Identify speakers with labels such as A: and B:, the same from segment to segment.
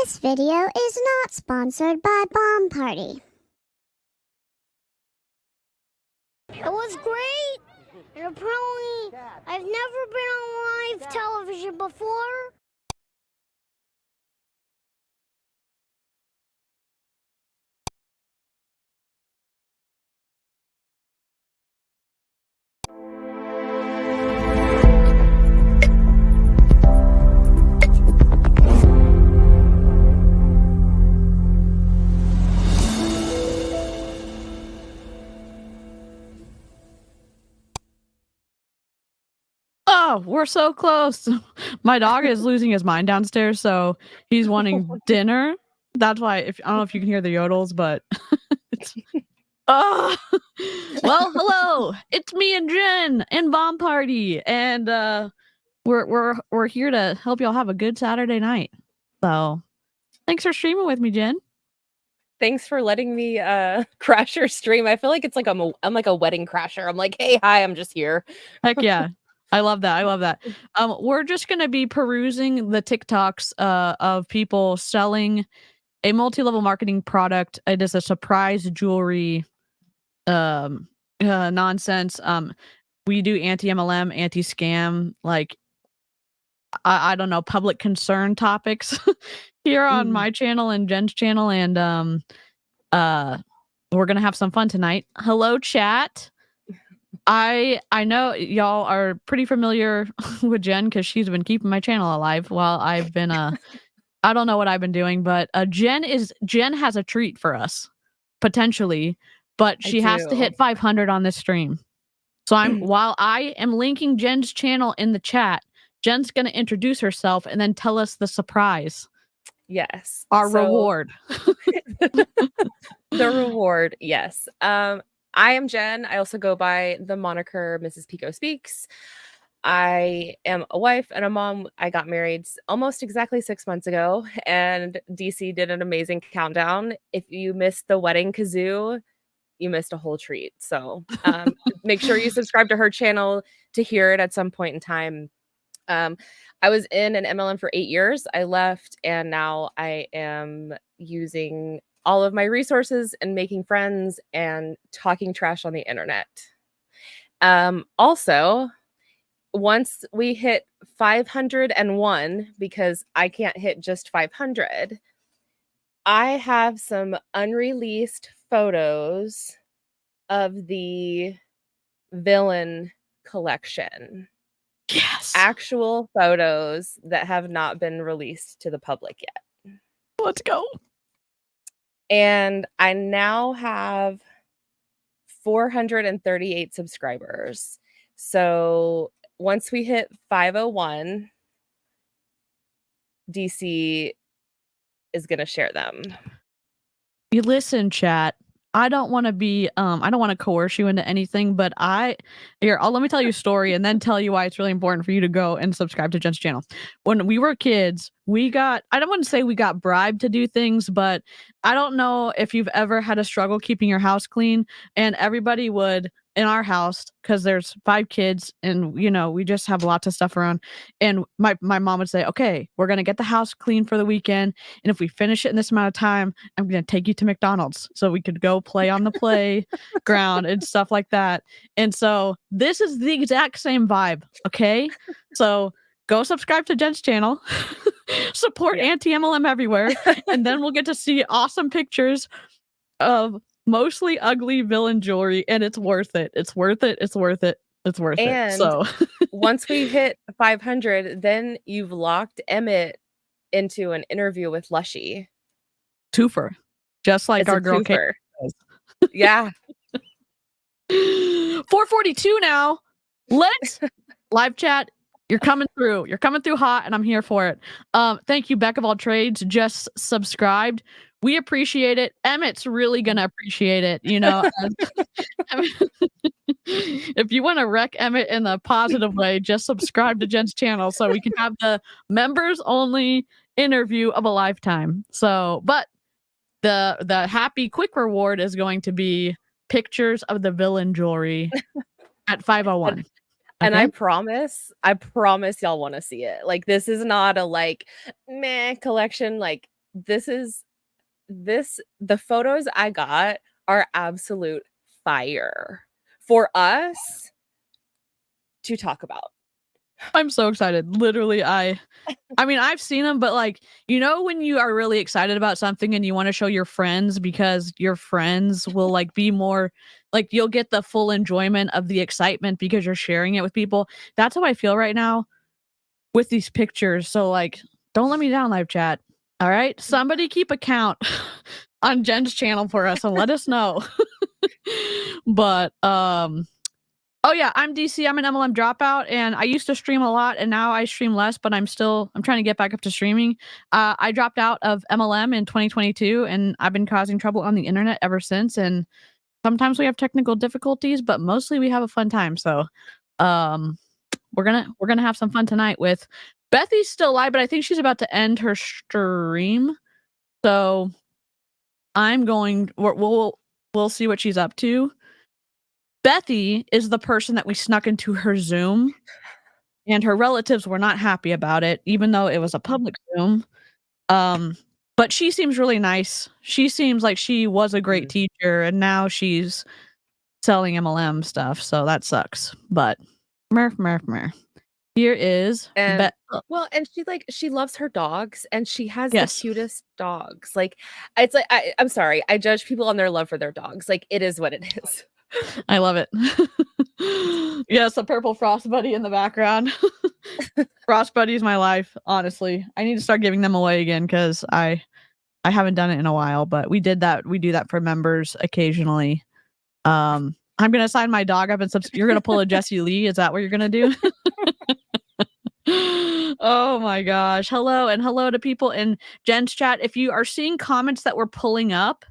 A: This video is not sponsored by Bomb Party. It was great, and apparently I've never been on live television before.
B: Oh, we're so close. My dog is losing his mind downstairs, so he's wanting dinner. That's why I don't know if you can hear the yodels, but it's well, hello. It's me and Jen in Bomb Party, and we're here to help y'all have a good Saturday night. So, thanks for streaming with me, Jen.
C: Thanks for letting me crash your stream. I feel like it's like I'm like a wedding crasher. I'm like, hey, hi, I'm just here.
B: Heck yeah. I love that. I love that. We're just gonna be perusing the TikToks of people selling a multi-level marketing product. It is a surprise jewelry nonsense. We do anti-MLM, anti-scam, like I don't know, public concern topics here on my channel and Jen's channel, and we're gonna have some fun tonight. Hello, chat. I know y'all are pretty familiar with Jen because she's been keeping my channel alive while I've been I don't know what I've been doing, but Jen has a treat for us potentially, but she has to hit 500 on this stream. So while I am linking Jen's channel in the chat, Jen's going to introduce herself and then tell us the surprise.
C: Yes.
B: Our reward.
C: The reward, yes. I am Jen. I also go by the moniker Mrs. Pico Speaks. I am a wife and a mom. I got married almost exactly 6 months ago, and DC did an amazing countdown. If you missed the wedding kazoo, you missed a whole treat. So make sure you subscribe to her channel to hear it at some point in time. I was in an MLM for 8 years. I left, and now I am using all of my resources and making friends and talking trash on the internet. Also, once we hit 501, because I can't hit just 500, I have some unreleased photos of the villain collection.
B: Yes.
C: Actual photos that have not been released to the public yet.
B: Let's go.
C: And I now have 438 subscribers. So once we hit 501, DC is going to share them.
B: You listen, chat. I don't want to be I don't want to coerce you into anything, but let me tell you a story and then tell you why it's really important for you to go and subscribe to Jen's channel. When we were kids, I don't want to say we got bribed to do things, but I don't know if you've ever had a struggle keeping your house clean, and everybody would in our house, because there's 5 kids and we just have lots of stuff around, and my mom would say, okay, we're gonna get the house clean for the weekend, and if we finish it in this amount of time, I'm gonna take you to McDonald's so we could go play on the playground and stuff like that. And so this is the exact same vibe. Okay, so go subscribe to Jen's channel, support anti-MLM everywhere, and then we'll get to see awesome pictures of mostly ugly villain jewelry, and it's worth it. It's worth it. It's worth it. It's worth it. So
C: once we hit 500, then you've locked Emmett into an interview with Lushy.
B: Twofer. Just like our girl Kate.
C: Yeah.
B: 442 now. Let's live chat. You're coming through. You're coming through hot, and I'm here for it. Thank you, Beck of all trades. Just subscribed. We appreciate it. Emmett's really gonna appreciate it. If you want to wreck Emmett in a positive way, just subscribe to Jen's channel so we can have the members only interview of a lifetime. So, but the happy quick reward is going to be pictures of the villain jewelry at 501.
C: And I promise y'all want to see it. Like, this is not a meh collection. Like, the photos I got are absolute fire for us to talk about.
B: I'm so excited. Literally, I mean, I've seen them, but like, you know, when you are really excited about something and you want to show your friends because your friends will like be more like you'll get the full enjoyment of the excitement because you're sharing it with people. That's how I feel right now with these pictures. So like, don't let me down, live chat. All right. Somebody keep a count on Jen's channel for us and let us know. But oh yeah, I'm DC. I'm an MLM dropout, and I used to stream a lot, and now I stream less. But I'm trying to get back up to streaming. I dropped out of MLM in 2022, and I've been causing trouble on the internet ever since. And sometimes we have technical difficulties, but mostly we have a fun time. So, we're gonna have some fun tonight with Bethy's still live, but I think she's about to end her stream. So we'll see what she's up to. Bethy is the person that we snuck into her Zoom, and her relatives were not happy about it, even though it was a public Zoom. But she seems really nice. She seems like she was a great teacher, and now she's selling MLM stuff, so that sucks. But murph. Here is
C: And well, and she loves her dogs, and she has the cutest dogs. Like, it's like I'm sorry, I judge people on their love for their dogs. Like, it is what it is.
B: I love it. Yes, a purple frost buddy in the background. Frost buddy is my life, honestly. I need to start giving them away again because I haven't done it in a while, but we do that for members occasionally. I'm gonna sign my dog up and you're gonna pull a Jessie Lee. Is that what you're gonna do? Oh my gosh. Hello to people in Jen's chat. If you are seeing comments that we're pulling up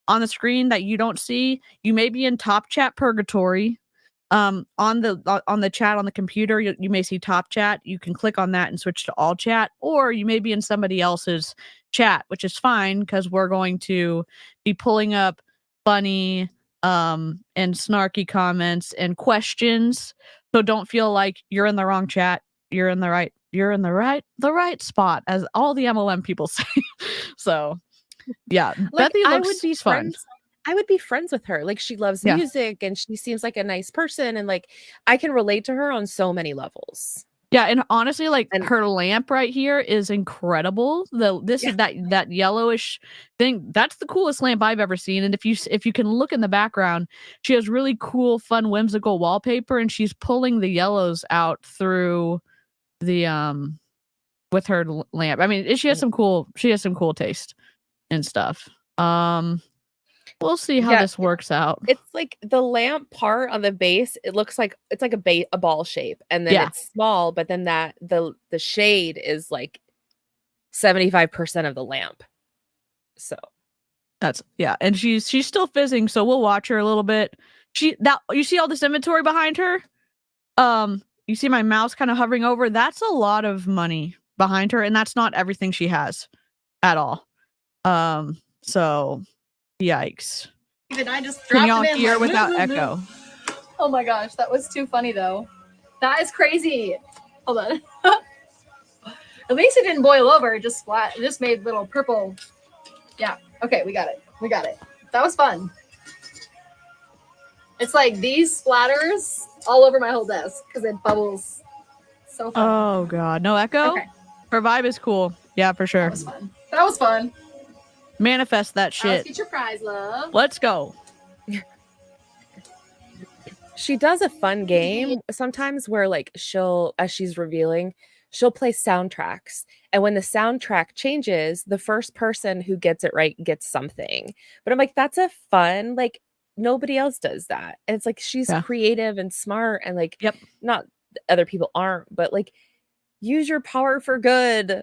B: on the screen that you don't see, you may be in top chat purgatory. On the chat on the computer, you may see top chat. You can click on that and switch to all chat, or you may be in somebody else's chat, which is fine because we're going to be pulling up funny and snarky comments and questions. So don't feel like you're in the wrong chat. You're in the right spot, as all the MLM people say. So yeah,
C: like,
B: Bethy looks fun.
C: I would be friends with her. Like, she loves music, and she seems like a nice person, and like I can relate to her on so many levels.
B: Yeah, and honestly, like her lamp right here is incredible. That yellowish thing, that's the coolest lamp I've ever seen. And if you can look in the background, she has really cool, fun, whimsical wallpaper, and she's pulling the yellows out through the with her lamp. I mean, she has some cool taste and stuff. We'll see how this works out.
C: It's like the lamp part on the base, it looks like it's like a ball shape, and then it's small, but then the shade is like 75% of the lamp. So
B: that's and she's still fizzing, so we'll watch her a little bit. You see all this inventory behind her? You see my mouse kind of hovering over? That's a lot of money behind her, and that's not everything she has at all. So yikes.
D: Even I just
B: Can
D: dropped
B: y'all
D: it in
B: hear
D: like,
B: without echo?
D: Oh my gosh, that was too funny though. That is crazy. Hold on. At least it didn't boil over. It just splat. It just made little purple. Yeah. Okay, we got it. That was fun. It's like these splatters all over my whole desk because it bubbles. So fun.
B: Oh god, no echo.
D: Okay.
B: Her vibe is cool. Yeah, for sure.
D: That was fun.
B: Manifest that shit.
D: Let's get your prize, love.
B: Let's go.
C: She does a fun game sometimes where, like, as she's revealing, she'll play soundtracks. And when the soundtrack changes, the first person who gets it right gets something. But I'm like, that's a fun, like, nobody else does that. And it's like, she's creative and smart, and like, not other people aren't, but like, use your power for good.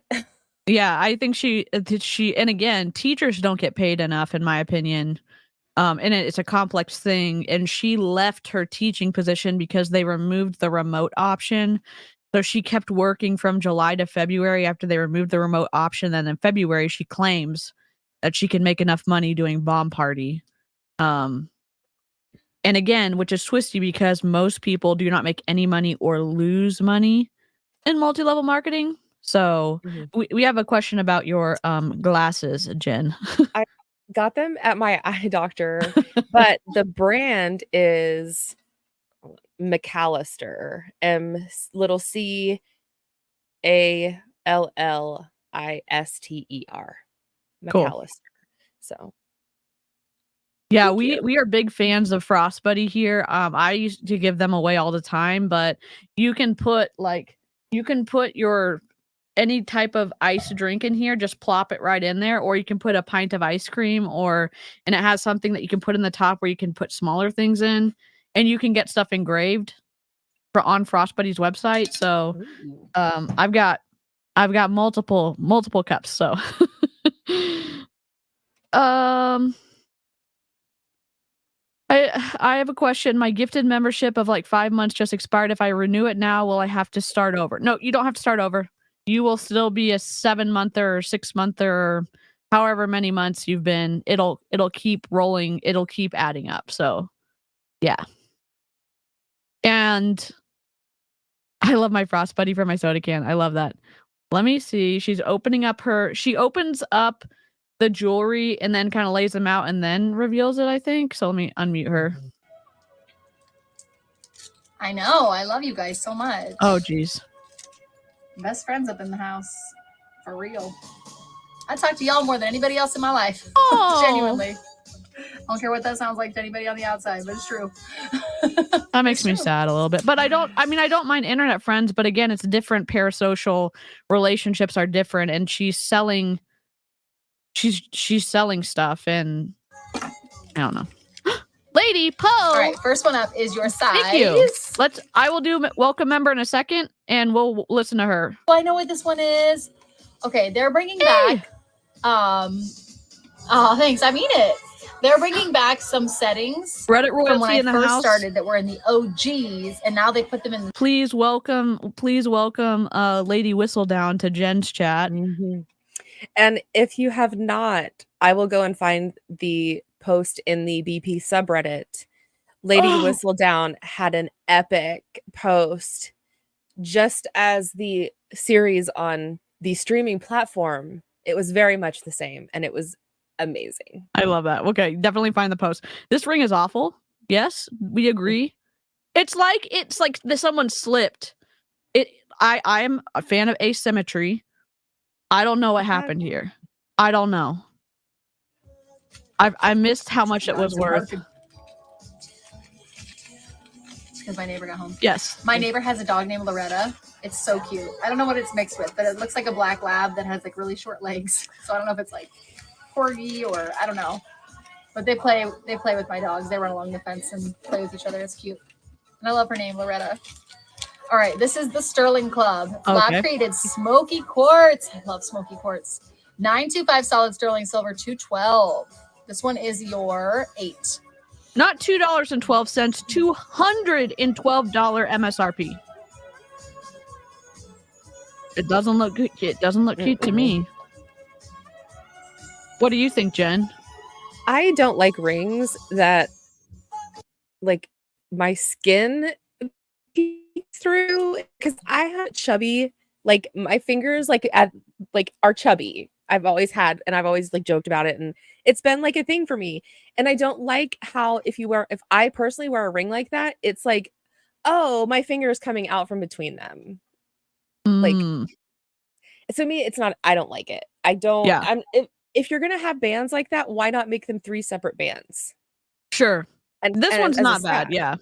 B: Yeah, I think she, and again, teachers don't get paid enough, in my opinion. And it's a complex thing. And she left her teaching position because they removed the remote option. So she kept working from July to February after they removed the remote option. Then in February, she claims that she can make enough money doing Bomb Party. And again, which is twisty because most people do not make any money or lose money in multi-level marketing. So
C: Mhm.
B: we have a question about your glasses, Jen.
C: I got them at my eye doctor, but the brand is McAllister, Callister,
B: Cool.
C: McAllister. So
B: Yeah,
C: thank you.
B: we are big fans of Frostbuddy here. I used to give them away all the time, but you can put your any type of ice drink in here, just plop it right in there, or you can put a pint of ice cream, and it has something that you can put in the top where you can put smaller things in, and you can get stuff engraved on Frostbuddy's website. So
C: Ooh.
B: I've got multiple cups. So I have a question. My gifted membership of like 5 months just expired. If I renew it now, will I have to start over? No, you don't have to start over. You will still be a 7-monther or 6-monther, or however many months you've been. It'll keep rolling. It'll keep adding up. So yeah. And I love my Frost Buddy for my soda can. I love that. Let me see. She opens up the jewelry and then kind of lays them out and then reveals it, I think. So let me unmute her.
D: I know. I love you guys so much.
B: Oh, geez.
D: Best friends up in the house. For real. I talk to y'all more than anybody else in my life.
B: Oh.
D: Genuinely. I don't care what that sounds like to anybody on the outside, but it's true.
B: That makes me sad a little bit. But I don't mind internet friends, but again, it's different. Parasocial relationships are different, and she's selling stuff, and I don't know. Lady Poe.
D: All right, first one up is your size.
B: Thank you. I will do welcome member in a second, and we'll listen to her.
D: Oh, I know what this one is. Okay, they're bringing back. Oh, thanks. I mean it. They're bringing back some settings
B: Reddit royalty
D: from when I
B: in the
D: first
B: house.
D: started that were in the OGs, and now they put them in.
B: Please welcome, Lady Whistledown to Jen's chat.
C: Mm-hmm. And if you have not, I will go and find the post in the BP subreddit. Lady Whistledown had an epic post just as the series on the streaming platform. It was very much the same, and it was amazing.
B: I love that. Okay, definitely find the post. This ring is awful. Yes, we agree. It's like someone slipped. I am a fan of asymmetry. I don't know what happened here. I don't know. I missed how much it was worth.
D: Because my neighbor got home.
B: Yes.
D: My neighbor has a dog named Loretta. It's so cute. I don't know what it's mixed with, but it looks like a black lab that has like really short legs. So I don't know if it's like corgi or I don't know. But they play with my dogs. They run along the fence and play with each other. It's cute. And I love her name, Loretta. All right, this is the Sterling Club.
B: Okay.
D: Lab created smoky quartz. I love smoky quartz. 925 solid sterling silver, 212. This one is your 8.
B: Not $2.12, $212 MSRP. It doesn't look good. It doesn't look cute to me. What do you think, Jen?
C: I don't like rings that like my skin peeks through, because I have chubby, like my fingers are chubby. I've always had, and I've always like joked about it, and it's been like a thing for me. And I don't like how if I personally wear a ring like that, it's like, oh, my finger is coming out from between them. Like, to me, it's not. I don't like it. I don't.
B: Yeah.
C: If you're gonna have bands like that, why not make them 3 separate bands?
B: Sure.
C: And
B: this one's
C: as a
B: not bad.
C: staff.
B: Yeah.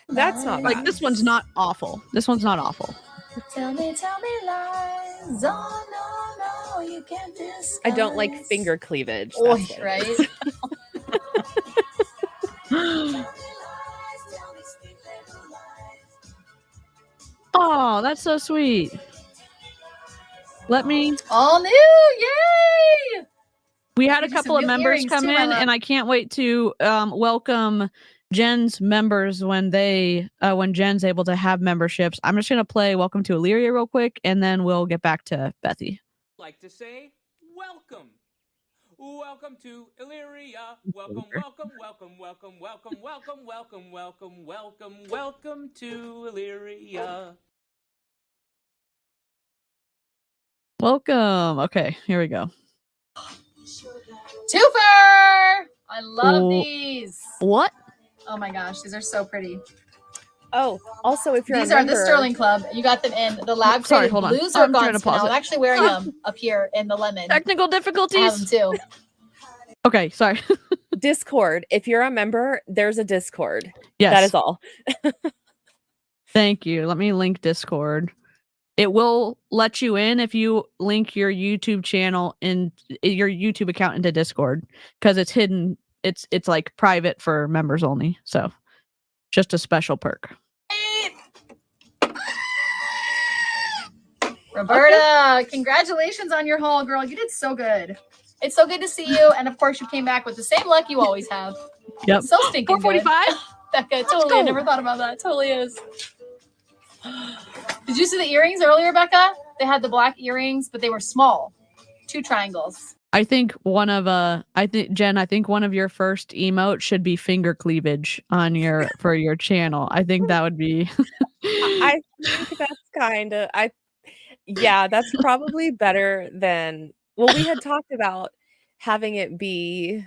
C: That's not
B: Like
C: bad.
B: this one's not awful. This one's not awful.
D: Tell me lies. Oh, no, you can't disguise.
C: I don't like finger cleavage.
D: Oh,
C: That's what it
D: right?
C: is.
B: Oh, that's so sweet. Let me.
D: All new, yay!
B: We had a
D: Get you
B: couple
D: some
B: of
D: new
B: members
D: earrings
B: come
D: too,
B: in,
D: Ella.
B: and I can't wait to welcome Jen's members when Jen's able to have memberships. I'm just gonna play "Welcome to Illyria" real quick, and then we'll get back to Bethy.
E: Like to say welcome. Welcome to Illyria. Welcome, welcome, welcome, welcome, welcome, welcome, welcome, welcome, welcome, welcome to Illyria.
B: Welcome. Okay, here we go.
D: Twofer! I love
B: Cool.
D: these.
B: What?
D: Oh my gosh, these are so pretty.
C: Oh, also, if you're
D: These
C: a
D: are
C: member,
D: the Sterling Club. You got them in the lab
B: Sorry,
D: faded
B: hold on.
D: blue
B: I'm trying to
D: zircon
B: pause
D: spinel.
B: it.
D: I'm actually wearing them up here in the lemon.
B: Technical
D: I have them
B: difficulties.
D: too.
B: Okay, sorry.
C: Discord. If you're a member, there's a Discord.
B: Yes.
C: That is all.
B: Thank you. Let me link Discord. It will let you in if you link your YouTube channel and your YouTube account into Discord because it's hidden. It's like private for members only. So just a special perk.
D: Roberta, congratulations on your haul, girl. You did so good. It's so good to see you. And of course, you came back with the same luck you always have.
B: Yep.
D: So stinking good.
B: 445.
D: Becca, totally. I never thought about that. It totally is. Did you see the earrings earlier, Becca? They had the black earrings, but they were small. 2 triangles.
B: I think one of Jen, I think one of your first emotes should be finger cleavage on for your channel. I think that would be
C: I think that's kind of that's probably better than we had talked about having it be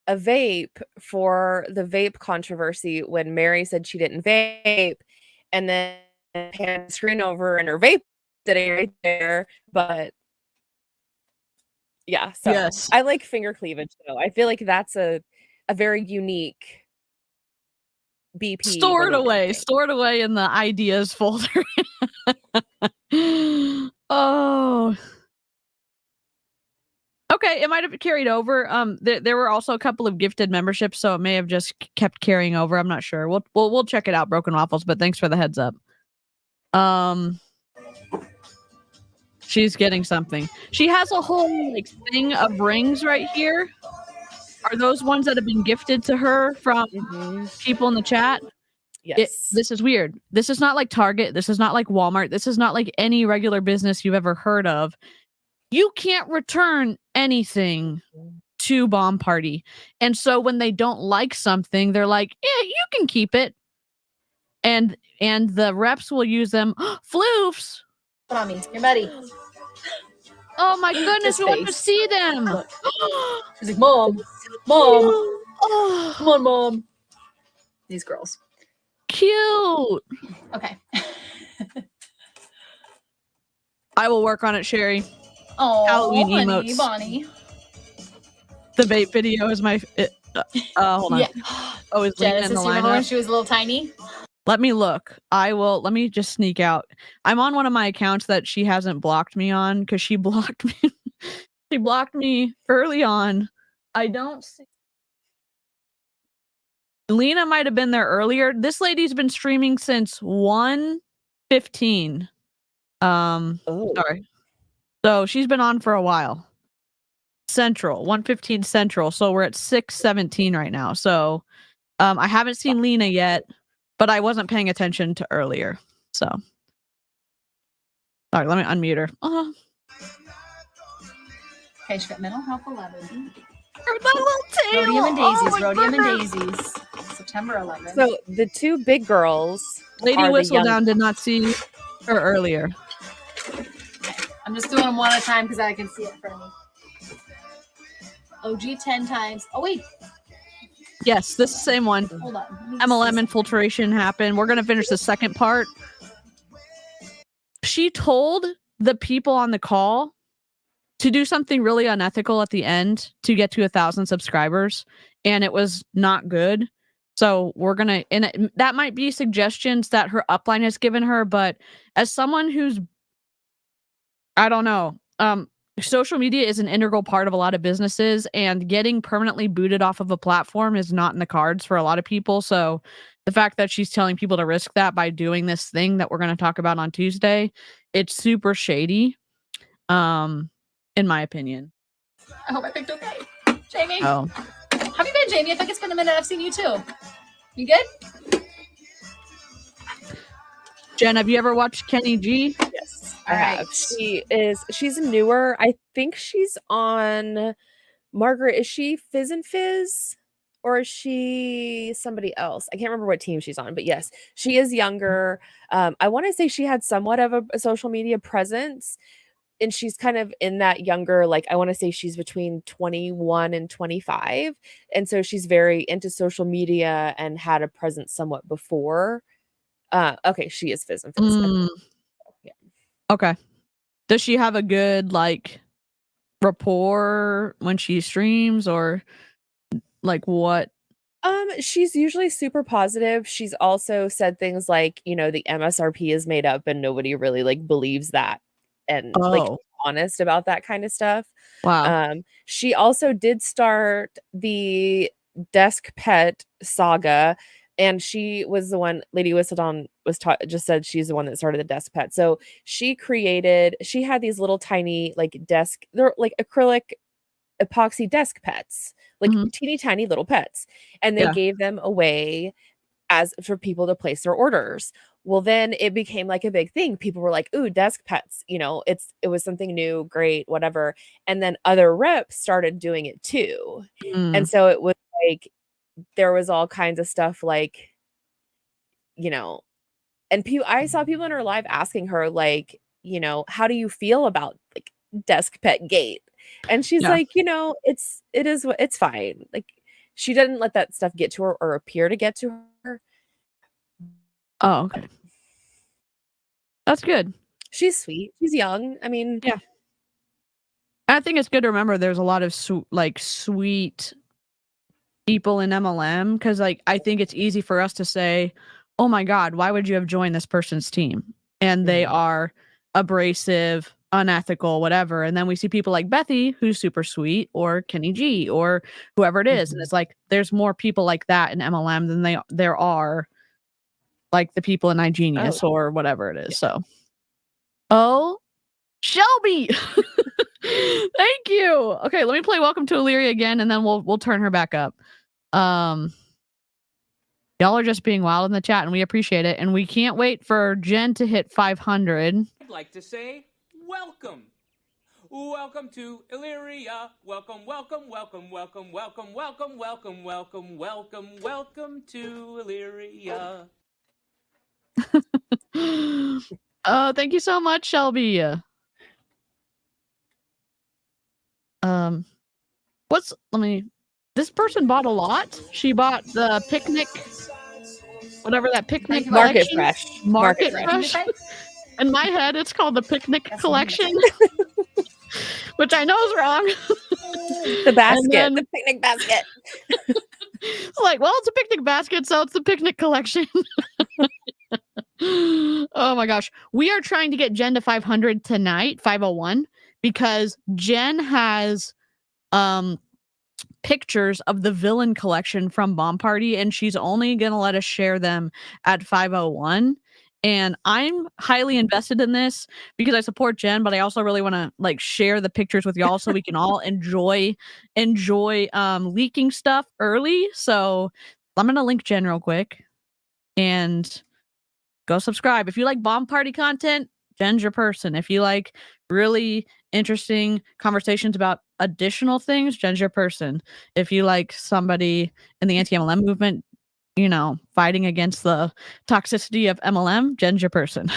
C: a vape for the vape controversy when Mary said she didn't vape and then pan the screen over and her vape sitting right there, but yeah, so
B: Yes.
C: I like finger cleavage though. I feel like that's a very unique BP.
B: Stored away in the ideas folder. Oh. Okay, it might have carried over. There were also a couple of gifted memberships, so it may have just kept carrying over. I'm not sure. We'll check it out, Broken Waffles. But thanks for the heads up. She's getting something. She has a whole like thing of rings right here. Are those ones that have been gifted to her from people in the chat?
C: Yes.
B: This is weird. This is not like Target. This is not like Walmart. This is not like any regular business you've ever heard of. You can't return anything to Bomb Party. And so when they don't like something, they're like, yeah, you can keep it. And the reps will use them. Floofs.
D: Put on me. You're buddy.
B: Oh my goodness, we want to see them.
D: He's like, Mom. Come on, Mom. These girls.
B: Cute.
D: Okay.
B: I will work on it, Sherry.
D: Oh,
B: Halloween
D: honey,
B: emotes.
D: Bonnie.
B: The vape video is my. Hold on.
D: Yeah.
B: Oh, is Lena in the
D: Genesis, you remember when
B: lineup?
D: she was a little tiny?
B: Let me look. Let me just sneak out. I'm on one of my accounts that she hasn't blocked me on because she blocked me. She blocked me early on. I don't see. Lena might have been there earlier. This lady's been streaming since 1:15. Sorry. So she's been on for a while. Central, 1:15 Central. So we're at 6:17 right now. So I haven't seen Lena yet, but I wasn't paying attention to earlier. So sorry, let me unmute her.
D: Okay, she got mental health 11.
B: My little tail.
D: Rhodium and daisies.
B: Oh,
D: Rhodium and daisies. September 11th.
C: So the 2 big girls,
B: Lady
C: are the
B: Whistledown did not see her earlier.
D: I'm just doing them one at a time because I can see it in front of me. OG 10 times. Oh, wait.
B: Yes, this is the same one.
D: Hold on.
B: MLM infiltration happened. We're going to finish the second part. She told the people on the call to do something really unethical at the end to get to 1,000 subscribers, and it was not good. So we're going to, and that might be suggestions that her upline has given her, but as someone who's, I don't know, social media is an integral part of a lot of businesses, and getting permanently booted off of a platform is not in the cards for a lot of people. So the fact that she's telling people to risk that by doing this thing that we're going to talk about on Tuesday, it's super shady, in my opinion.
D: I hope I picked okay. Jamie.
B: Oh.
D: How have you been, Jamie? I think it's been a minute. I've seen you too. You good?
B: Jen, have you ever watched Kenny G?
C: Yes,
D: All
C: I have. She's newer. I think she's on Margaret. Is she Fizz and Fizz? Or is she somebody else? I can't remember what team she's on, but yes, she is younger. I want to say she had somewhat of a social media presence. and she's kind of in that younger, like, I want to say she's between 21 and 25. And so she's very into social media and had a presence somewhat before. Okay, she is Fizz and Fizz. Yeah.
B: Okay. Does she have a good like rapport when she streams, or like what?
C: She's usually super positive. She's also said things like, you know, the MSRP is made up and nobody really like believes that, and like
B: Oh,
C: honest about that kind of stuff.
B: wow.
C: She also did start the desk pet saga, and she was the one. Lady Whistledon just said she's the one that started the desk pet. So she had these little tiny like they're like acrylic epoxy desk pets, like
B: Mhm.
C: teeny tiny little pets, and they
B: Yeah.
C: gave them away as for people to place their orders. Well, then it became like a big thing. People were like, "Ooh, desk pets," you know, it was something new, great, whatever. And then other reps started doing it too. And
B: Mm.
C: so it was like there was all kinds of stuff like, you know, and I saw people in her live asking her like, you know, "How do you feel about like desk pet gate?" And she's
B: Yeah.
C: like, "You know, it's fine." Like she didn't let that stuff get to her or appear to get to her.
B: Oh, okay. That's good.
C: She's sweet. She's young. I mean,
B: Yeah. I think it's good to remember there's a lot of sweet people in MLM, because like I think it's easy for us to say, "Oh my God, why would you have joined this person's team?" And they
C: Mhm.
B: are abrasive, unethical, whatever. And then we see people like Bethy, who's super sweet, or Kenny G, or whoever it is, and
C: Mhm.
B: it's like there's more people like that in MLM than there are like the people in iGenius
C: Oh,
B: or whatever it is.
C: yeah.
B: So, oh, Shelby. Thank you. Okay, let me play Welcome to Illyria again, and then we'll turn her back up. Y'all are just being wild in the chat, and we appreciate it. And we can't wait for Jen to hit 500.
E: I'd like to say welcome. Welcome to Illyria. Welcome, welcome, welcome, welcome, welcome, welcome, welcome, welcome, welcome, welcome to Illyria.
B: Thank you so much, Shelby. This person bought a lot. She bought the picnic, whatever that picnic
C: Market
B: collection.
C: Fresh.
B: Market
C: Fresh.
B: Fresh. In my head, it's called the picnic
D: That's
B: collection, which I know is wrong.
C: The basket,
B: then-
C: the picnic basket.
B: It's like, well, it's a picnic basket, so it's the picnic collection. Oh my gosh. We are trying to get Jen to 500 tonight, 501, because Jen has pictures of the villain collection from Bomb Party, and she's only going to let us share them at 501. And I'm highly invested in this because I support Jen, but I also really want to like share the pictures with y'all so we can all enjoy leaking stuff early. So I'm going to link Jen real quick and go subscribe. If you like Bomb Party content, Jen's your person. If you like really interesting conversations about additional things, Jen's your person. If you like somebody in the anti-MLM movement, you know, fighting against the toxicity of MLM, Jen's your person.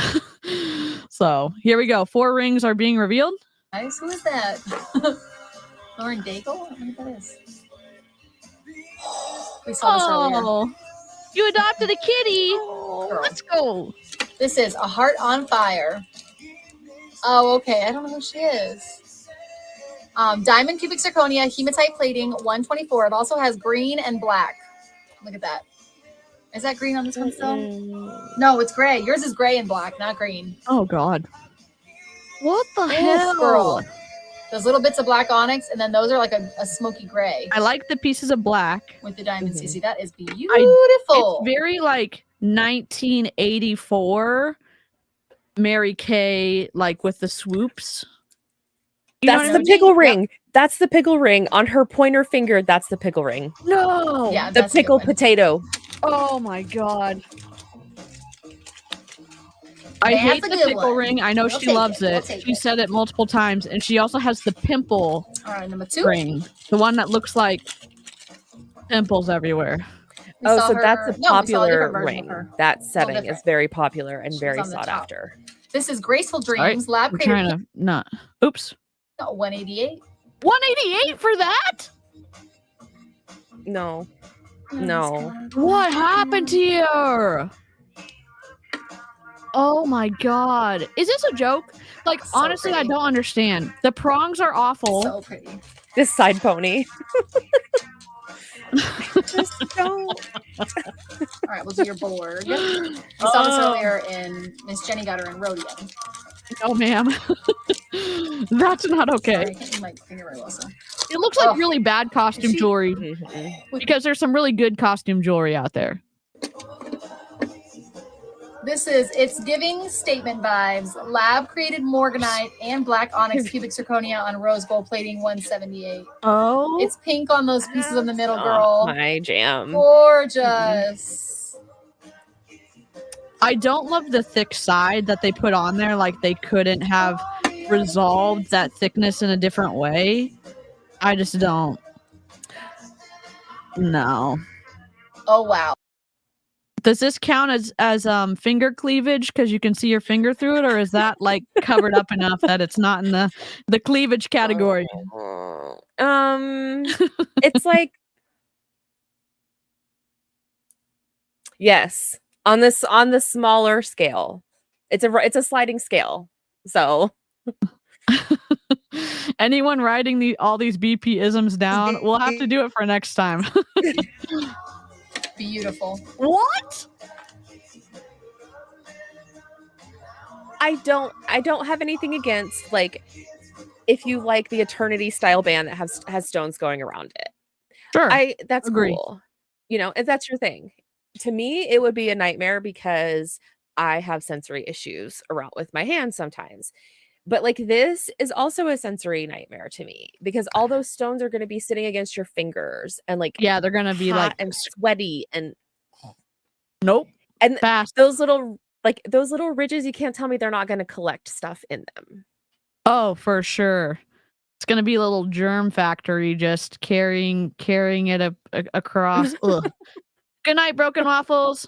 B: So here we go. 4 rings are being revealed.
D: Nice. Who is that? Lauren Daigle? I don't know what that is. We saw this earlier.
B: Oh, you adopted a kitty.
D: Girl.
B: Let's go.
D: This is a heart on fire. Oh, okay. I don't know who she is. Diamond cubic zirconia, hematite plating, 124. It also has green and black. Look at that. Is that green on this one still? No, it's gray. Yours is gray and black, not green.
B: Oh God. What the
D: Oof,
B: hell?
D: girl. Those little bits of black onyx, and then those are like a smoky gray
B: I like the pieces of black.
D: with the diamond CC. That is beautiful.
B: It's very like 1984 Mary Kay, like with the swoops. You know
C: That's
B: what
C: the
B: I mean?
C: pickle ring. That's the pickle ring on her pointer finger. That's the pickle ring.
B: No.
D: Yeah,
C: The
D: that's a good
C: pickle
D: one.
C: potato.
B: Oh my God. I
D: That's
B: hate
D: a
B: the
D: good
B: pickle
D: one.
B: ring. I know
D: We'll
B: she
D: take
B: loves
D: it. We'll
B: it.
D: take
B: She
D: it.
B: said it multiple times, and she also has the pimple
D: All right, number 2.
B: ring, the one that looks like pimples everywhere.
D: We
C: Oh,
D: saw
C: so
D: her-
C: that's a
D: no, we saw a
C: popular
D: different version of
C: ring.
D: her.
C: That setting is
D: different.
C: very popular and
D: She was
C: very
D: on the
C: sought
D: top.
C: after.
D: This is Graceful
B: All right,
D: Dreams, lab
B: we're
D: created
B: trying to not. Oops.
D: 188.
B: 188 for that?
C: No. No.
B: What happened here? Oh my god. Is this a joke? Like,
D: So
B: honestly, I
D: pretty.
B: don't understand. The prongs are awful.
D: So pretty.
C: This side pony. Just don't.
D: All right, we'll do your board. We saw this earlier in Miss Jenny got her in Rhodium.
B: No, ma'am. That's not
D: Sorry,
B: okay.
D: I can't use my finger very well. So.
B: It looks like
D: Oh.
B: really bad costume
D: She-
B: jewelry
C: Mhm.
B: because there's some really good costume jewelry out there.
D: It's giving statement vibes. Lab created Morganite and black onyx cubic zirconia on rose gold plating 178.
B: Oh.
D: It's pink on those pieces in the middle,
C: Not
D: girl.
C: my jam.
D: Gorgeous.
B: I don't love the thick side that they put on there. Like they couldn't have resolved that thickness in a different way. I just don't. No.
D: Oh wow.
B: Does this count as finger cleavage because you can see your finger through it, or is that like covered up enough that it's not in the cleavage category?
C: It's like yes, on the smaller scale. It's a sliding scale. So
B: Anyone writing all these BP isms down, we'll have to do it for next time.
D: Beautiful.
B: What?
C: I don't have anything against like if you like the Eternity style band that has stones going around it.
B: Sure.
C: That's
B: Agree.
C: cool. You know, if that's your thing. To me, it would be a nightmare because I have sensory issues around with my hands sometimes. But like this is also a sensory nightmare to me because all those stones are going to be sitting against your fingers and like
B: Yeah, they're gonna be
C: hot
B: like
C: and sweaty and
B: nope.
C: and
B: Fast.
C: those little ridges, you can't tell me they're not going to collect stuff in them.
B: Oh, for sure. It's gonna be a little germ factory just carrying it across. Ugh. Good night, Broken Waffles.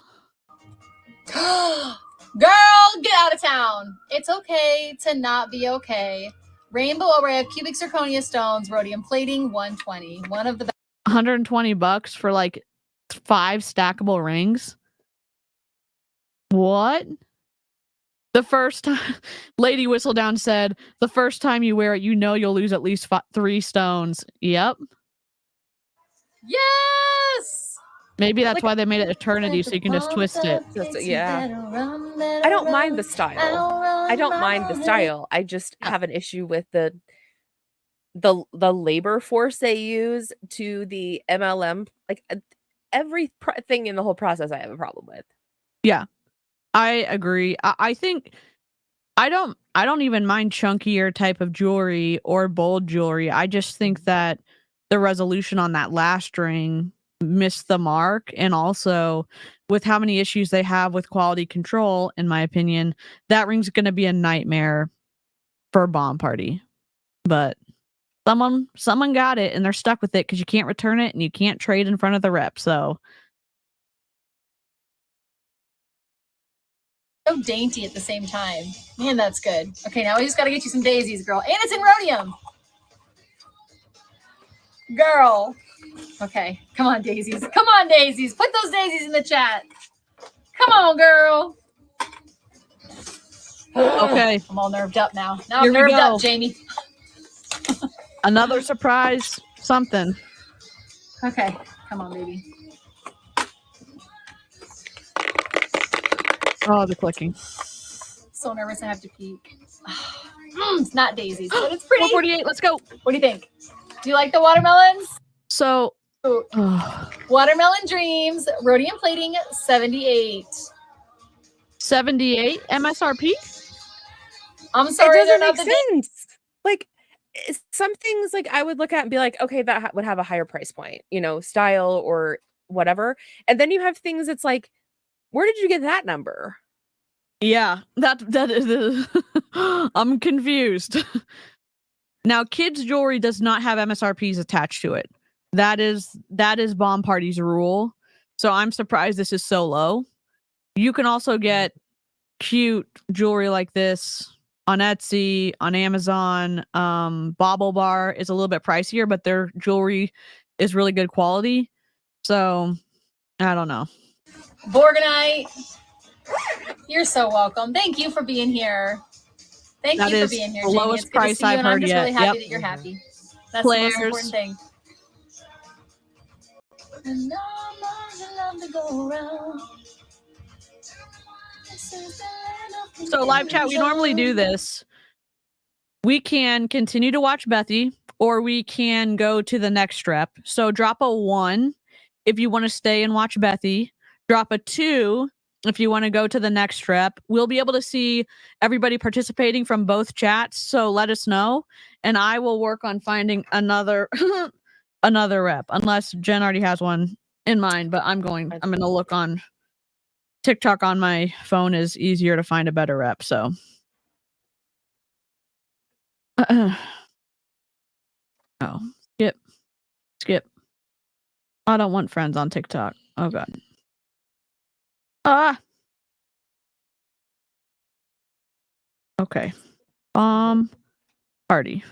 D: Girl, get out of town. It's okay to not be okay. Rainbow array of cubic zirconia stones, rhodium plating, 120. One of the best.
B: $120 for like 5 stackable rings. What? The first time Lady Whistledown said, the first time you wear it, you know you'll lose at least 3 stones. Yep.
D: Yes.
B: Maybe that's
C: Like-
B: why they made it eternity, so you can just twist it.
C: Yeah. I don't mind the style. I don't mind the style. I just have an issue with the labor force they use to the MLM. Like every thing in the whole process, I have a problem with.
B: Yeah, I agree. I think I don't even mind chunkier type of jewelry or bold jewelry. I just think that the resolution on that last ring missed the mark, and also with how many issues they have with quality control, in my opinion, that ring's going to be a nightmare for a bomb party. But someone got it and they're stuck with it because you can't return it and you can't trade in front of the rep. So
D: dainty at the same time. Man, that's good. Okay, now we just got to get you some daisies, girl. And it's in rhodium. Girl. Okay, come on, daisies. Come on, daisies. Put those daisies in the chat. Come on, girl.
B: okay,
D: I'm all nerved up now. Now
B: Here
D: I'm
B: we
D: nerved
B: go.
D: up, Jamie.
B: another surprise something.
D: Okay, come on, baby.
B: Oh, the clicking.
D: So nervous I have to peek. It's not daisies, but it's pretty.
B: 448, let's go.
D: What do you think? Do you like the watermelons?
B: So
D: Ooh.
B: ugh,
D: Watermelon Dreams, rhodium plating, 78.
B: 78 MSRP.
D: I'm sorry,
C: it
D: they're
C: doesn't
D: not
C: make
D: the
C: sense. Like some things, like I would look at and be like, okay, that would have a higher price point, you know, style or whatever. And then you have things that's like, where did you get that number?
B: Yeah, that is. I'm confused. Now, kids' jewelry does not have MSRPs attached to it. That is Bomb Party's rule. So I'm surprised this is so low. You can also get cute jewelry like this on Etsy, on Amazon. Bauble Bar is a little bit pricier, but their jewelry is really good quality. So I don't know.
D: Borgonite, you're so welcome. Thank you for being here. Thank
B: That
D: you for
B: is
D: being here,
B: the
D: Jamie.
B: lowest
D: It's good to
B: price
D: see you,
B: I've
D: and I'm
B: heard
D: just
B: yet.
D: really happy
B: Yep.
D: that you're happy. That's the most
B: Claire's.
D: important thing. And all my love to go around.
B: So live chat, we normally do this. We can continue to watch Bethy, or we can go to the next rep. So drop a 1 if you want to stay and watch Bethy. Drop a 2 if you want to go to the next rep. We'll be able to see everybody participating from both chats. So let us know, and I will work on finding another another rep, unless Jen already has one in mind. But I'm going to look on TikTok on my phone. Is easier to find a better rep. So. Oh, skip. I don't want friends on TikTok. Oh god. Ah. Okay. Party.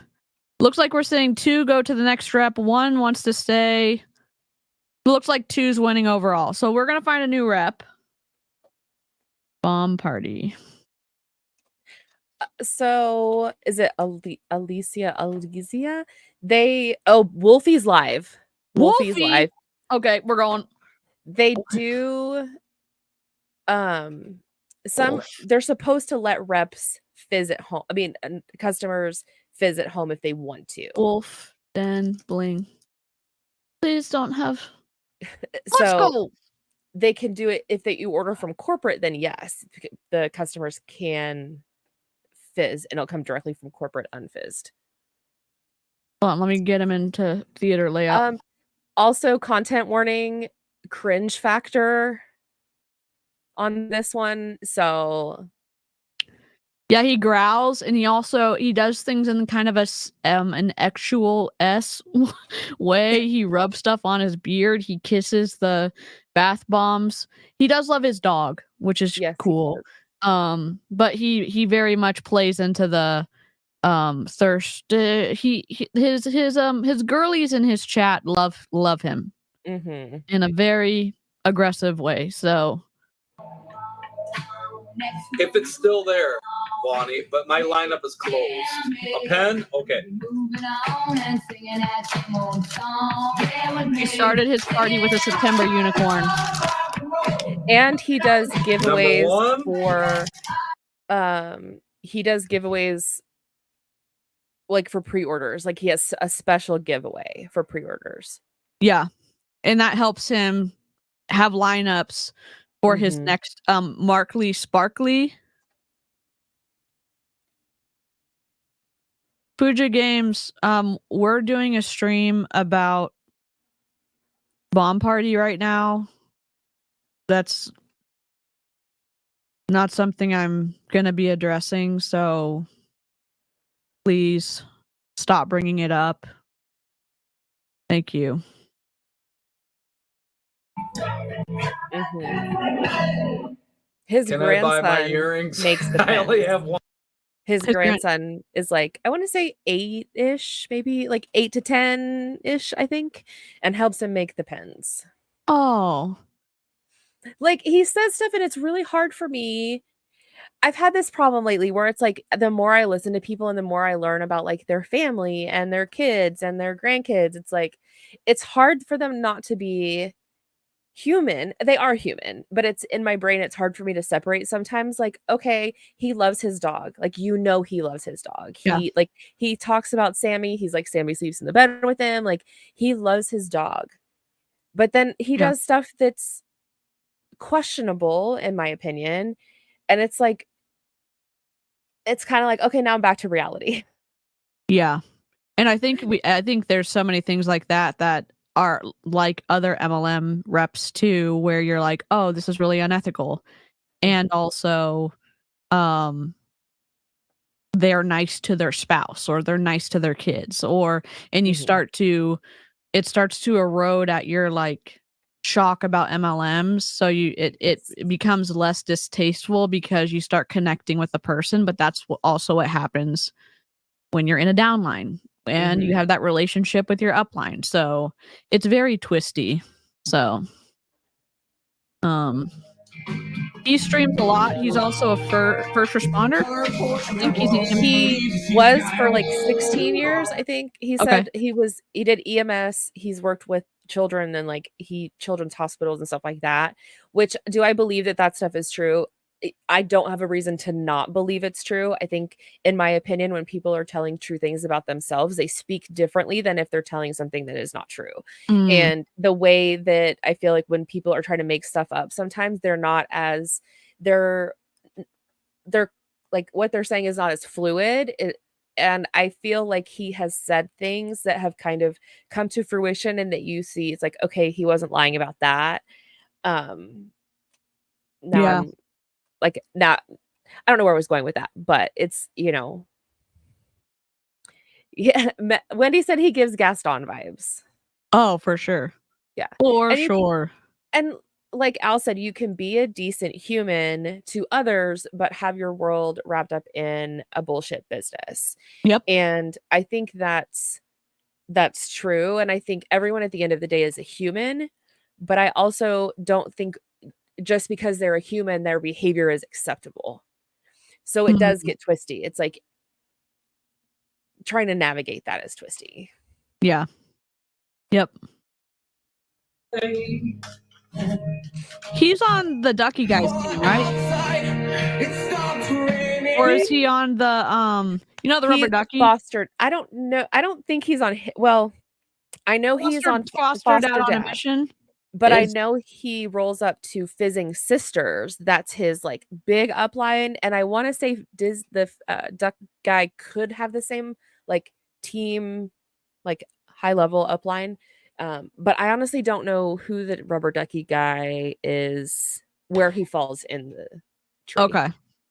B: Looks like we're saying 2 go to the next rep. 1 wants to stay. Looks like 2's winning overall. So we're gonna find a new rep. Bomb party.
C: So is it Alicia? Wolfie's live. Wolfie's
B: Wolfie!
C: live.
B: Okay, we're going.
C: They do they're supposed to let reps fizz at home. I mean, customers fizz at home if they want to.
B: Wolf, Den, Bling. Please don't have. Let's
C: So
B: go.
C: they can do it if you order from corporate, then yes, the customers can fizz and it'll come directly from corporate unfizzed.
B: Hold on, let me get him into theater layout.
C: Also, content warning, cringe factor on this one. So
B: yeah, he growls, and he does things in kind of an actual way. He rubs stuff on his beard. He kisses the bath bombs. He does love his dog, which is cool. But he very much plays into the thirst. His girlies in his chat love him in a very aggressive way. So.
F: If it's still there, Bonnie, but my lineup is closed. A pen? Okay.
B: He started his party with a September unicorn.
C: And he does giveaways for like for pre-orders. Like he has a special giveaway for pre-orders.
B: Yeah. And that helps him have lineups for his next Markley Sparkly. Puja Games, we're doing a stream about Bomb Party right now. That's not something I'm gonna be addressing, so please stop bringing it up. Thank you.
C: His
F: Can
C: grandson
F: I buy my earrings?
C: makes the
F: I only
C: pens.
F: have one.
C: His grandson is like, I want to say 8-ish, maybe like 8 to 10-ish, I think, and helps him make the pens.
B: Oh.
C: Like he says stuff and it's really hard for me. I've had this problem lately where it's like the more I listen to people and the more I learn about like their family and their kids and their grandkids, it's like it's hard for them not to be human. They are human, but it's in my brain, it's hard for me to separate sometimes. Like, okay, he loves his dog. Like, he loves his dog. He talks about Sammy. He's like, Sammy sleeps in the bed with him. Like, he loves his dog. But then he does stuff that's questionable, in my opinion. And it's like, it's kind of like, okay, now I'm back to reality.
B: Yeah. And I think there's so many things like that are like other MLM reps too, where you're like, oh, this is really unethical. And also, they're nice to their spouse or they're nice to their kids, and it starts to erode at your like shock about MLMs, so it becomes less distasteful because you start connecting with the person, but that's also what happens when you're in a downline and you have that relationship with your upline. So it's very twisty. So he streams a lot. He's also a first responder. I think he's an
C: He was for like 16 years, I think. He said he did EMS. He's worked with children and like children's hospitals and stuff like that, which do I believe that stuff is true? I don't have a reason to not believe it's true. I think, in my opinion, when people are telling true things about themselves, they speak differently than if they're telling something that is not true. And the way that I feel like when people are trying to make stuff up, sometimes they're like what they're saying is not as fluid. And I feel like he has said things that have kind of come to fruition and that you see, it's like, okay, he wasn't lying about that. Now I'm like, not, I don't know where I was going with that, but it's, yeah. Wendy said he gives Gaston vibes.
B: Oh, for sure.
C: Yeah.
B: For sure.
C: And like Al said, you can be a decent human to others, but have your world wrapped up in a bullshit business.
B: Yep.
C: And I think that's true. And I think everyone at the end of the day is a human, but I also don't think just because they're a human, their behavior is acceptable. So it does get twisty. It's like trying to navigate that is twisty.
B: Yeah. Yep. He's on the Ducky Guys team, right? Or is he on the the rubber ducky?
C: Fostered. I don't know. I don't think he's on. Well, I know he's on Foster Dad
B: on a Mission.
C: But I know he rolls up to Fizzing Sisters. That's his like big upline. And I want to say the Duck Guy could have the same like team, like high level upline. But I honestly don't know who the Rubber Ducky Guy is, where he falls in the tree.
B: Okay.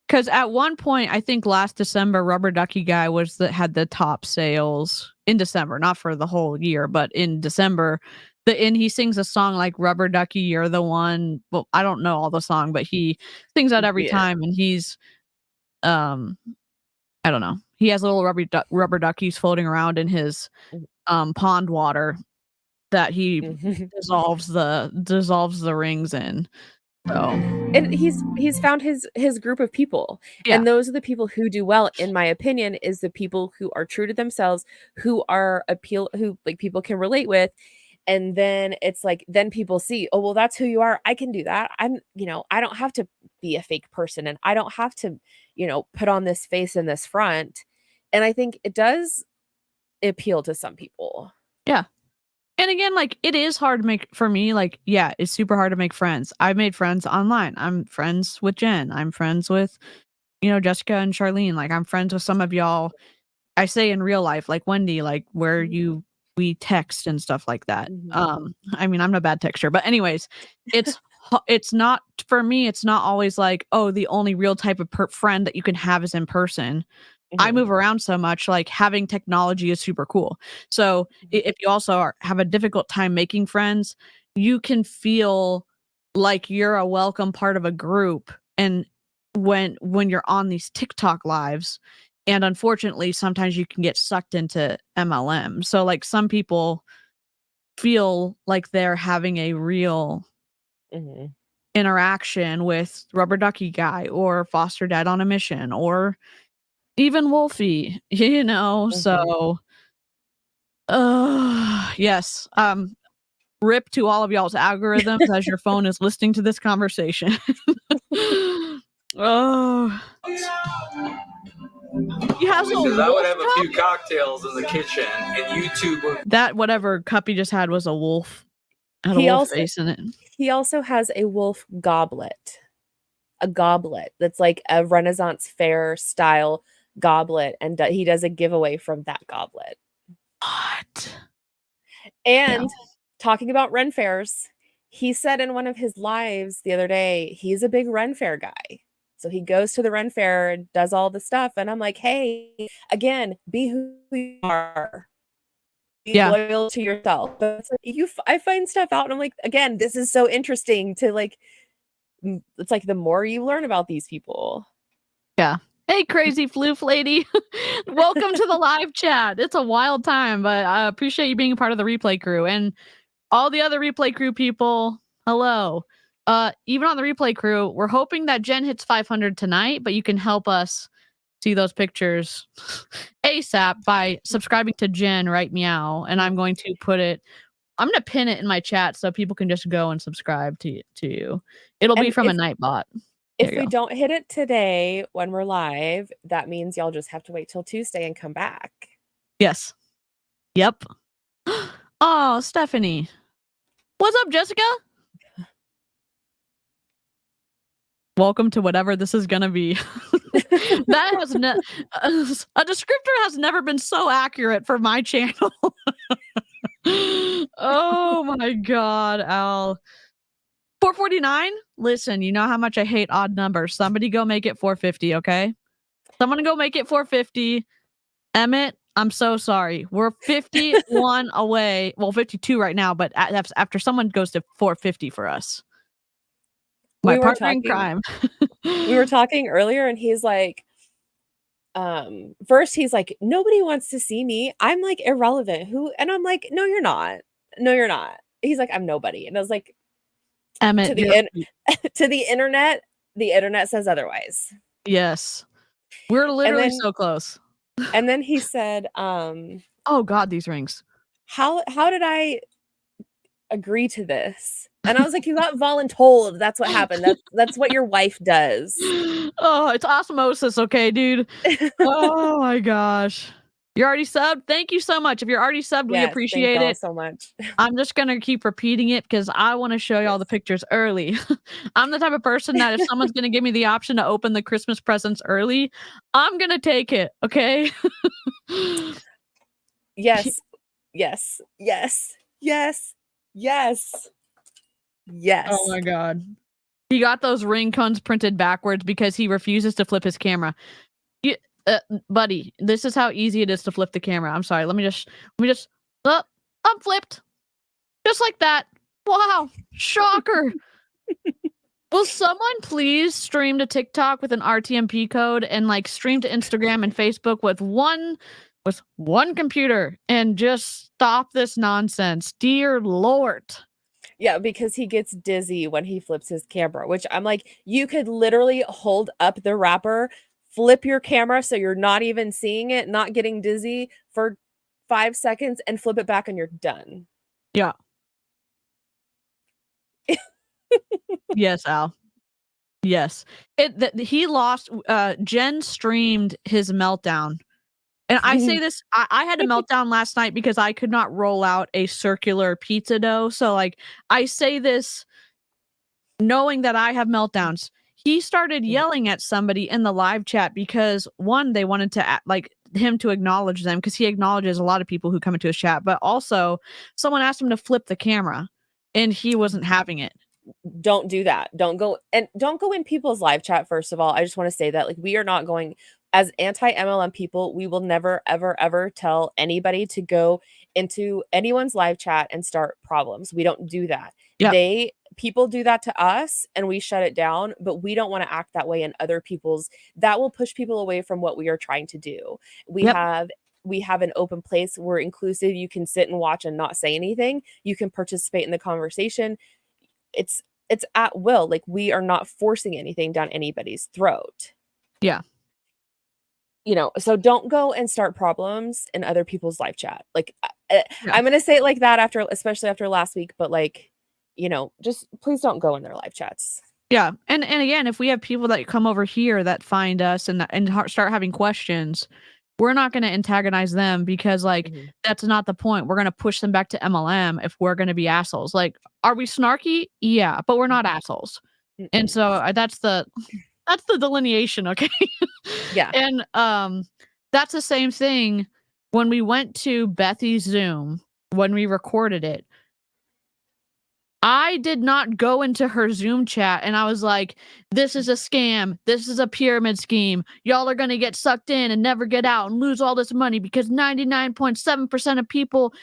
B: Because at one point, I think last December, Rubber Ducky Guy had the top sales in December, not for the whole year, but in December. And he sings a song like Rubber Ducky, You're the One. Well, I don't know all the song, but he sings that every time. And he's, I don't know. He has little rubber duckies floating around in his pond water that he dissolves the rings in. So.
C: And he's found his group of people. Yeah. And those are the people who do well, in my opinion, is the people who are true to themselves, who like people can relate with. And then it's like, then people see, oh, well, that's who you are. I can do that. I don't have to be a fake person, and I don't have to, put on this face and this front. And I think it does appeal to some people.
B: Yeah. And again, like, it is hard to make, for me, like, yeah, it's super hard to make friends. I've made friends online. I'm friends with Jen. I'm friends with, Jessica and Charlene. Like, I'm friends with some of y'all. I say in real life, like Wendy, like where we text and stuff like that. I mean, I'm not a bad texter, but anyways, it's not, for me, it's not always like, oh, the only real type of friend that you can have is in person. I move around so much, like having technology is super cool. So if you also have a difficult time making friends, you can feel like you're a welcome part of a group. And when you're on these TikTok lives, and unfortunately, sometimes you can get sucked into MLM. So like some people feel like they're having a real interaction with Rubber Ducky Guy or Foster Dad on a Mission or even Wolfie, so yes. Rip to all of y'all's algorithms as your phone is listening to this conversation. Oh. He has
F: because I would have a few cocktails in the kitchen, and YouTube would...
B: That whatever cup he just had was a wolf. Had a wolf face in it.
C: He also has a wolf goblet. A goblet that's like a Renaissance fair style goblet, and he does a giveaway from that goblet.
B: What?
C: And talking about Ren fairs, he said in one of his lives the other day, he's a big Ren fair guy. So he goes to the Ren fair and does all the stuff. And I'm like, hey, again, be who you are. loyal to yourself. But it's like I find stuff out and I'm like, again, this is so interesting to like, it's like the more you learn about these people.
B: Yeah. Hey, crazy floof lady. Welcome to the live chat. It's a wild time, but I appreciate you being a part of the replay crew and all the other replay crew people. Hello. Even on the replay crew, we're hoping that Jen hits 500 tonight, but you can help us see those pictures ASAP by subscribing to Jen, right? Meow. And I'm going to I'm going to pin it in my chat so people can just go and subscribe to you. It'll be from a Nightbot.
C: If we don't hit it today when we're live, that means y'all just have to wait till Tuesday and come back.
B: Yes. Yep. Oh, Stephanie. What's up, Jessica? Welcome to whatever this is gonna be. That has a descriptor has never been so accurate for my channel. Oh my god, Al. 449? Listen, you know how much I hate odd numbers. Somebody go make it 450, okay? Someone go make it 450. Emmett, I'm so sorry. We're 51 away. Well, 52 right now, but after someone goes to 450 for us. My partner in crime.
C: We were talking earlier and he's like, first he's like, nobody wants to see me. I'm like irrelevant. And I'm like, no, you're not. No, you're not. He's like, I'm nobody. And I was like,
B: Emmett,
C: to the internet says otherwise.
B: Yes. We're literally so close.
C: And then he said,
B: oh god, these rings.
C: How did I agree to this? And I was like, you got voluntold. That's what happened. That's what your wife does.
B: Oh, it's osmosis, okay, dude. Oh my gosh. You're already subbed? Thank you so much. If you're already subbed, we appreciate it
C: so much.
B: I'm just gonna keep repeating it because I want to show you all the pictures early. I'm the type of person that if someone's gonna give me the option to open the Christmas presents early, I'm gonna take it, okay?
C: Yes. Yes. Yes. Yes. Yes. Yes.
B: Oh my god. He got those ring cones printed backwards because he refuses to flip his camera. Buddy, this is how easy it is to flip the camera. I'm sorry. Let me just I'm flipped. Just like that. Wow. Shocker. Will someone please stream to TikTok with an RTMP code and like stream to Instagram and Facebook with one computer and just stop this nonsense? Dear Lord.
C: Yeah, because he gets dizzy when he flips his camera, which I'm like, you could literally hold up the wrapper, flip your camera so you're not even seeing it, not getting dizzy for 5 seconds and flip it back and you're done.
B: Yeah. Yes, Al. Yes. He lost Jen streamed his meltdown. And I say this, I had a meltdown last night because I could not roll out a circular pizza dough. So like I say this knowing that I have meltdowns. He started yelling at somebody in the live chat because one, they wanted to like him to acknowledge them because he acknowledges a lot of people who come into his chat, but also someone asked him to flip the camera and he wasn't having it.
C: Don't do that. Don't go in people's live chat. First of all, I just want to say that like we are not going as anti-MLM people. We will never, ever, ever tell anybody to go into anyone's live chat and start problems. We don't do that. Yeah. People do that to us and we shut it down, but we don't want to act that way in other people's. That will push people away from what we are trying to do. We have an open place. We're inclusive. You can sit and watch and not say anything. You can participate in the conversation. It's at will. Like we are not forcing anything down anybody's throat.
B: Yeah.
C: You know, so don't go and start problems in other people's live chat. Like I'm going to say it like that especially after last week, but like, you know, just please don't go in their live chats.
B: Yeah. And again, if we have people that come over here that find us and start having questions, we're not going to antagonize them because like that's not the point. We're going to push them back to MLM if we're going to be assholes. Like, are we snarky? Yeah, but we're not assholes. And so that's the delineation, okay?
C: Yeah.
B: And that's the same thing when we went to Bethy's Zoom when we recorded it. I did not go into her Zoom chat and I was like, this is a scam. This is a pyramid scheme. Y'all are going to get sucked in and never get out and lose all this money because 99.7% of people.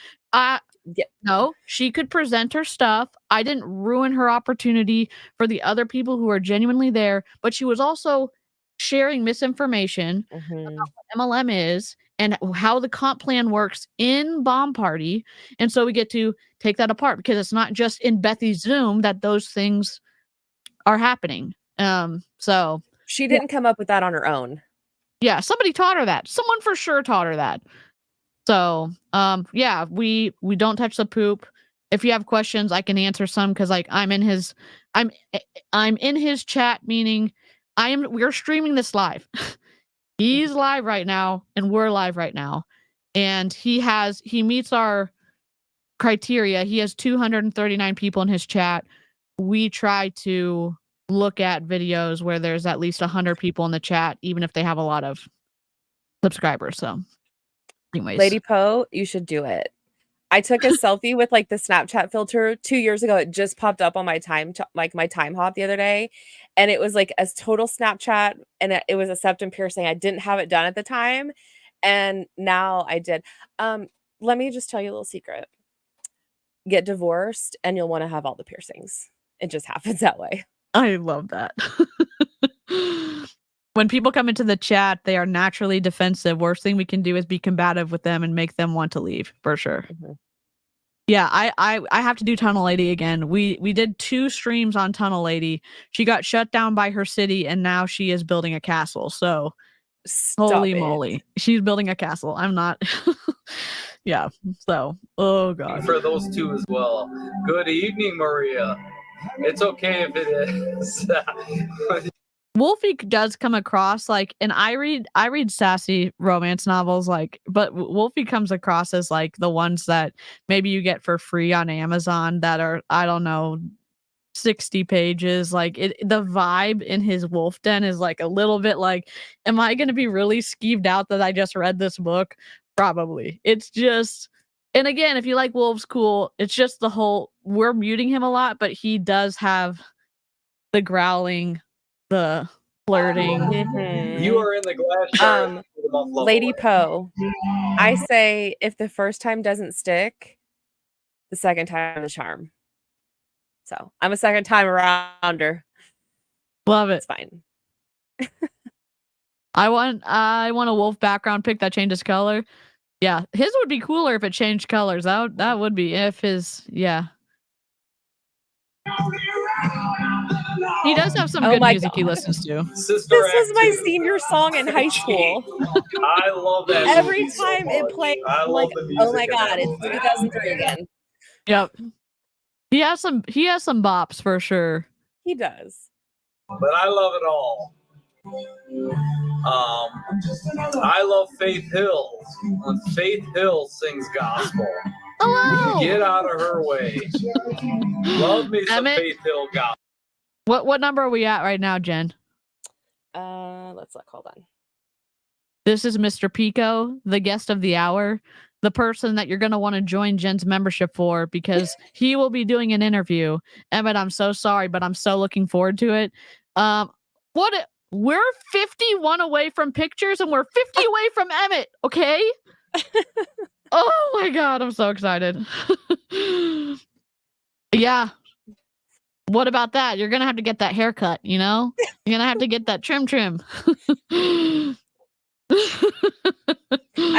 B: No, she could present her stuff. I didn't ruin her opportunity for the other people who are genuinely there, but she was also sharing misinformation about what MLM is and how the comp plan works in Bomb Party. And so we get to take that apart because it's not just in Bethy's Zoom that those things are happening. So
C: She didn't come up with that on her own.
B: yeah, somebody taught her that. Someone for sure taught her that. So yeah, we don't touch the poop. If you have questions, I can answer some because like I'm in his chat, meaning we're streaming this live. He's live right now and we're live right now. And he meets our criteria. He has 239 people in his chat. We try to look at videos where there's at least 100 people in the chat, even if they have a lot of subscribers. So anyways.
C: Lady Poe, you should do it. I took a selfie with like the Snapchat filter 2 years ago. It just popped up on my time hop the other day. And it was like a total Snapchat and it was a septum piercing. I didn't have it done at the time. And now I did. Let me just tell you a little secret. Get divorced and you'll want to have all the piercings. It just happens that way.
B: I love that. When people come into the chat, they are naturally defensive. Worst thing we can do is be combative with them and make them want to leave, for sure. Yeah, I have to do Tunnel Lady again. We did 2 streams on Tunnel Lady. She got shut down by her city, and now she is building a castle. So, holy moly, she's building a castle. I'm not. Yeah. So, oh god.
F: For those 2 as well. Good evening, Maria. It's okay if it is.
B: Wolfie does come across like, and I read sassy romance novels, like, but Wolfie comes across as like the ones that maybe you get for free on Amazon that are, I don't know, 60 pages. Like the vibe in his wolf den is like a little bit like, am I going to be really skeeved out that I just read this book? Probably. It's just, and again, if you like wolves, cool. It's just the whole, we're muting him a lot, but he does have the growling, the flirting.
F: You are in the glass jar.
C: Lady Poe, I say if the first time doesn't stick, the second time is a charm. So I'm a second time arounder.
B: Love it.
C: It's fine.
B: I want a wolf background pic that changes color. Yeah, his would be cooler if it changed colors. That would be if his, yeah. He does have some good music he listens to.
C: This was my senior song in high school.
F: I love that.
C: Every time it plays, I'm like, oh my god, it's 2003 again.
B: Yep. He has some bops for sure.
C: He does.
F: But I love it all. I love Faith Hill. When Faith Hill sings gospel.
B: Hello.
F: Get out of her way. Love me some Faith Hill gospel.
B: What number are we at right now, Jen?
C: Let's look. Hold on.
B: This is Mr. Pico, the guest of the hour, the person that you're going to want to join Jen's membership for because he will be doing an interview. Emmett, I'm so sorry, but I'm so looking forward to it. We're 51 away from pictures and we're 50 away from Emmett, okay? Oh my god, I'm so excited. Yeah. What about that? You're gonna have to get that haircut, you know? You're gonna have to get that trim.
C: I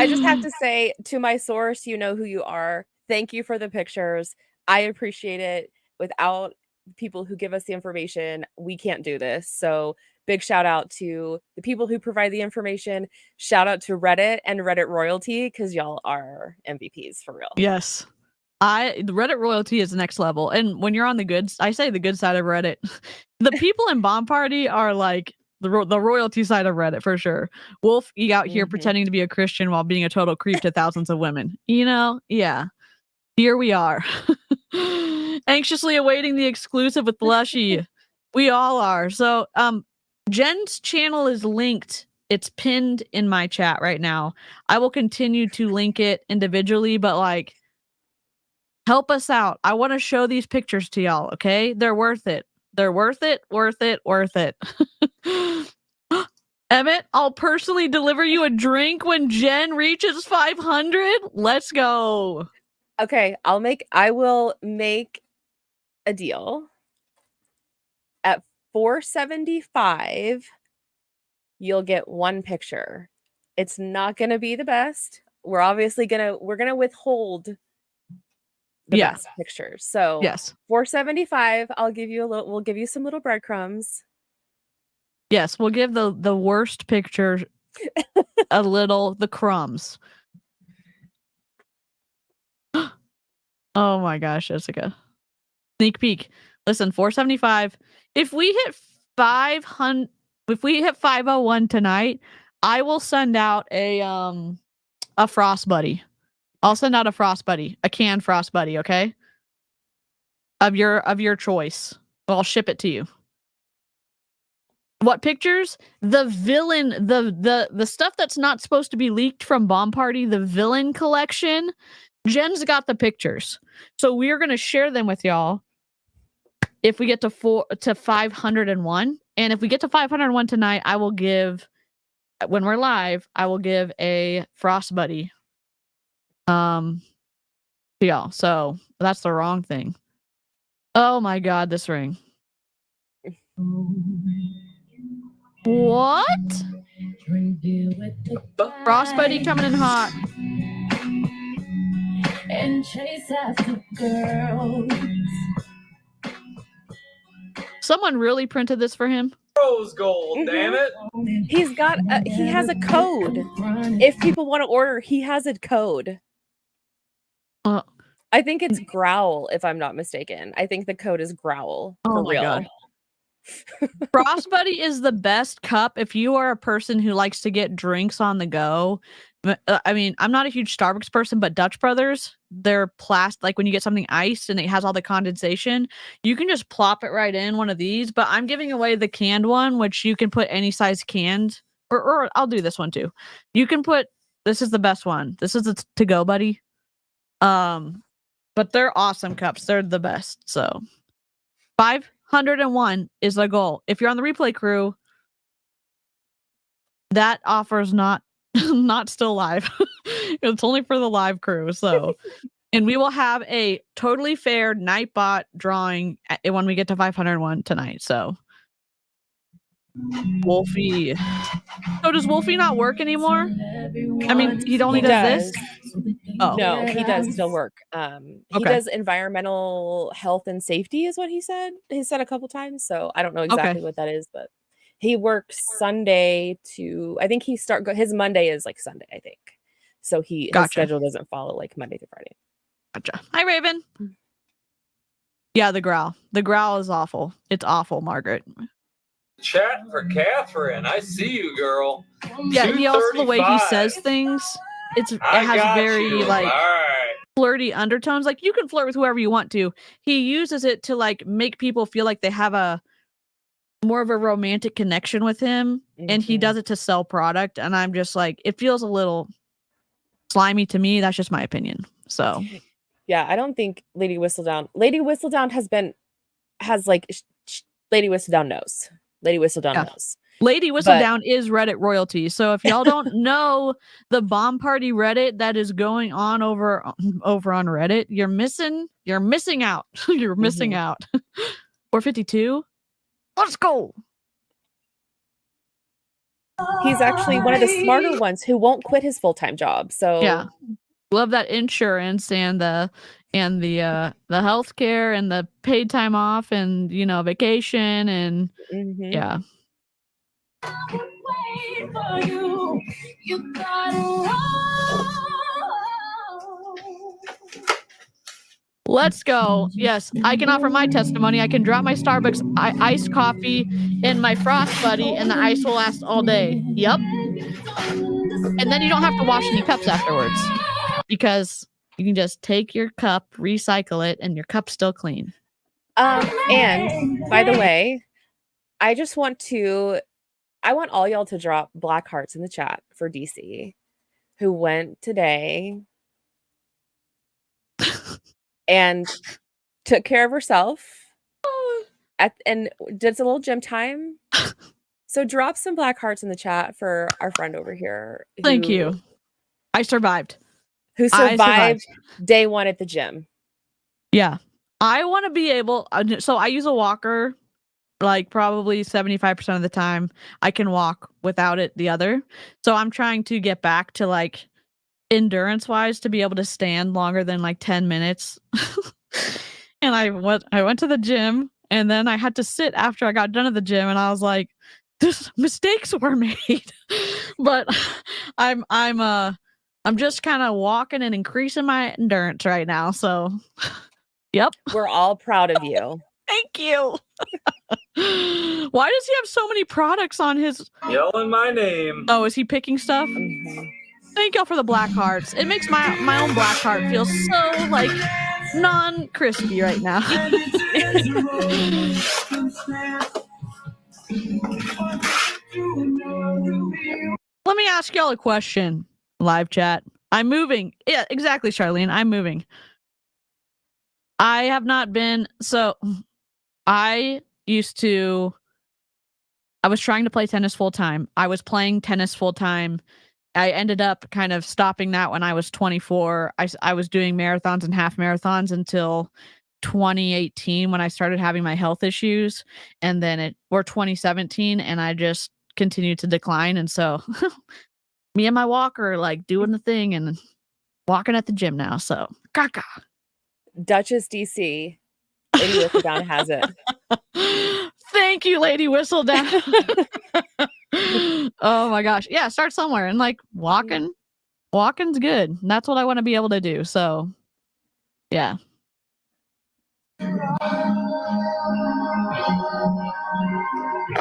C: just have to say to my source, you know who you are. Thank you for the pictures. I appreciate it. Without people who give us the information, we can't do this. So big shout out to the people who provide the information. Shout out to Reddit and Reddit royalty because y'all are MVPs for real.
B: Yes. The Reddit royalty is the next level. And when you're on the good side of Reddit, the people in Bomb Party are like the royalty side of Reddit for sure. Wolf, you out here pretending to be a Christian while being a total creep to thousands of women. You know? Yeah. Here we are. Anxiously awaiting the exclusive with Lushy. We all are. So, Jen's channel is linked. It's pinned in my chat right now. I will continue to link it individually, but like, Help us out. I want to show these pictures to y'all, okay? They're worth it. They're worth it, worth it, worth it. Emmett, I'll personally deliver you a drink when Jen reaches 500. Let's go.
C: Okay, I will make a deal. At 475, you'll get one picture. It's not going to be the best. We're obviously we're going to withhold the best pictures. So
B: yes,
C: 475, we'll give you some little breadcrumbs.
B: Yes, we'll give the worst picture the crumbs. Oh my gosh, Jessica. Sneak peek. Listen, 475. If we hit 501 tonight, I will send out a Frost Buddy. I'll send out a Frost Buddy, a canned Frost Buddy, okay? Of your choice. I'll ship it to you. What pictures? The villain, the stuff that's not supposed to be leaked from Bomb Party, the villain collection. Jen's got the pictures. So we're going to share them with y'all if we get to 501. And if we get to 501 tonight, I will give, when we're live, I will give a Frost Buddy to y'all. So that's the wrong thing. Oh my God, this ring. What? Frost Buddy coming in hot. And chase after girls. Someone really printed this for him.
F: Rose gold, damn it!
C: He's got he has a code. If people want to order, he has a code. I think it's Growl, if I'm not mistaken. I think the code is Growl. For real. God.
B: Frost Buddy is the best cup if you are a person who likes to get drinks on the go. I mean, I'm not a huge Starbucks person, but Dutch Brothers, they're plastic. Like when you get something iced and it has all the condensation, you can just plop it right in one of these. But I'm giving away the canned one, which you can put any size canned, or I'll do this one too. You can put, this is the best one. This is a to-go buddy. But they're awesome cups. They're the best. So 501 is the goal. If you're on the replay crew, that offer is not still live. It's only for the live crew. So, and we will have a totally fair Nightbot drawing when we get to 501 tonight. So, Wolfie. So does Wolfie not work anymore? I mean, he only does this. Oh
C: no, he does still work. He does environmental health and safety, is what he said. He said a couple times. So I don't know exactly what that is, but he works Sunday to, I think his Monday is like Sunday, I think. So his schedule doesn't follow like Monday to Friday.
B: Gotcha. Hi, Raven. Yeah, the growl. The growl is awful. It's awful, Margaret.
F: Chat for Catherine. I see you, girl.
B: Yeah, he also, the way he says things, it has very like flirty undertones. Like you can flirt with whoever you want to. He uses it to like make people feel like they have a more of a romantic connection with him, and he does it to sell product. And I'm just like, it feels a little slimy to me. That's just my opinion. So,
C: yeah, I don't think Lady Whistledown has like Lady Whistledown knows. Lady Whistledown knows.
B: Lady Whistledown is Reddit royalty. So if y'all don't know the Bomb Party Reddit that is going on over on Reddit, you're missing out. You're missing out. 452. Let's go.
C: He's actually one of the smarter ones who won't quit his full-time job. So
B: yeah, love that insurance and the healthcare and the paid time off and vacation and yeah. Let's go. Yes, I can offer my testimony. I can drop my Starbucks iced coffee in my Frost Buddy, and the ice will last all day. Yep. And then you don't have to wash any cups afterwards because you can just take your cup, recycle it, and your cup's still clean.
C: And by the way, I want all y'all to drop black hearts in the chat for DC, who went today and took care of herself and did a little gym time. So drop some black hearts in the chat for our friend over here.
B: Thank you. I survived.
C: Who survived day one at the gym.
B: Yeah. I want to be able, so I use a walker like probably 75% of the time. I can walk without it the other. So I'm trying to get back to like endurance wise to be able to stand longer than like 10 minutes. And I went to the gym and then I had to sit after I got done at the gym and I was like, mistakes were made. But I'm just kind of walking and increasing my endurance right now. So yep.
C: We're all proud of you.
B: Thank you. Why does he have so many products on his...
F: Yelling my name.
B: Oh, is he picking stuff?
C: Mm-hmm.
B: Thank y'all for the black hearts. It makes my own black heart feel so like non-crispy right now. Let me ask y'all a question. Live chat. I'm moving. Yeah, exactly, Charlene. I'm moving. I have not been... So, I was trying to play tennis full time. I was playing tennis full time. I ended up kind of stopping that when I was 24. I was doing marathons and half marathons until 2018 when I started having my health issues. And then or 2017, and I just continued to decline. And so me and my walker like doing the thing and walking at the gym now. So caca.
C: Duchess DC. Lady Whistledown has it.
B: Thank you, Lady Whistledown. Oh my gosh. Yeah, start somewhere and like walking's good. That's what I want to be able to do. So yeah.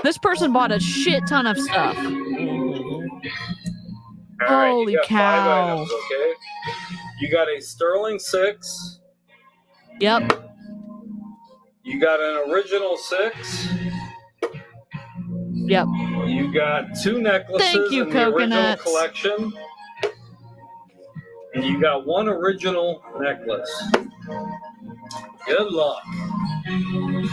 B: This person bought a shit ton of stuff.
F: Right,
B: Holy cow.
F: Items, okay? You got a Sterling 6.
B: Yep.
F: You got an original 6.
B: Yep.
F: You got 2 necklaces
B: Thank you,
F: in the original
B: coconuts.
F: collection. And you got 1 original necklace. Good luck.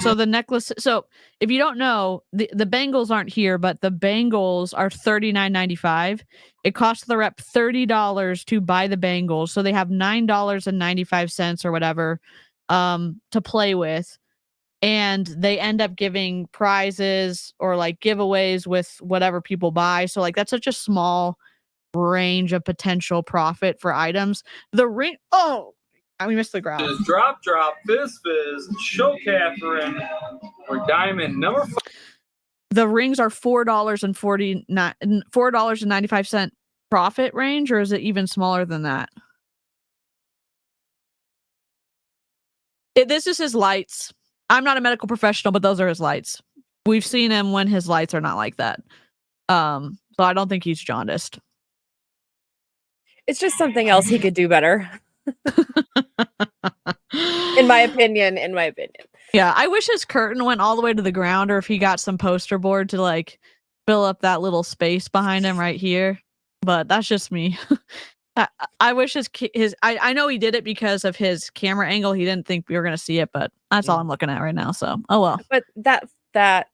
B: So the necklace. So if you don't know, the bangles aren't here, but the bangles are $39.95. It costs the rep $30 to buy the bangles. So they have $9.95 or whatever to play with. And they end up giving prizes or like giveaways with whatever people buy. So like that's such a small range of potential profit for items. The ring. Oh, we missed the ground.
F: Is Drop, Fizz, Show Catherine, or Diamond number 5.
B: The rings are $4.95 profit range, or is it even smaller than that? This is his lights. I'm not a medical professional, but those are his lights. We've seen him when his lights are not like that. So I don't think he's jaundiced.
C: It's just something else he could do better. In my opinion.
B: Yeah, I wish his curtain went all the way to the ground, or if he got some poster board to like fill up that little space behind him right here. But that's just me. I wish I know he did it because of his camera angle. He didn't think we were going to see it, but that's all I'm looking at right now. So, oh well.
C: But that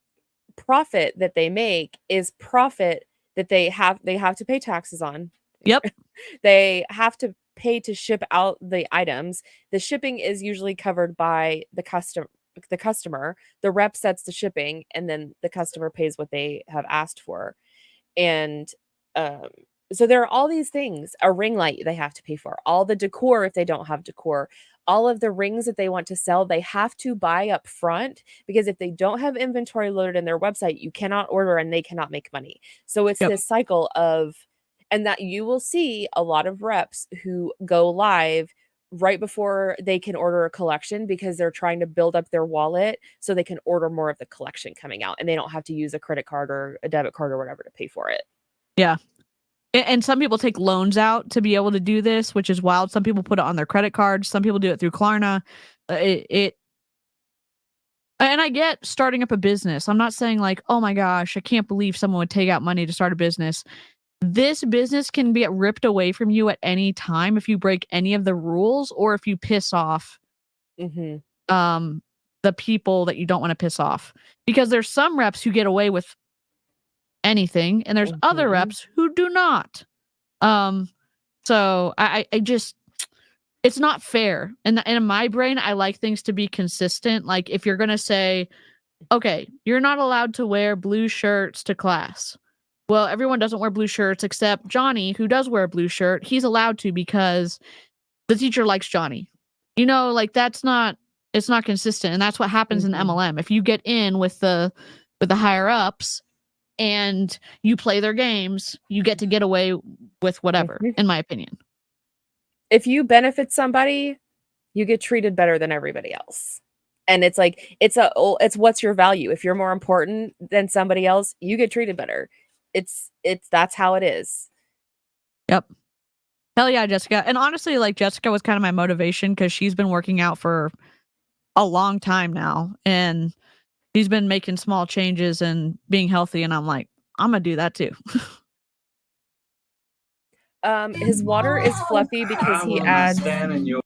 C: profit that they make is profit that they have to pay taxes on.
B: Yep.
C: They have to pay to ship out the items. The shipping is usually covered by the customer. The rep sets the shipping, and then the customer pays what they have asked for. And so there are all these things. A ring light they have to pay for. All the decor if they don't have decor. All of the rings that they want to sell, they have to buy up front, because if they don't have inventory loaded in their website, you cannot order and they cannot make money. So it's this cycle of, and that you will see a lot of reps who go live right before they can order a collection because they're trying to build up their wallet so they can order more of the collection coming out, and they don't have to use a credit card or a debit card or whatever to pay for it.
B: Yeah. And some people take loans out to be able to do this, which is wild. Some people put it on their credit cards. Some people do it through Klarna. And I get starting up a business. I'm not saying like, oh my gosh, I can't believe someone would take out money to start a business. This business can get ripped away from you at any time if you break any of the rules or if you piss off the people that you don't want to piss off, because there's some reps who get away with anything and there's other reps who do not. So I just, it's not fair. And in my brain, I like things to be consistent. Like if you're going to say, okay, you're not allowed to wear blue shirts to class. Well, everyone doesn't wear blue shirts except Johnny, who does wear a blue shirt. He's allowed to because the teacher likes Johnny. You know, like it's not consistent. And that's what happens in MLM. If you get in with the higher ups and you play their games, you get away with whatever, in my opinion.
C: If you benefit somebody, you get treated better than everybody else. And it's like, it's what's your value? If you're more important than somebody else, you get treated better. That's how it is.
B: Yep. Hell yeah, Jessica. And honestly, like Jessica was kind of my motivation because she's been working out for a long time now. And she's been making small changes and being healthy. And I'm like, I'm going to do that too.
C: His water is fluffy because he adds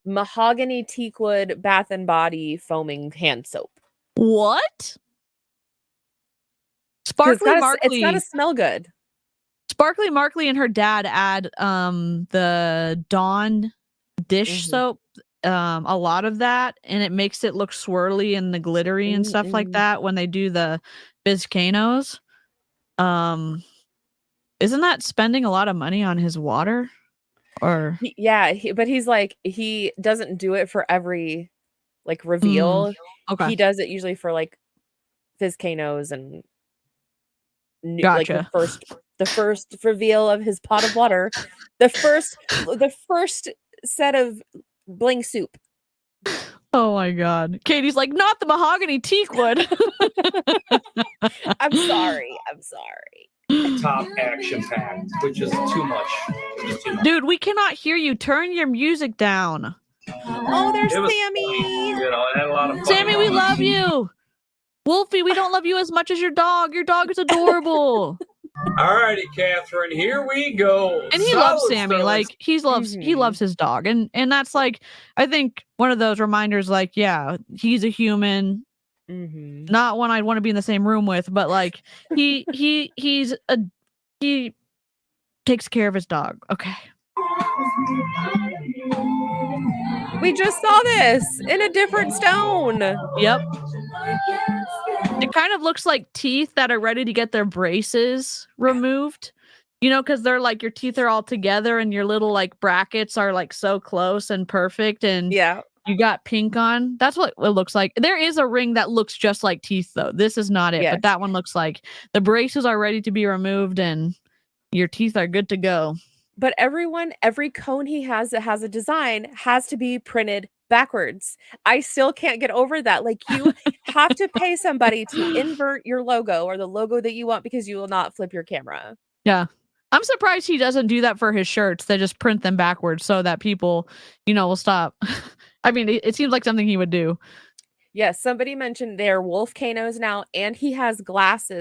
C: mahogany teakwood Bath and Body foaming hand soap.
B: What? Sparkly Markley.
C: It's gotta smell good.
B: Sparkly Markley and her dad add the Dawn dish soap, a lot of that, and it makes it look swirly and the glittery and stuff like that when they do the Biscanos. Isn't that spending a lot of money on his water? Or
C: but he's like, he doesn't do it for every like reveal.
B: Okay.
C: He does it usually for like Biscanos and
B: gotcha.
C: Like the first reveal of his pot of water, the first set of bling soup.
B: Oh my God. Katie's like, not the mahogany teakwood.
C: I'm sorry.
F: Top action packed, which is too much.
B: Dude, we cannot hear you. Turn your music down.
C: Oh, there's Sammy.
F: Funny. You know, I had a lot of fun.
B: Sammy, we love you. Wolfie, we don't love you as much as your dog. Your dog is adorable.
F: All righty, Catherine, here we go.
B: And he loves Sammy. Like he loves his dog. And that's like, I think one of those reminders, like, yeah, he's a human. Not one I'd want to be in the same room with, but like he takes care of his dog. Okay.
C: We just saw this in a different stone.
B: Yep. It kind of looks like teeth that are ready to get their braces removed. You know, because they're like, your teeth are all together and your little like brackets are like so close and perfect. And you got pink on. That's what it looks like. There is a ring that looks just like teeth, though. This is not it. But that one looks like the braces are ready to be removed and your teeth are good to go.
C: But every cone he has that has a design has to be printed backwards. I still can't get over that. Like, you have to pay somebody to invert your logo or the logo that you want because you will not flip your camera.
B: Yeah. I'm surprised he doesn't do that for his shirts. They just print them backwards so that people, you know, will stop. I mean, it seems like something he would do.
C: Yes, somebody mentioned they're Wolfcanos now, and he has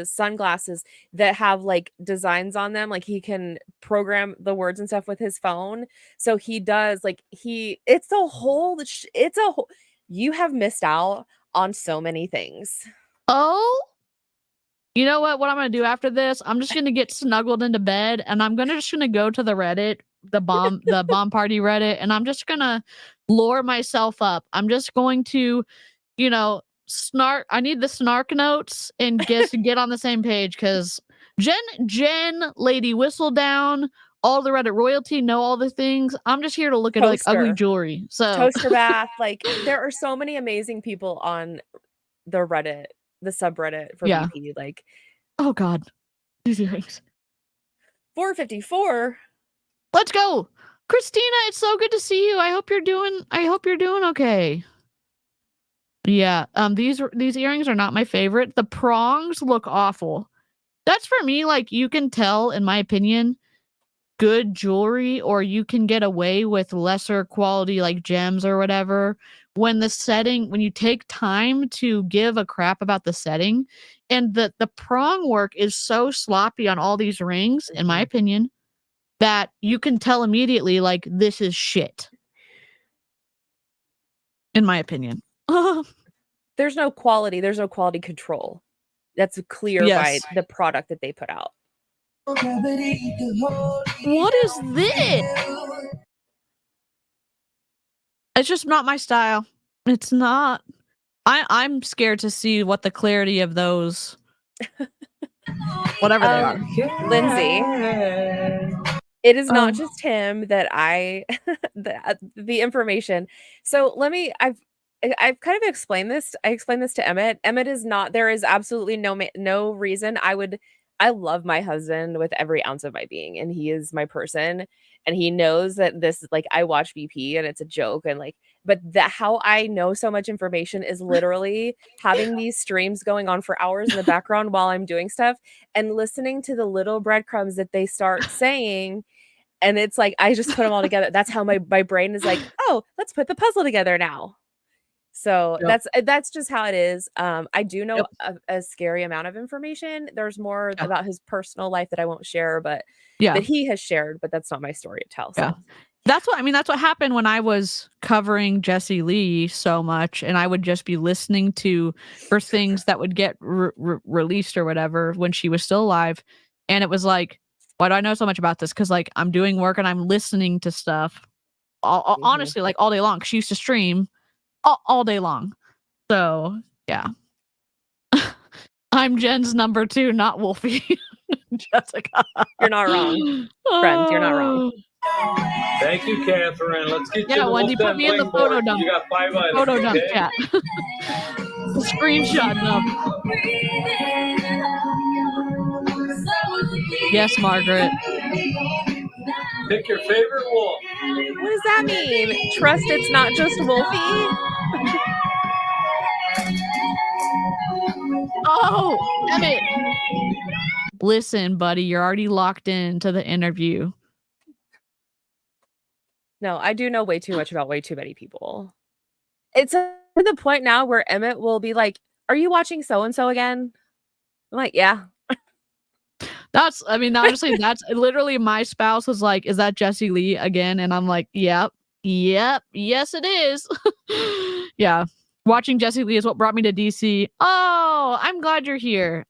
C: sunglasses that have like designs on them. Like, he program the words and stuff with his phone. So he does it's a whole, you have missed out on so many things.
B: Oh, you know what I'm going to do after this? I'm just going to get snuggled into bed and I'm just going to go to the Reddit, the bomb party Reddit. And I'm just going to lure myself up. I'm just going to, you know, snark. I need the snark notes and get on the same page because Jen, Lady Whistledown, all the Reddit royalty know all the things. I'm just here to look at like ugly jewelry. So
C: Toaster Bath, like there are so many amazing people on the Reddit, the subreddit for BP. Like,
B: oh God, these earrings.
C: 454.
B: Let's go, Christina. It's so good to see you. I hope you're doing okay. Yeah, these earrings are not my favorite. The prongs look awful. That's for me, like, you can tell, in my opinion, good jewelry, or you can get away with lesser quality, like gems or whatever, when you take time to give a crap about the setting. And the prong work is so sloppy on all these rings, in my opinion, that you can tell immediately, like, this is shit. in my opinion.
C: There's no quality control. That's clear by
B: Yes.
C: the product that they put out.
B: What is this? It's just not my style. It's not. I'm scared to see what the clarity of those, whatever they are.
C: Lindsay, it is not just him that I the information. So I've kind of explained this. I explained this to Emmett. Emmett is not. There is absolutely no reason I love my husband with every ounce of my being, and he is my person, and he knows that this is like I watch BP and it's a joke, and like, but that how I know so much information is literally having these streams going on for hours in the background while I'm doing stuff and listening to the little breadcrumbs that they start saying. And it's like I just put them all together. That's how my brain is like, oh, let's put the puzzle together now. So
B: Yep.
C: that's just how it is. I do know
B: Yep.
C: a scary amount of information. There's more about his personal life that I won't share, but
B: Yeah.
C: that he has shared, but that's not my story to tell.
B: Yeah.
C: So
B: That's what happened when I was covering Jessie Lee so much, and I would just be listening for things that would get released or whatever when she was still alive. And it was like, why do I know so much about this? Because like I'm doing work and I'm listening to stuff honestly, like all day long. She used to stream all day long. So yeah. I'm Jen's number 2, not Wolfie. Jessica.
C: you're not wrong. Friends, you're not wrong.
F: Thank you, Catherine. Let's get
B: Yeah,
F: you
B: Wendy,
F: the
B: put me in the photo dump.
F: You got 5 items.
B: Photo dump
F: okay?
B: chat. Screenshot them. Yes, Margaret.
F: Pick your favorite wolf.
C: What does that mean? Trust it's not just Wolfie?
B: Oh, Emmett. Listen, buddy, you're already locked into the interview.
C: No, I do know way too much about way too many people. It's to the point now where Emmett will be like, "Are you watching so and so again?" I'm like, "Yeah."
B: Honestly, that's literally my spouse was like, "Is that Jessie Lee again?" And I'm like, "Yep, yes, it is." Yeah, watching Jessie Lee is what brought me to DC. Oh, I'm glad you're here.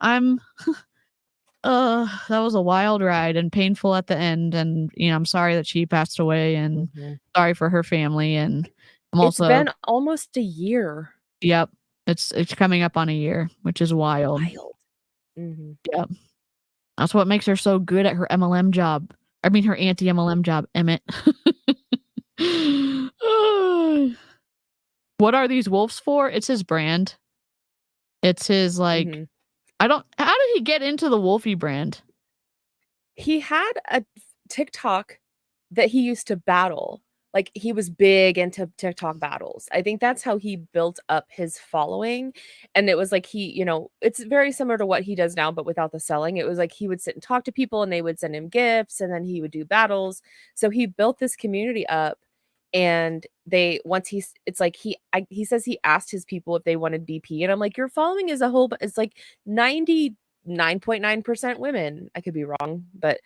B: That was a wild ride and painful at the end, and I'm sorry that she passed away, and sorry for her family, and
C: It's been almost a year.
B: Yep, it's coming up on a year, which is wild. Yep. That's what makes her so good at her MLM job. I mean, her anti-MLM job, Emmett. What are these wolves for? It's his brand. It's his, like, how did he get into the Wolfie brand?
C: He had a TikTok that he used to battle. Like, he was big into TikTok battles. I think that's how he built up his following. And it was like it's very similar to what he does now, but without the selling. It was like he would sit and talk to people and they would send him gifts and then he would do battles. So he built this community up. And he says he asked his people if they wanted BP. And I'm like, your following is it's like 99.9% women. I could be wrong, but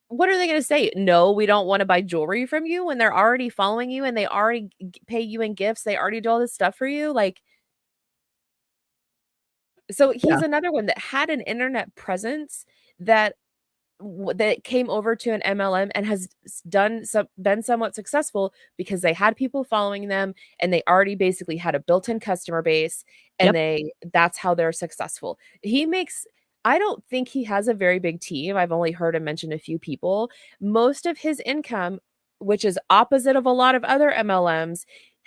C: what are they going to say? No, we don't want to buy jewelry from you when they're already following you and they already pay you in gifts. They already do all this stuff for you. Like, so he's another one that had an internet presence that came over to an MLM and has been somewhat successful because they had people following them and they already basically had a built-in customer base and that's how they're successful. I don't think he has a very big team. I've only heard him mention a few people. Most of his income, which is opposite of a lot of other MLMs,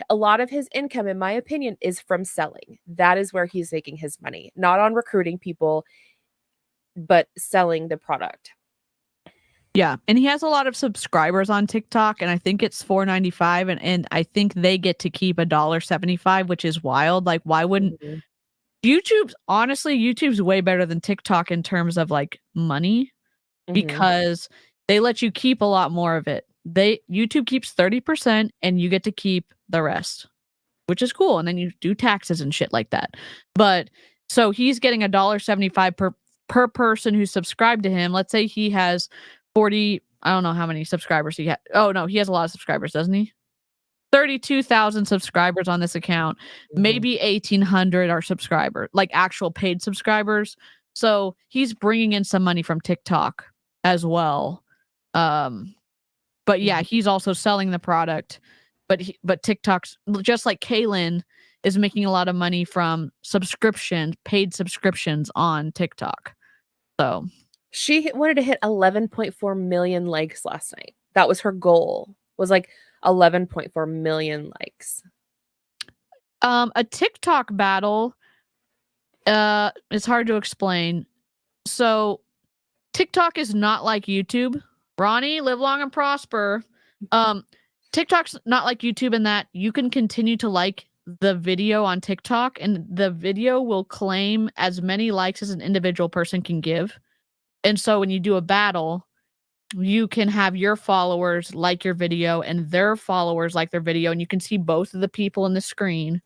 C: a lot of his income, in my opinion, is from selling. That is where he's making his money, not on recruiting people, but selling the product.
B: Yeah, and he has a lot of subscribers on TikTok, and I think it's $4.95, and I think they get to keep $1.75, which is wild. Like, why wouldn't YouTube's way better than TikTok in terms of like money because they let you keep a lot more of it. YouTube keeps 30% and you get to keep the rest, which is cool. And then you do taxes and shit like that. But so he's getting $1.75 per person who's subscribed to him. Let's say he has 40, I don't know how many subscribers he has. Oh no, he has a lot of subscribers, doesn't he? 32,000 subscribers on this account. Maybe 1,800 are subscribers, like actual paid subscribers. So he's bringing in some money from TikTok as well. But yeah, he's also selling the product. But TikTok's just like Kaylin is making a lot of money from paid subscriptions on TikTok. So
C: She wanted to hit 11.4 million likes last night. That was her goal. Was like 11.4 million likes.
B: a TikTok battle it's hard to explain. So TikTok is not like YouTube. Ronnie, live long and prosper. TikTok's not like YouTube in that you can continue to like the video on TikTok and the video will claim as many likes as an individual person can give. And so when you do a battle, you can have your followers like your video and their followers like their video, and you can see both of the people in the screen.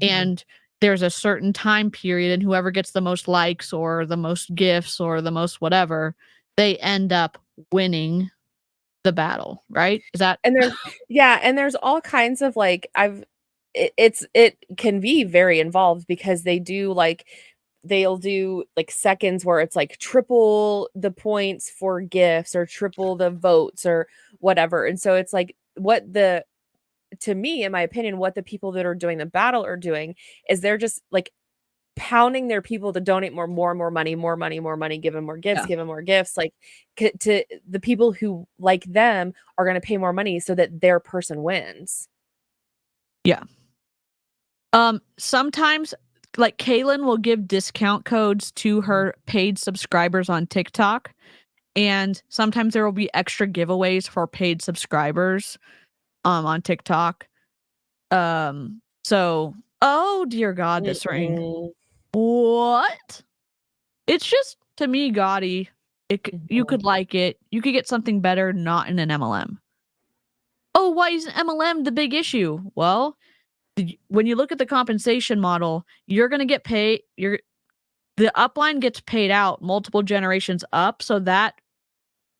B: And there's a certain time period, and whoever gets the most likes or the most gifts or the most whatever, they end up winning the battle, right? Is that
C: And there's all kinds of like it can be very involved because they'll do like seconds where it's like triple the points for gifts or triple the votes or whatever. And so it's like to me, in my opinion, what the people that are doing the battle are doing is they're just like pounding their people to donate more money, give them more gifts, give them more gifts. Like to the people who like them are going to pay more money so that their person wins.
B: Yeah. Sometimes like Kaylin will give discount codes to her paid subscribers on TikTok, and sometimes there will be extra giveaways for paid subscribers on TikTok. So oh dear God, this ring. What? It's just, to me, gaudy. You could like it. You could get something better not in an MLM. Oh, why is MLM the big issue? Well, when you look at the compensation model, you're going to get paid. The upline gets paid out multiple generations up, so that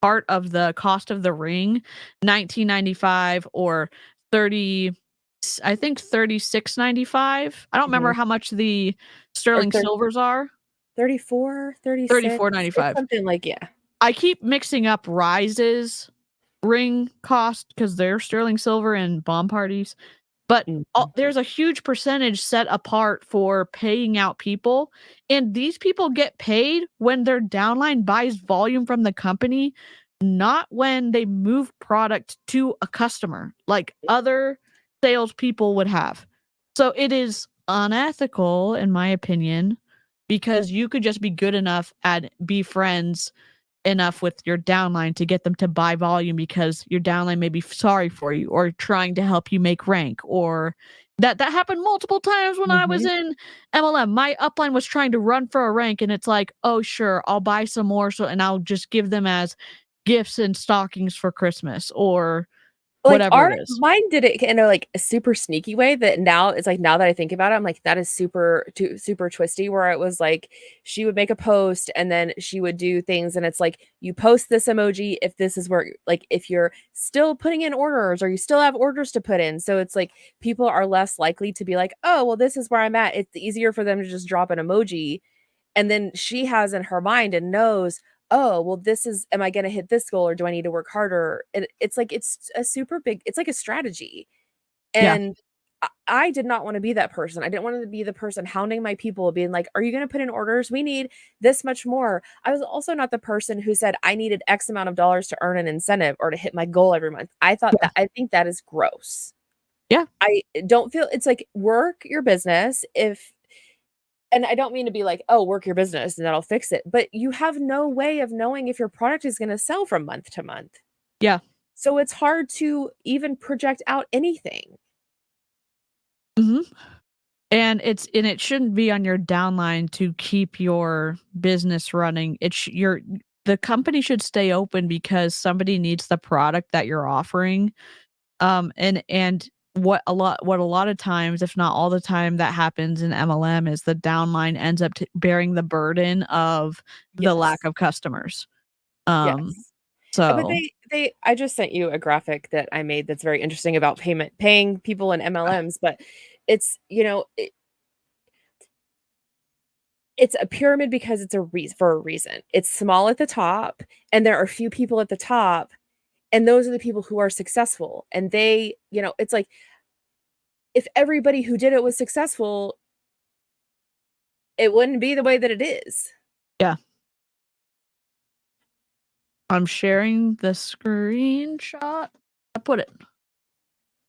B: part of the cost of the ring, $19.95 or $36.95. I don't remember how much the sterling silvers are.
C: 34, 36,
B: $34.95.
C: something like, yeah.
B: I keep mixing up Rise's ring cost because they're sterling silver and bomb parties. But there's a huge percentage set apart for paying out people. And these people get paid when their downline buys volume from the company, not when they move product to a customer like other salespeople would have. So it is unethical, in my opinion, because you could just be good enough and be friends enough with your downline to get them to buy volume because your downline may be sorry for you or trying to help you make rank. Or that happened multiple times when I was in MLM. My upline was trying to run for a rank, and it's like, oh sure, I'll buy some more, and I'll just give them as gifts and stockings for Christmas or
C: like
B: whatever it is.
C: Mine did it in a super sneaky way that now it's like, now that I think about it, I'm like, that is super twisty, where it was like she would make a post and then she would do things, and it's like, you post this emoji if this is where, like, if you're still putting in orders or you still have orders to put in. So it's like people are less likely to be like, oh well, this is where I'm at. It's easier for them to just drop an emoji. And then she has in her mind and knows, oh, well, am I going to hit this goal or do I need to work harder? It's like, it's a super big, it's like a strategy. And I did not want to be that person. I didn't want to be the person hounding my people, being like, are you going to put in orders? We need this much more. I was also not the person who said I needed X amount of dollars to earn an incentive or to hit my goal every month. I think that is gross.
B: Yeah.
C: I don't feel, it's like, work your business and I don't mean to be like, oh, work your business and that'll fix it. But you have no way of knowing if your product is going to sell from month to month.
B: Yeah.
C: So it's hard to even project out anything.
B: And it shouldn't be on your downline to keep your business running. The company should stay open because somebody needs the product that you're offering. And what a lot of times, if not all the time, that happens in MLM is the downline ends up bearing the burden of the lack of customers. So
C: But I just sent you a graphic that I made that's very interesting about paying people in MLMs, but it's, it's a pyramid because it's for a reason. It's small at the top, and there are few people at the top, and those are the people who are successful. And they, it's like if everybody who did it was successful, it wouldn't be the way that it is.
B: Yeah. I'm sharing the screenshot. I put it.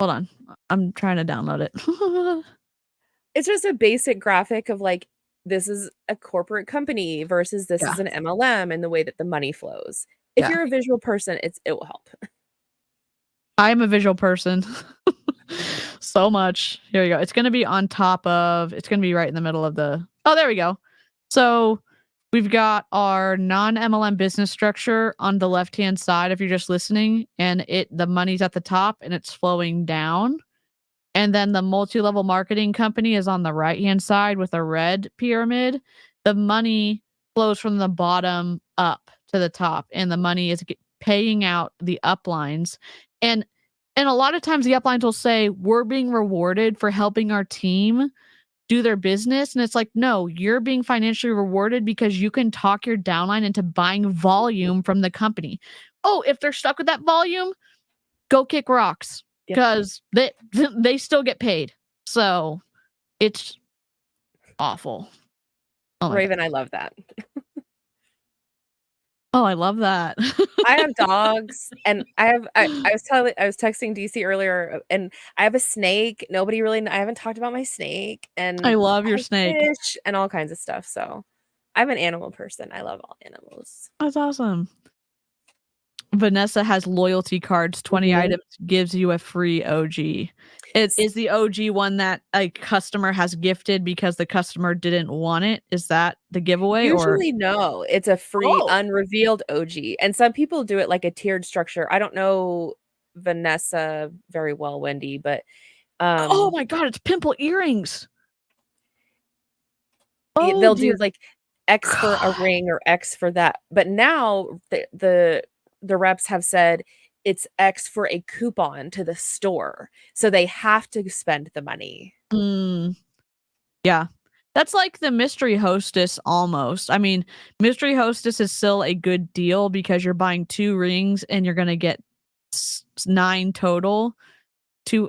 B: Hold on. I'm trying to download it.
C: It's just a basic graphic of like, this is a corporate company versus this is an MLM and the way that the money flows. If you're a visual person, it will help.
B: I'm a visual person. So much. Here we go. It's going to be on top of, it's going to be right in the middle of the, oh, there we go. So we've got our non-MLM business structure on the left-hand side if you're just listening, and the money's at the top and it's flowing down. And then the multi-level marketing company is on the right-hand side with a red pyramid. The money flows from the bottom up to the top, and the money is paying out the uplines. And a lot of times the uplines will say, we're being rewarded for helping our team do their business. And it's like, no, you're being financially rewarded because you can talk your downline into buying volume from the company. Oh, if they're stuck with that volume, go kick rocks. Because they still get paid. So it's awful.
C: Oh Raven, God. I love that.
B: Oh, I love that.
C: I have dogs, and I was texting DC earlier, and I have a snake. I haven't talked about my snake, and
B: I love your snake.
C: Fish and all kinds of stuff. So I'm an animal person. I love all animals.
B: That's awesome. Vanessa has loyalty cards. 20 items gives you a free OG. It is the OG one that a customer has gifted because the customer didn't want it. Is that the giveaway?
C: Usually, no. It's a free unrevealed OG. And some people do it like a tiered structure. I don't know Vanessa very well, Wendy, but
B: oh my God, it's pimple earrings.
C: They'll do like X for a ring or X for that. But now the reps have said it's X for a coupon to the store. So they have to spend the money.
B: Yeah. That's like the mystery hostess almost. I mean, mystery hostess is still a good deal because you're buying 2 rings and you're going to get 9 total. I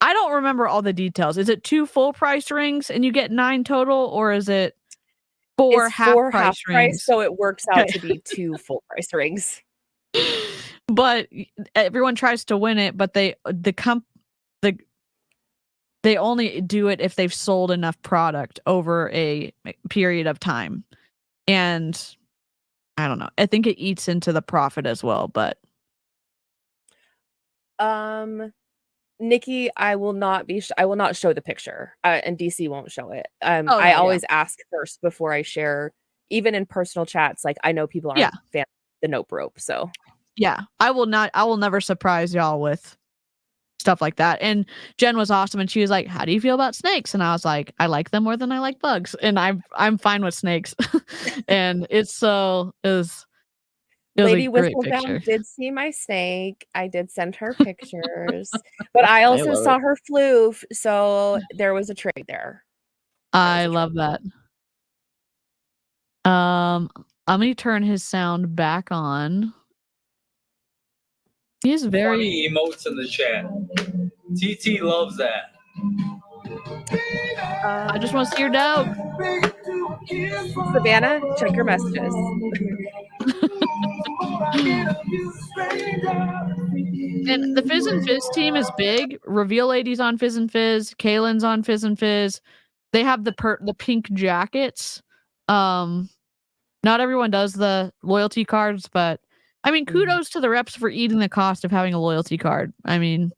B: don't remember all the details. Is it 2 full price rings and you get 9 total, or is it 4 half price rings?
C: So it works out to be 2 full price rings.
B: But everyone tries to win it, but they only do it if they've sold enough product over a period of time. And I don't know. I think it eats into the profit as well, but
C: Nikki, I will not show the picture, and DC won't show it. I always ask first before I share, even in personal chats. Like, I know people aren't fans of the nope rope, so
B: yeah, I will never surprise y'all with stuff like that. And Jen was awesome, and she was like, "How do you feel about snakes?" And I was like, "I like them more than I like bugs, and I'm fine with snakes." And
C: Lady Whistledown did see my snake. I did send her pictures, but I also saw her floof, so there was a trade there.
B: I love that. I'm gonna turn his sound back on. He's very
F: funny emotes in the chat. TT loves that.
B: I just want to see your dog.
C: Savannah, check your messages.
B: And the Fizz and Fizz team is big. Reveal Lady's on Fizz and Fizz. Kaylin's on Fizz and Fizz. They have the pink jackets. Not everyone does the loyalty cards, but I mean, kudos to the reps for eating the cost of having a loyalty card. I mean,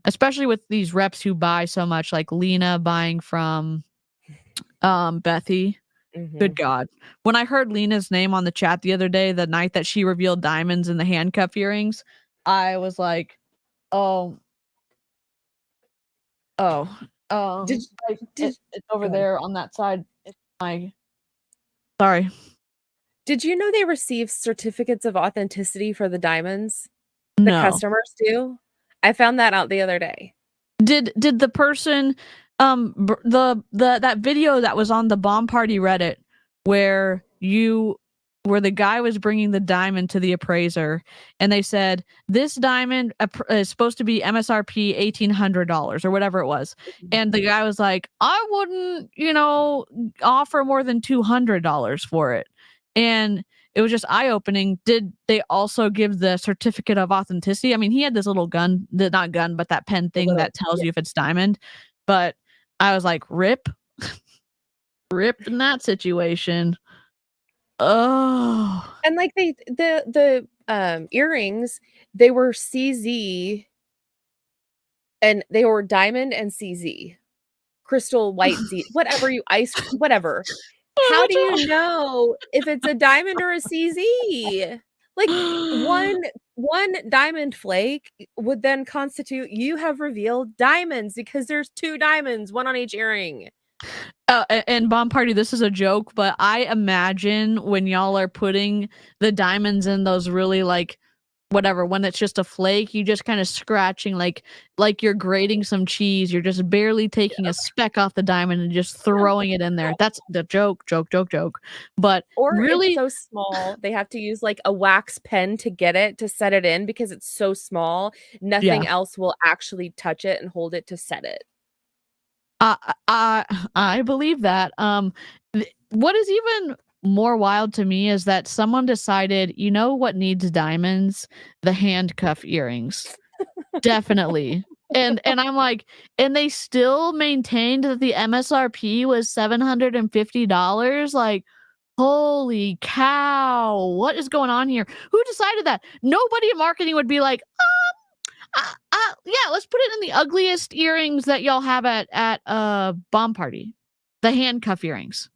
B: especially with these reps who buy so much, like Lena buying from Bethy. Good God. When I heard Lena's name on the chat the other day, the night that she revealed diamonds in the handcuff earrings, I was like, it's over there on that side. Sorry.
C: Did you know they receive certificates of authenticity for the diamonds? The
B: No.
C: customers do. I found that out the other day.
B: Did the person that video that was on the Bomb Party Reddit where the guy was bringing the diamond to the appraiser and they said this diamond is supposed to be MSRP $1,800 or whatever it was, and the guy was like, I wouldn't offer more than $200 for it, and it was just eye-opening. Did they also give the certificate of authenticity? I mean, he had this little gun, not gun, but that pen thing that tells you if it's diamond. But I was like, rip in that situation. Oh.
C: And like the earrings, they were CZ, and they were diamond and CZ, crystal white Z, whatever you ice, whatever. How do you know if it's a diamond or a CZ? Like one diamond flake would then constitute you have revealed diamonds because there's 2 diamonds, one on each earring.
B: And Bomb Party, this is a joke, but I imagine when y'all are putting the diamonds in those really like whatever, when it's just a flake, you just kind of scratching like you're grating some cheese. You're just barely taking a speck off the diamond and just throwing it in there. That's the joke. But
C: or
B: really,
C: it's so small, they have to use like a wax pen to get it to set it in because it's so small. Nothing else will actually touch it and hold it to set it.
B: I believe that. What is even more wild to me is that someone decided, you know what needs diamonds? The handcuff earrings. Definitely. And I'm like, and they still maintained that the MSRP was $750. Like, holy cow, what is going on here? Who decided that? Nobody in marketing would be like, yeah, let's put it in the ugliest earrings that y'all have at Bomb Party. The handcuff earrings.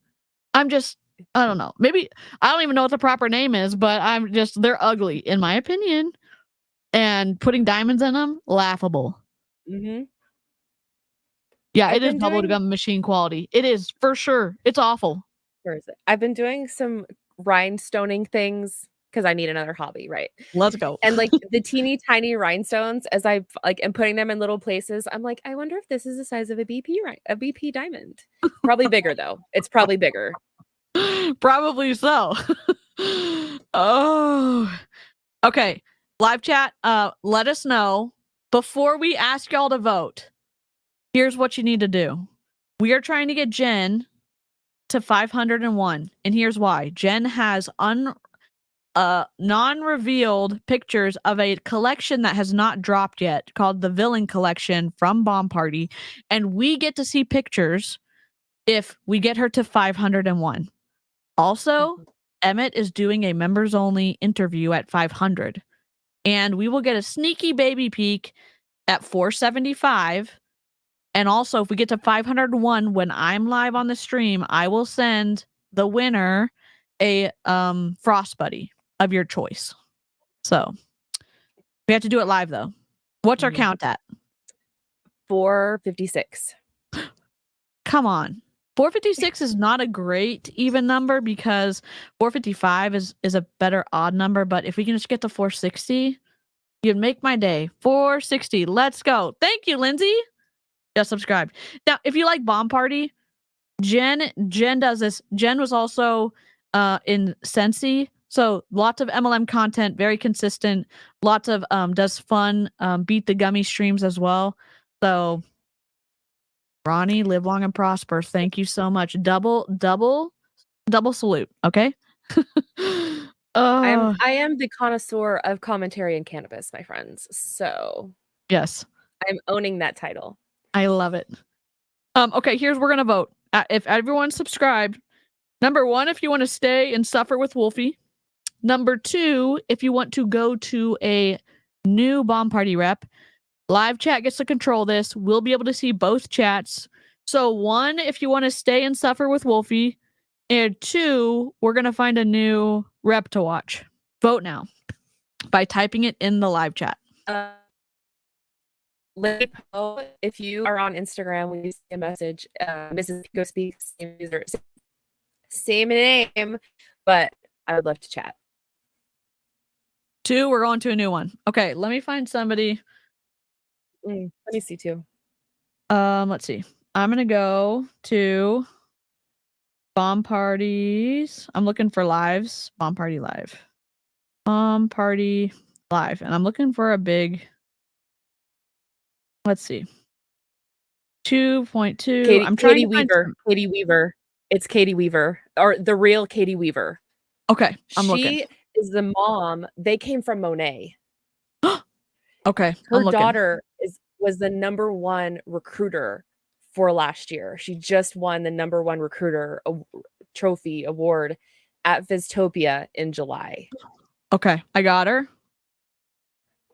B: I don't know. Maybe I don't even know what the proper name is, but they're ugly in my opinion. And putting diamonds in them, laughable.
C: Mm-hmm.
B: Yeah, it is bubblegum machine quality. It is for sure. It's awful.
C: Where is it? I've been doing some rhinestoning things because I need another hobby, right?
B: Let's go.
C: And like the teeny tiny rhinestones, as I like am putting them in little places, I'm like, I wonder if this is the size of a BP diamond. Probably bigger though. It's probably bigger.
B: Probably so. Oh. Okay. Live chat, let us know before we ask y'all to vote. Here's what you need to do. We are trying to get Jen to 501, and here's why. Jen has non-revealed pictures of a collection that has not dropped yet called the Villain Collection from Bomb Party, and we get to see pictures if we get her to 501. Also, Emmett is doing a members only interview at 500, and we will get a sneaky baby peek at 475. And also, if we get to 501 when I'm live on the stream, I will send the winner a Frost Buddy of your choice. So we have to do it live though. What's our count at?
C: 456.
B: Come on. 456 is not a great even number because 455 is a better odd number. But if we can just get to 460, you'd make my day. 460. Let's go. Thank you, Lindsay. Just subscribe. Now, if you like Bomb Party, Jen does this. Jen was also in Sensi. So lots of MLM content, very consistent. Lots of does fun beat the gummy streams as well. So Ronnie, live long and prosper. Thank you so much. Double salute. Okay.
C: I am the connoisseur of commentary and cannabis, my friends. So
B: yes,
C: I'm owning that title.
B: I love it. Okay, here's we're gonna vote. If everyone's subscribed, number 1, if you want to stay and suffer with Wolfie. Number 2, if you want to go to a new Bomb Party rep. Live chat gets to control this. We'll be able to see both chats. So 1, if you want to stay and suffer with Wolfie. And 2, we're going to find a new rep to watch. Vote now by typing it in the live chat.
C: If you are on Instagram, we see a message. Mrs. Pico Speaks, same user, same name, but I would love to chat.
B: 2, we're going to a new one. Okay, let me find somebody.
C: Let me see too.
B: Let's see. I'm gonna go to Bomb Parties. I'm looking for lives. Bomb Party Live. Bomb Party Live. And I'm looking for a big, let's see. 2.2. I'm trying
C: Katie
B: to find
C: Weaver.
B: some-
C: Katie Weaver. It's Katie Weaver, or the real Katie Weaver.
B: Okay, I'm looking.
C: She is the mom. They came from Monet.
B: Okay,
C: Her
B: I'm looking.
C: daughter was the #1 recruiter for last year. She just won the #1 recruiter trophy award at Vistopia in July.
B: Okay, I got her.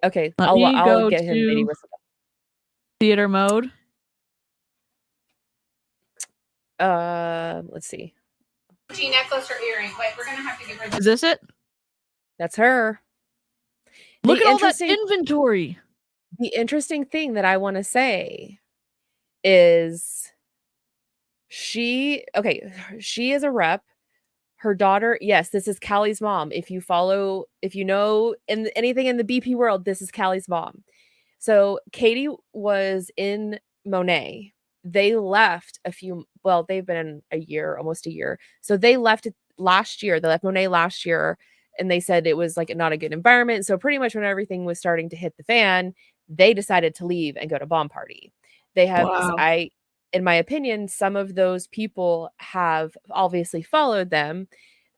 C: Okay,
B: Let me
C: I'll
B: go
C: get him video
B: to
C: with
B: theater mode.
C: let's see.
D: Necklace or earring. Wait, we're gonna have to give her.
B: Is this it?
C: That's her.
B: Look
C: The
B: at all that
C: interesting-
B: inventory.
C: The interesting thing that I want to say is she is a rep. Her daughter, yes, this is Callie's mom. If you know anything in the BP world, this is Callie's mom. So Katie was in Monet. They left they've been in almost a year. So they left it last year. They left Monet last year, and they said it was like not a good environment. So pretty much when everything was starting to hit the fan, they decided to leave and go to Bomb Party. They have,
B: Wow.
C: in my opinion, some of those people have obviously followed them.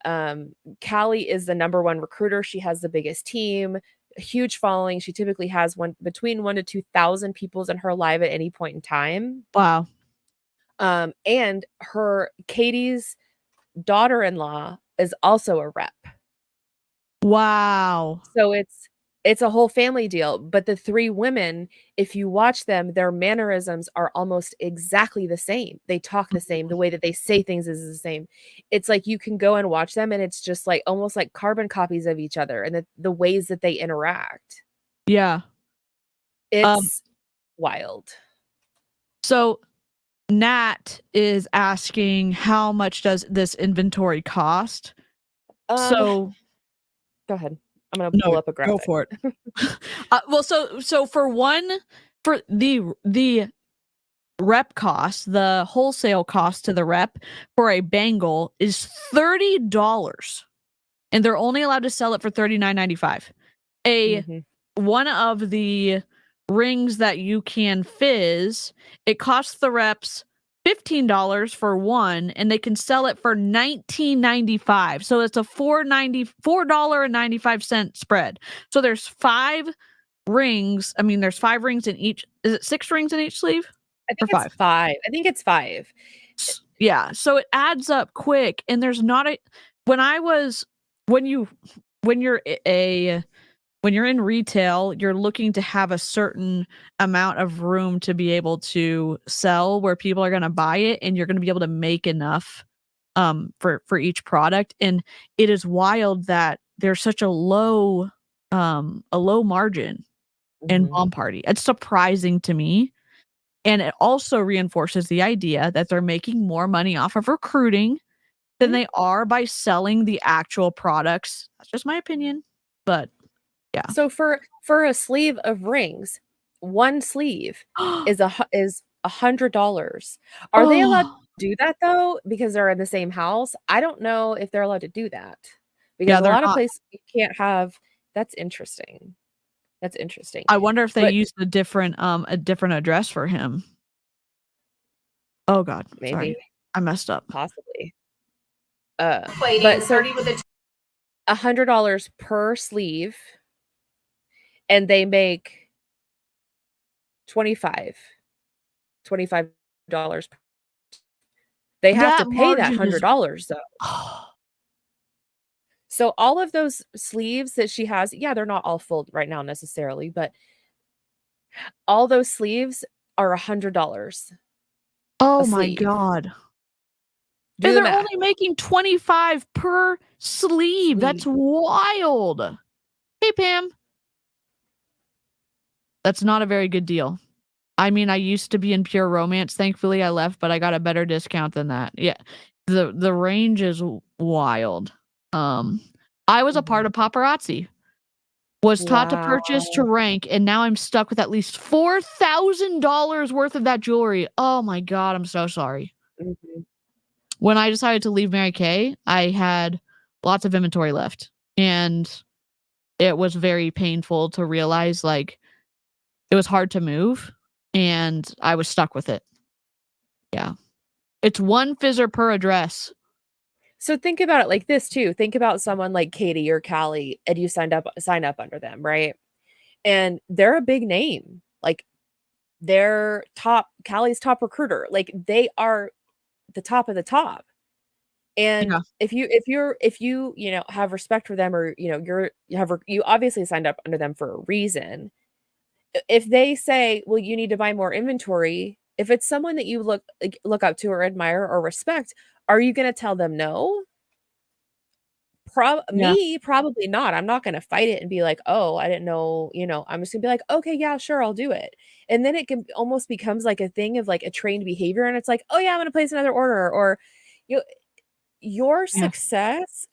C: Callie is the #1 recruiter. She has the biggest team, a huge following. She typically has between 1,000 to 2,000 people in her live at any point in time.
B: Wow.
C: And Katie's daughter-in-law is also a rep.
B: Wow.
C: So it's a whole family deal. But the 3 women, if you watch them, their mannerisms are almost exactly the same. They talk the same. The way that they say things is the same. It's like you can go and watch them, and it's just like almost like carbon copies of each other, and the ways that they interact.
B: Yeah.
C: It's wild.
B: So Nat is asking how much does this inventory cost? So
C: go ahead. I'm gonna pull up a graphic.
B: Go for it. Well, so for the rep cost, the wholesale cost to the rep for a bangle is $30, and they're only allowed to sell it for $39.95. One of the rings that you can fizz, it costs the reps $15 for one, and they can sell it for $19.95. So it's a $4.95 spread. So there's 5 rings. I mean, there's 5 rings in each. Is it 6 rings in each sleeve?
C: I think it's 5. I think it's 5.
B: Yeah. So it adds up quick, and there's not a. When you're in retail, you're looking to have a certain amount of room to be able to sell where people are going to buy it, and you're going to be able to make enough for each product. And it is wild that there's such a low margin in Bomb Party. It's surprising to me. And it also reinforces the idea that they're making more money off of recruiting than they are by selling the actual products. That's just my opinion, but yeah.
C: So for a sleeve of rings, one sleeve is $100. Are they allowed to do that though? Because they're in the same house? I don't know if they're allowed to do that. Because a lot of places you can't have. That's interesting. That's interesting.
B: I wonder if they used a different address for him. Oh God,
C: maybe
B: sorry. I messed up.
C: Possibly.
D: Plating,
C: but so
D: 30 with
C: $100 per sleeve, and they make $25. They have to pay that $100 though. So all of those sleeves that she has, yeah, they're not all full right now necessarily, but all those sleeves are $100.
B: Oh my God.
C: Do
B: and
C: the
B: they're
C: math.
B: only making $25 per sleeve. That's wild. Hey, Pam. That's not a very good deal. I mean, I used to be in Pure Romance. Thankfully, I left, but I got a better discount than that. Yeah. The range is wild. I was a part of paparazzi. Was taught to purchase to
C: Wow.
B: rank, and now I'm stuck with at least $4,000 worth of that jewelry. Oh my god, I'm so sorry.
C: Mhm.
B: When I decided to leave Mary Kay, I had lots of inventory left, and it was very painful to realize, like, it was hard to move, and I was stuck with it. Yeah. It's one fizzer per address.
C: So think about it like this too. Think about someone like Katie or Callie, and you sign up under them, right? And they're a big name. Like they're Callie's top recruiter. Like they are the top of the top. And
B: Yeah.
C: if you have respect for them, or you obviously signed up under them for a reason. If they say, well, you need to buy more inventory, if it's someone that you look up to or admire or respect, are you going to tell them no?
B: Yeah.
C: Probably not. I'm not going to fight it and be like, oh, I didn't know, I'm just gonna be like, okay, yeah, sure, I'll do it. And then it can almost becomes like a thing of like a trained behavior. And it's like, oh yeah, I'm going to place another order. Or you your
B: Yeah.
C: success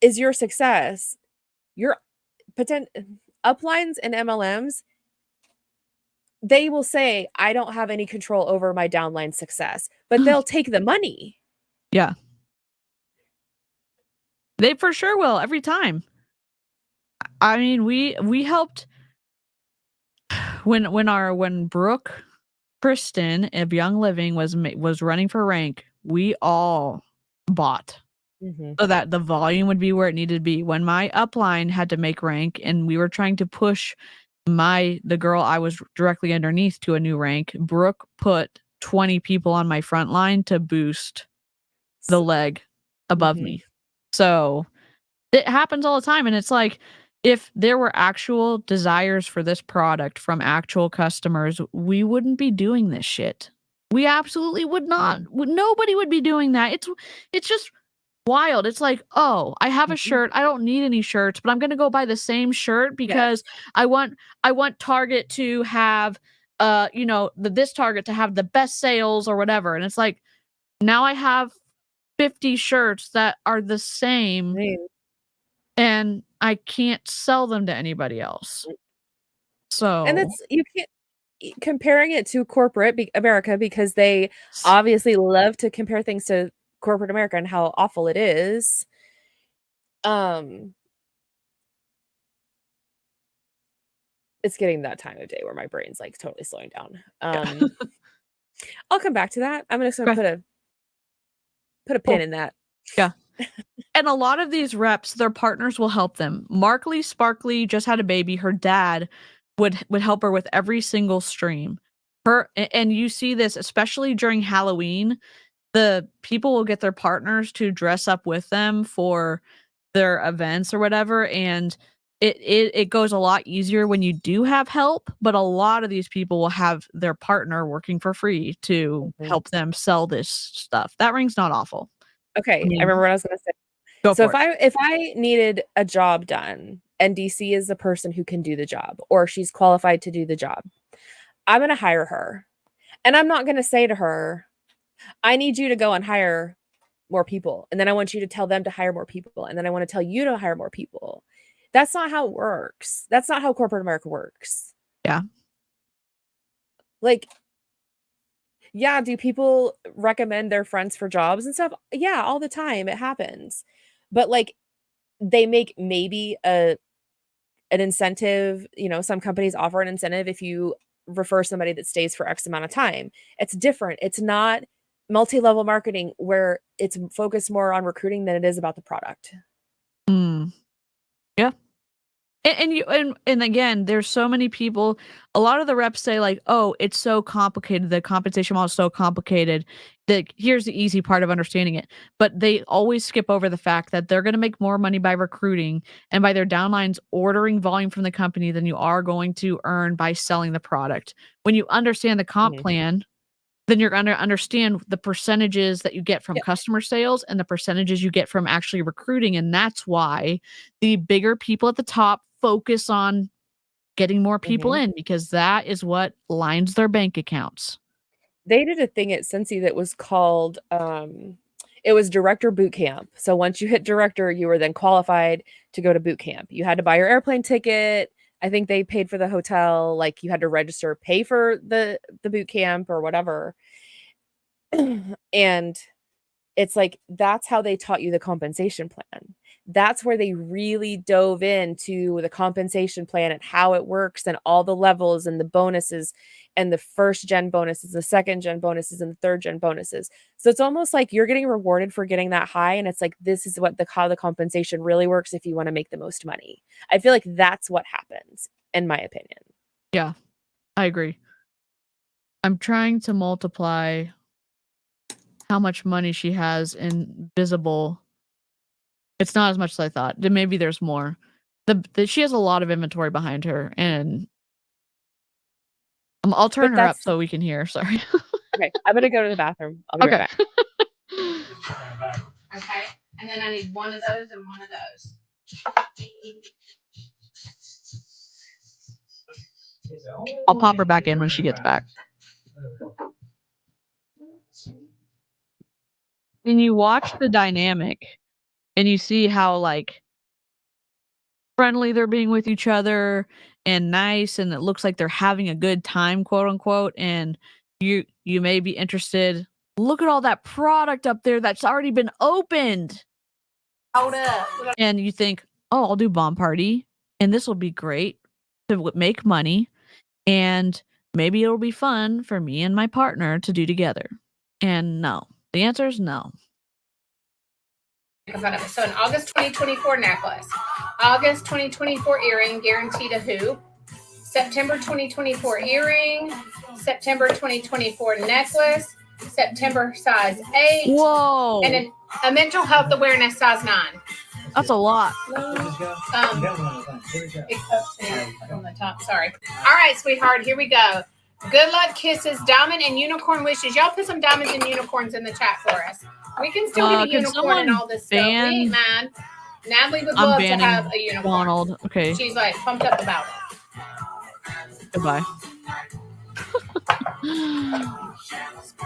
C: is your success. Your uplines and MLMs, they will say, I don't have any control over my downline success, but they'll take the money.
B: Yeah. They for sure will every time. I mean, we helped when Brooke Kristen of Young Living was running for rank, we all bought so that the volume would be where it needed to be. When my upline had to make rank and we were trying to push the girl I was directly underneath to a new rank, Brooke put 20 people on my front line to boost the leg above me. So it happens all the time. And it's like, if there were actual desires for this product from actual customers, we wouldn't be doing this shit. We absolutely would not. Nobody would be doing that. It's just wild. It's like, oh, I have a shirt. I don't need any shirts, but I'm gonna go buy the same shirt because I want Target to have this Target to have the best sales or whatever. And it's like, now I have 50 shirts that are the same and I can't sell them to anybody else. So
C: And that's you can't comparing it to corporate America, because they obviously love to compare things to corporate America and how awful it is. It's getting that time of day where my brain's like totally slowing down. I'll come back to that. I'm just gonna put a pin in that.
B: Yeah. And a lot of these reps, their partners will help them. Markley Sparkly just had a baby. Her dad would help her with every single stream. And you see this, especially during Halloween, the people will get their partners to dress up with them for their events or whatever. And it goes a lot easier when you do have help, but a lot of these people will have their partner working for free to help them sell this stuff. That ring's not awful.
C: Okay, I remember what I was gonna say.
B: Go
C: So
B: for it.
C: if I needed a job done and DC is the person who can do the job, or she's qualified to do the job, I'm gonna hire her. And I'm not gonna say to her, I need you to go and hire more people. And then I want you to tell them to hire more people. And then I want to tell you to hire more people. That's not how it works. That's not how corporate America works.
B: Yeah.
C: Like, yeah, do people recommend their friends for jobs and stuff? Yeah, all the time. It happens. But like they make maybe an incentive, some companies offer an incentive if you refer somebody that stays for X amount of time. It's different. It's not multi-level marketing where it's focused more on recruiting than it is about the product.
B: Yeah. And again, there's so many people. A lot of the reps say like, "Oh, it's so complicated. The compensation model is so complicated. That here's the easy part of understanding it." But they always skip over the fact that they're going to make more money by recruiting and by their downlines ordering volume from the company than you are going to earn by selling the product. When you understand the comp plan, then you're going to understand the percentages that you get from customer sales and the percentages you get from actually recruiting. And that's why the bigger people at the top focus on getting more people in, because that is what lines their bank accounts.
C: They did a thing at Cincy that was called It was director boot camp. So once you hit director, you were then qualified to go to boot camp. You had to buy your airplane ticket. I think they paid for the hotel. Like you had to register, pay for the boot camp or whatever. And it's like, that's how they taught you the compensation plan. That's where they really dove into the compensation plan and how it works and all the levels and the bonuses and the first gen bonuses, the second gen bonuses, and the third gen bonuses. So it's almost like you're getting rewarded for getting that high. And it's like, this is what how the compensation really works if you want to make the most money. I feel like that's what happens, in my opinion.
B: Yeah, I agree. I'm trying to multiply how much money she has in visible. It's not as much as I thought. Maybe there's more. She has a lot of inventory behind her, and I'll turn her up so we can hear. Sorry.
C: Okay, I'm gonna go to the bathroom. I'll be right back.
D: Okay, and then I need one of those and one of those.
B: I'll pop her back in when she gets back. And you watch the dynamic, and you see how like friendly they're being with each other and nice, and it looks like they're having a good time, quote unquote. And you may be interested. Look at all that product up there that's already been opened.
D: Hold up.
B: And you think, oh, I'll do bomb party, and this will be great to make money, and maybe it'll be fun for me and my partner to do together. And no, the answer is no.
D: So an August 2024 necklace, August 2024 earring, guaranteed a hoop, September 2024 earring, September 2024 necklace, September size 8.
B: Whoa.
D: And a mental health awareness size 9.
B: That's a lot.
D: On the top, sorry. All right, sweetheart, here we go. Good luck kisses, diamond and unicorn wishes. Y'all put some diamonds and unicorns in the chat for us. We can still get a unicorn and all this stuff. We ain't mad. Natalie would love to have a unicorn.
B: Donald. Okay.
D: She's like pumped up about it.
B: Goodbye.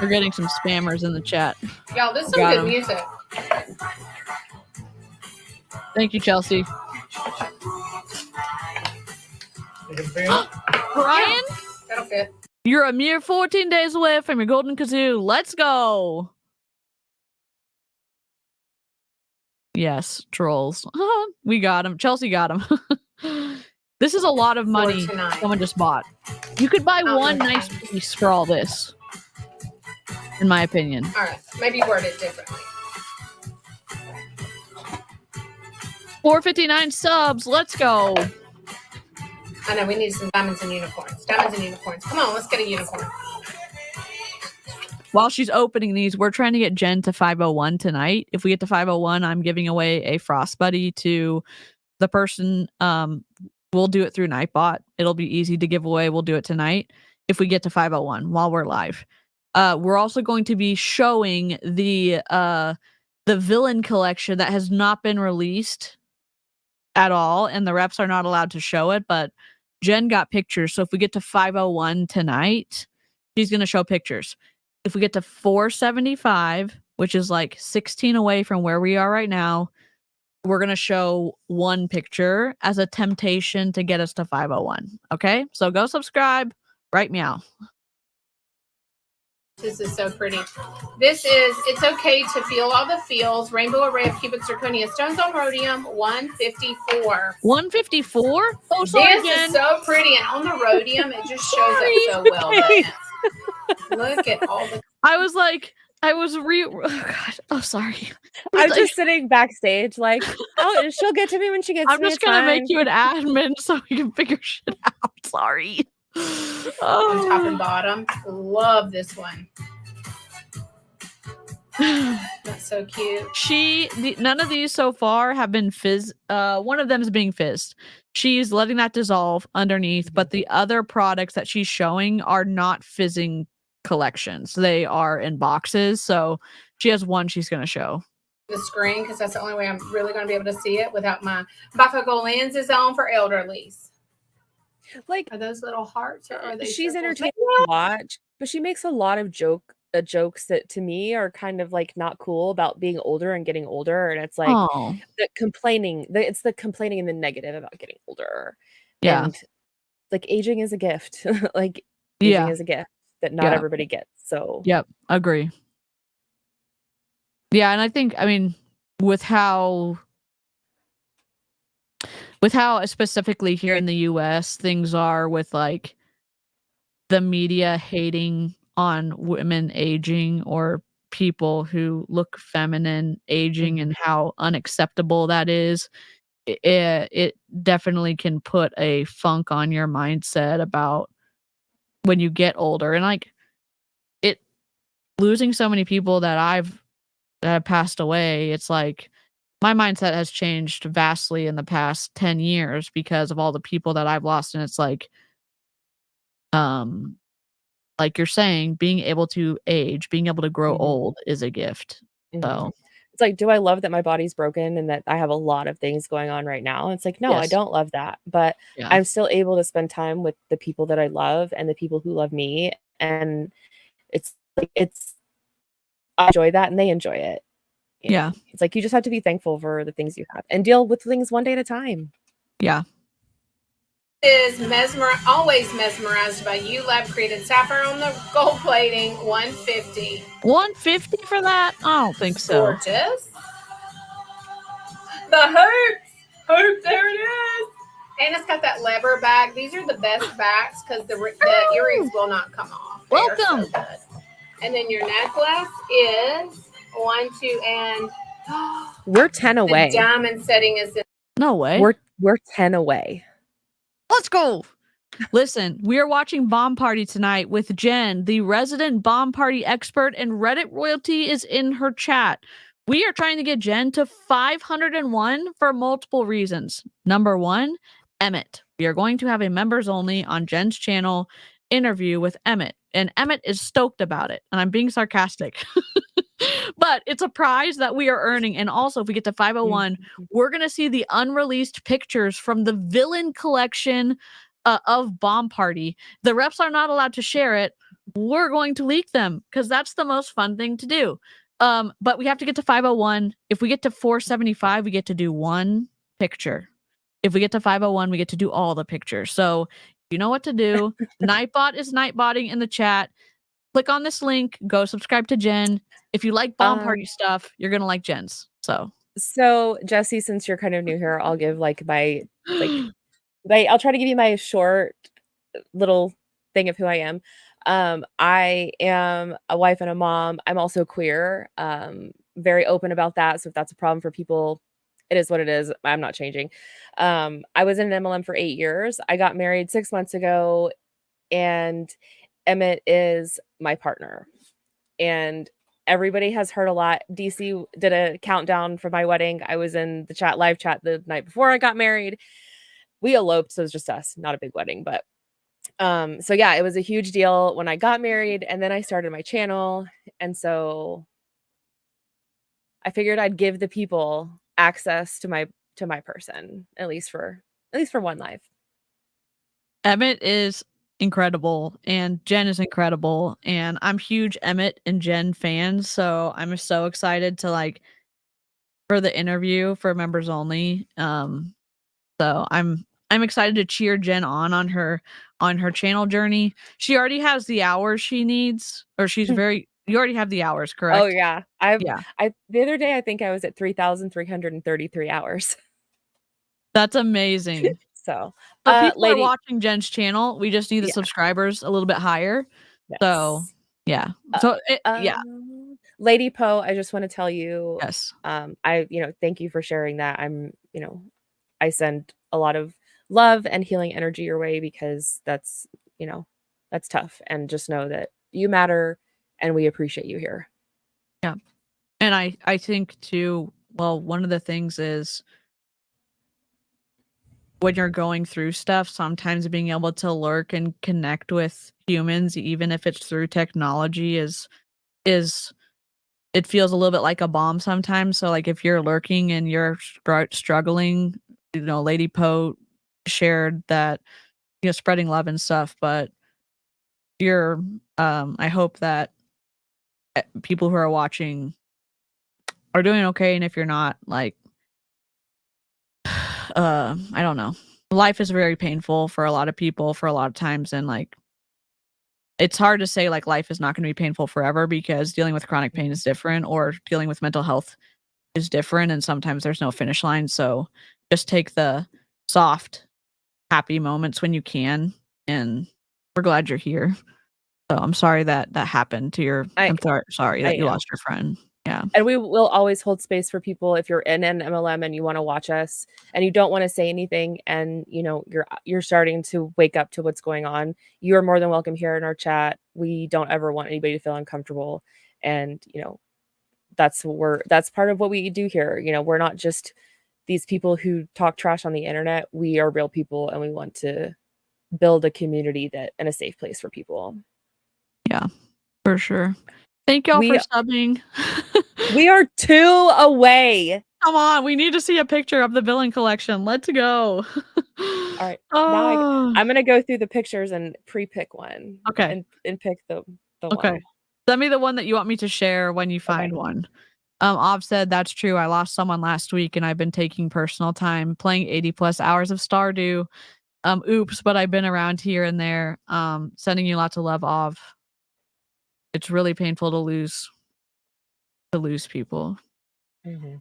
B: We're getting some spammers in the chat.
D: Y'all, this is some good music.
B: Thank you, Chelsea. Brian?
D: That'll fit.
B: You're a mere 14 days away from your golden kazoo. Let's go. Yes, trolls. We got him. Chelsea got him. This is a lot of money someone just bought. You could buy one nice piece for all this, in my opinion.
D: All right, maybe word it differently.
B: 459 subs. Let's go.
D: I know we need some diamonds and unicorns. Diamonds and unicorns. Come on, let's get a unicorn.
B: While she's opening these, we're trying to get Jen to 501 tonight. If we get to 501, I'm giving away a Frost Buddy to the person. We'll do it through Nightbot. It'll be easy to give away. We'll do it tonight if we get to 501 while we're live. We're also going to be showing the villain collection that has not been released at all, and the reps are not allowed to show it, but Jen got pictures. So if we get to 501 tonight, she's going to show pictures. If we get to 475, which is like 16 away from where we are right now, we're going to show one picture as a temptation to get us to 501. Okay? So go subscribe. Right meow.
D: This is so pretty. This is It's Okay to Feel All the Feels. Rainbow array of cubic zirconia stones on rhodium, 154.
B: 154? Oh, sorry,
D: this is so pretty. And on the rhodium, it just shows up so well. Doesn't it? Look at all the...
B: Oh, God. Oh, sorry.
C: I'm just sitting backstage like, oh, she'll get to me when she gets to me.
B: I'm just going to make you an admin so we can figure shit out. Sorry.
D: On top and bottom. Love this one. That's so cute.
B: None of these so far have been fizz. One of them is being fizzed. She's letting that dissolve underneath, but the other products that she's showing are not fizzing collections. They are in boxes. So she has one she's going to show.
D: The screen, because that's the only way I'm really going to be able to see it without my bifocal lenses on for elderlies.
C: Like,
D: are those little hearts, or are they?
C: She's
D: circles?
C: entertaining to watch, but she makes a lot of joke jokes that to me are kind of like not cool about being older and getting older, and it's like
B: Oh,
C: it's the complaining and the negative about getting older.
B: yeah.
C: And like aging is a gift. Like aging
B: Yeah.
C: is a gift that not
B: Yeah.
C: everybody gets. So
B: Yep. Agree. Yeah, and I think, I mean, with how specifically here in the US things are with like the media hating on women aging or people who look feminine aging and how unacceptable that is, it definitely can put a funk on your mindset about when you get older. And like it losing so many people that have passed away, it's like my mindset has changed vastly in the past 10 years because of all the people that I've lost. And it's like you're saying, being able to age, being able to grow old is a gift. So
C: it's like, do I love that my body's broken and that I have a lot of things going on right now? It's like, no, I
B: yes.
C: don't love that. But
B: Yeah.
C: I'm still able to spend time with the people that I love and the people who love me. And it's like I enjoy that and they enjoy it. You
B: Yeah.
C: know? It's like you just have to be thankful for the things you have and deal with things one day at a time.
B: Yeah.
G: Is always mesmerized by you, lab created sapphire on the gold plating, 150.
B: 150 for that? I don't think so.
G: Gorgeous. The hoop, there it is. And it's got that leather bag. These are the best backs because the earrings will not come off. They are
B: Welcome.
G: so good. And then your necklace is 1, 2, and
C: We're 10 away.
G: The diamond setting is in.
B: No way.
C: We're 10 away.
B: Let's go. Listen, we are watching Bomb Party tonight with Jen, the resident Bomb Party expert, and Reddit royalty is in her chat. We are trying to get Jen to 501 for multiple reasons. Number one, Emmett. We are going to have a members only on Jen's channel interview with Emmett, and Emmett is stoked about it, and I'm being sarcastic. But it's a prize that we are earning. And also, if we get to 501, we're going to see the unreleased pictures from the villain collection of Bomb Party. The reps are not allowed to share it. We're going to leak them because that's the most fun thing to do. But we have to get to 501. If we get to 475, we get to do one picture. If we get to 501, we get to do all the pictures. So you know what to do. Nightbot is nightbotting in the chat. Click on this link. Go subscribe to Jen. If you like Bomb Party stuff, you're gonna like Jen's. So
C: Jesse, since you're kind of new here, I'll give like I'll try to give you my short little thing of who I am. I am a wife and a mom. I'm also queer. Very open about that. So if that's a problem for people, it is what it is. I'm not changing. I was in an MLM for 8 years. I got married 6 months ago, and Emmett is my partner. And everybody has heard a lot. DC did a countdown for my wedding. I was in the live chat the night before I got married. We eloped, so it was just us, not a big wedding, but so yeah, it was a huge deal when I got married, and then I started my channel, and so I figured I'd give the people access to my person, at least for one life.
B: Emmett is incredible and Jen is incredible, and I'm huge Emmett and Jen fans, so I'm so excited to for the interview for members only. So I'm excited to cheer Jen on her channel journey. She already has the hours she needs, or you already have the hours, correct?
C: Oh yeah. The other day I think I was at 3,333 hours.
B: That's amazing.
C: So
B: people are watching Jen's channel. We just need the
C: Yeah.
B: subscribers a little bit higher.
C: Yes.
B: So yeah. So
C: Lady Poe, I just want to tell you,
B: yes.
C: Thank you for sharing that. I send a lot of love and healing energy your way because that's tough. And just know that you matter and we appreciate you here.
B: Yeah. And I think too, well, one of the things is when you're going through stuff, sometimes being able to lurk and connect with humans, even if it's through technology, is it feels a little bit like a bomb sometimes. So like if you're lurking and you're struggling, Lady Poe shared that, spreading love and stuff, but I hope that people who are watching are doing okay, and if you're not, like, I don't know. Life is very painful for a lot of people for a lot of times, and like it's hard to say like life is not going to be painful forever, because dealing with chronic pain is different, or dealing with mental health is different, and sometimes there's no finish line. So just take the soft, happy moments when you can, and we're glad you're here. So I'm sorry that happened to your. I'm sorry that you lost your friend. Yeah.
C: And we will always hold space for people. If you're in an MLM and you want to watch us and you don't want to say anything, and you know you're starting to wake up to what's going on, you are more than welcome here in our chat. We don't ever want anybody to feel uncomfortable, and you know that's part of what we do here. You know, we're not just these people who talk trash on the internet. We are real people, and we want to build a community and a safe place for people.
B: Yeah, for sure. Thank y'all for subbing.
C: We are 2 away.
B: Come on, we need to see a picture of the billing collection. Let's go.
C: All right. Now I'm gonna go through the pictures and pre-pick one.
B: Okay.
C: And pick the
B: okay.
C: one.
B: Send me the one that you want me to share when you find one. Ob said, that's true. I lost someone last week, and I've been taking personal time, playing 80+ hours of Stardew. Oops, but I've been around here and there. Sending you lots of love, Ob. It's really painful to lose people.
C: Mm-hmm.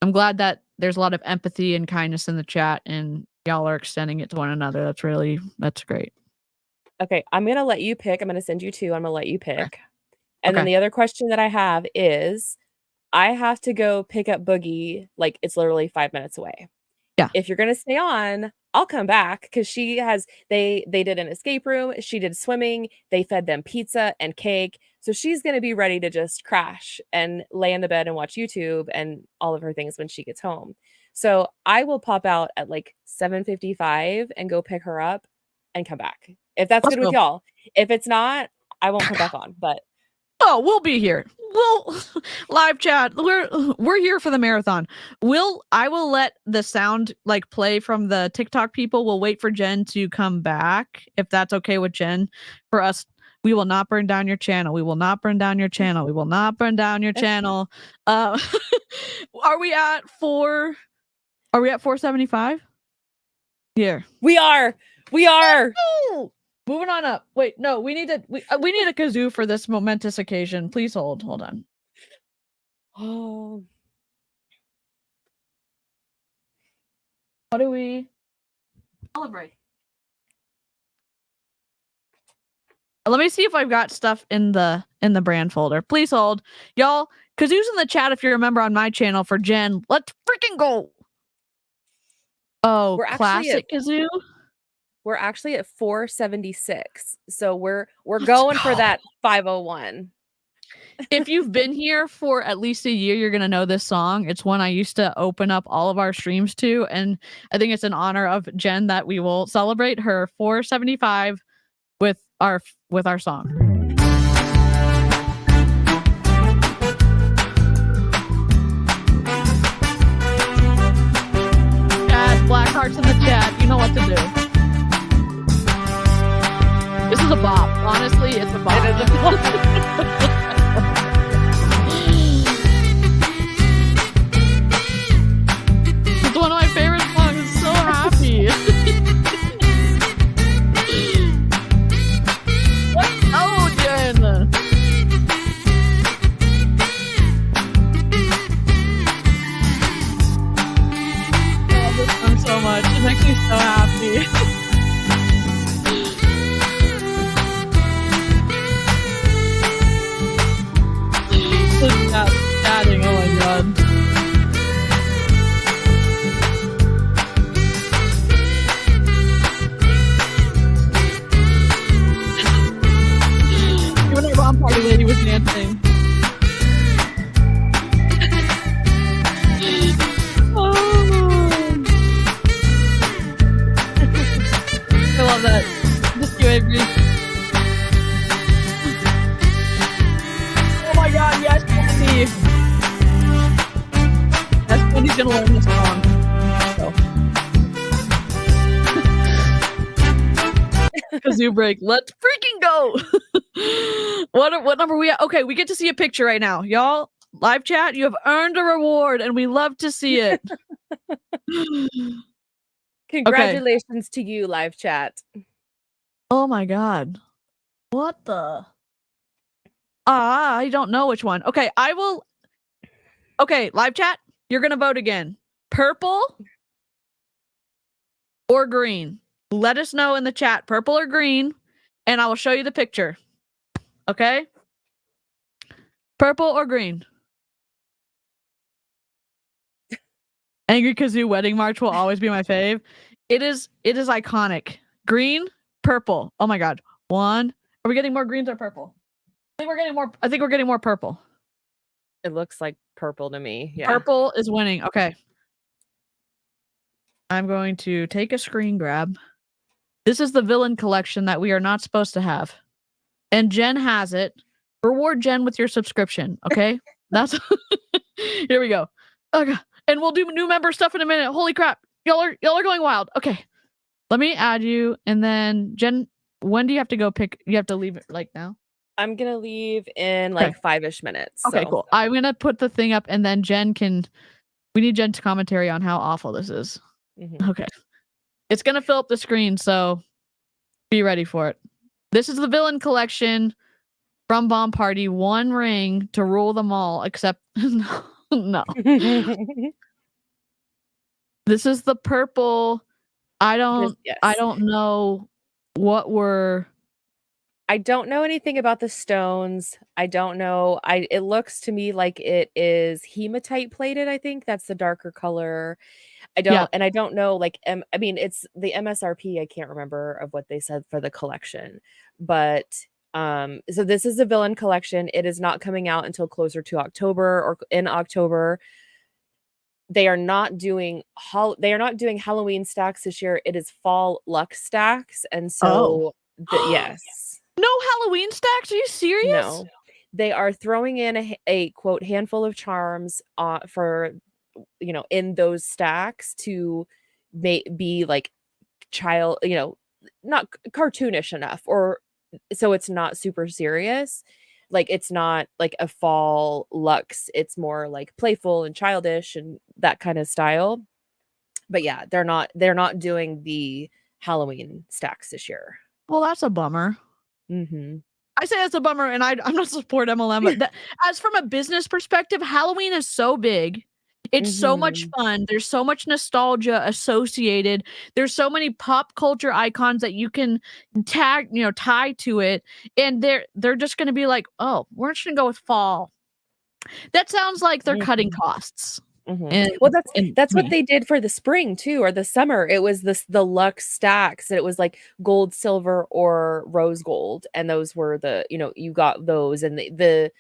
B: I'm glad that there's a lot of empathy and kindness in the chat, and y'all are extending it to one another. That's great.
C: Okay, I'm gonna let you pick. I'm gonna send you 2. I'm gonna let you pick. And then the other question that I have is, I have to go pick up Boogie. Like, it's literally 5 minutes away.
B: Yeah.
C: If you're gonna stay on, I'll come back, because they did an escape room. She did swimming. They fed them pizza and cake. So she's going to be ready to just crash and lay in the bed and watch YouTube and all of her things when she gets home. So I will pop out at like 7:55 and go pick her up and come back. If that's good with y'all. If it's not, I won't come back on. But
B: we'll be here. We'll live chat. We're here for the marathon. I will let the sound like play from the TikTok people. We'll wait for Jen to come back, if that's okay with Jen. For us, we will not burn down your channel. We will not burn down your channel. We will not burn down your channel. Are we at 475? Here.
C: We are.
B: Moving on up. Wait, no, we need a kazoo for this momentous occasion. Please hold on.
C: Oh.
B: What do we celebrate? Let me see if I've got stuff in the brand folder. Please hold. Y'all, kazoo's in the chat if you remember on my channel for Jen. Let's freaking go. Oh, classic kazoo.
C: We're actually at 476. So we're going for that 501.
B: If you've been here for at least a year, you're going to know this song. It's one I used to open up all of our streams to. And I think it's in honor of Jen that we will celebrate her 475 with our song. Chat, black hearts in the chat. You know what to do. This is a bop. Honestly, it's a bop.
C: It is a bop.
B: It's one of my favorite songs. It's so happy. Oh, Jen. I love this song so much. It makes me so happy. Chatting, oh my god. Even our bomb party lady was dancing. Oh. I love that. Just you, Avery. Oh my god, yes, Wendy. Yes, Wendy's gonna learn this song. So. kazoo break. Let's freaking go. What number are we at? Okay, we get to see a picture right now. Y'all, live chat, you have earned a reward and we love to see it.
C: Congratulations to you, live chat.
B: Oh my god. What the? I don't know which one. Okay, I will. Okay, live chat, you're going to vote again. Purple or green? Let us know in the chat, purple or green, and I will show you the picture. Okay? Purple or green? Angry Kazoo Wedding March will always be my fave. It is iconic. Green, purple. Oh my god. One. Are we getting more greens or purple? I think we're getting more purple.
C: It looks like purple to me. Yeah.
B: Purple is winning. Okay. I'm going to take a screen grab. This is the villain collection that we are not supposed to have. And Jen has it. Reward Jen with your subscription. Okay. That's here we go. Okay. And we'll do new member stuff in a minute. Holy crap. Y'all are going wild. Okay. Let me add you. And then Jen, when do you have to go pick? You have to leave it like now?
C: I'm going to leave in like 5-ish minutes.
B: Okay,
C: so.
B: cool. I'm going to put the thing up and then we need Jen's commentary on how awful this is.
C: Mm-hmm.
B: Okay. It's going to fill up the screen, so be ready for it. This is the villain collection from Bomb Party. One ring to rule them all, except no. This is the purple. I don't know what we're...
C: I don't know anything about the stones. I don't know. It looks to me like it is hematite plated. I think that's the darker color. I don't know. Like, I mean, it's the MSRP. I can't remember of what they said for the collection, but so this is a villain collection. It is not coming out until closer to October or in October. They are not doing Halloween stacks this year. It is fall luck stacks, and so yes.
B: No Halloween stacks? Are you serious?
C: No. They are throwing in a quote handful of charms for in those stacks to be like child, not cartoonish enough, or so it's not super serious. Like it's not like a fall Lux. It's more like playful and childish and that kind of style. But yeah, they're not doing the Halloween stacks this year.
B: Well, that's a bummer.
C: Mm-hmm.
B: I say that's a bummer, and I'm not support MLM, but as from a business perspective, Halloween is so big. It's so much fun. There's so much nostalgia associated. There's so many pop culture icons that you can tie to it, and they're just going to be like, oh, we're just going to go with fall. That sounds like they're cutting costs.
C: And, well, that's what they did for the spring too, or the summer. It was the Lux stacks, and it was like gold, silver, or rose gold, and those were the you got those, and the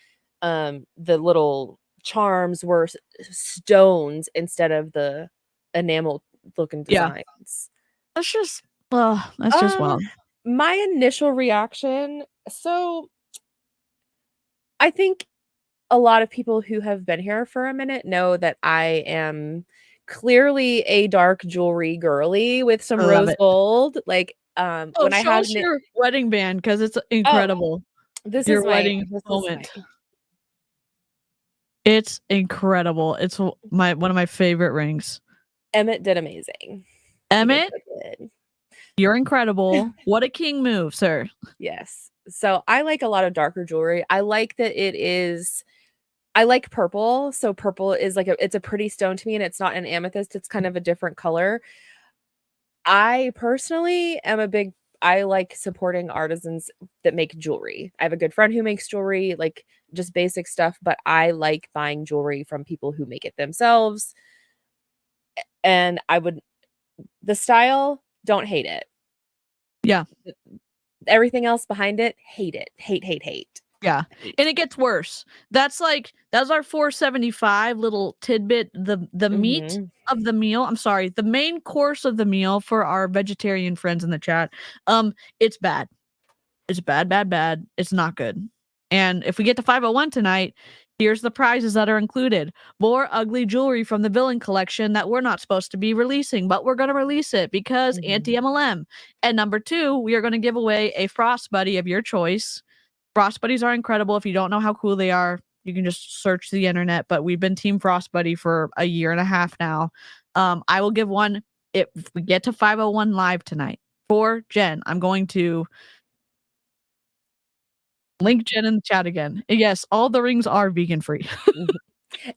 C: little charms were stones instead of the enamel looking designs.
B: That's just wild.
C: My initial reaction. So, I think a lot of people who have been here for a minute know that I am clearly a dark jewelry girly with some rose gold. Like when I had
B: your wedding band, because it's incredible.
C: This
B: your
C: is
B: wedding moment. It's incredible. It's one of my favorite rings.
C: Emmett did amazing.
B: Emmett, you're incredible. What a king move, sir.
C: Yes. So I like a lot of darker jewelry. I like that I like purple. So purple is it's a pretty stone to me, and it's not an amethyst. It's kind of a different color. I personally am I like supporting artisans that make jewelry. I have a good friend who makes jewelry, like just basic stuff, but I like buying jewelry from people who make it themselves. And the style, don't hate it.
B: Yeah.
C: Everything else behind it, hate it. Hate.
B: Yeah. And it gets worse. That's our $4.75 little tidbit, the meat of the meal. I'm sorry, the main course of the meal for our vegetarian friends in the chat. It's bad. It's bad. It's not good. And if we get to 501 tonight, Here's the prizes that are included. More ugly jewelry from the villain collection that we're not supposed to be releasing, but we're going to release it because anti-MLM. And number 2, we are going to give away a Frost Buddy of your choice. Frost Buddies are incredible. If you don't know how cool they are, you can just search the internet, but we've been Team Frost Buddy for a year and a half now. I will give one if we get to 501 live tonight for Jen. I'm going to link Jen in the chat again. Yes, all the rings are vegan free.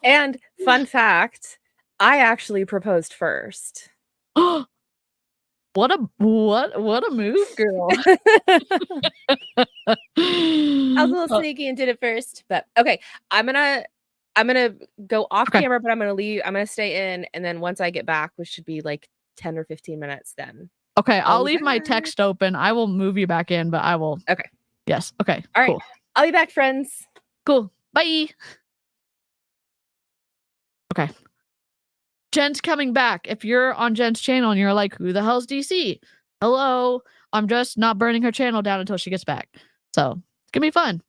C: And fun fact, I actually proposed first.
B: What a move, girl.
C: I was a little sneaky and did it first, but okay. I'm gonna go off camera, but I'm gonna stay in, and then once I get back, which should be like 10 or 15 minutes, then.
B: Okay, I'll leave my text open. I will move you back in, but I will.
C: Okay.
B: Yes. Okay.
C: All right.
B: Cool.
C: I'll be back, friends.
B: Cool. Bye. Okay. Jen's coming back. If you're on Jen's channel and you're like, who the hell's DC? Hello. I'm just not burning her channel down until she gets back. So it's going to be fun.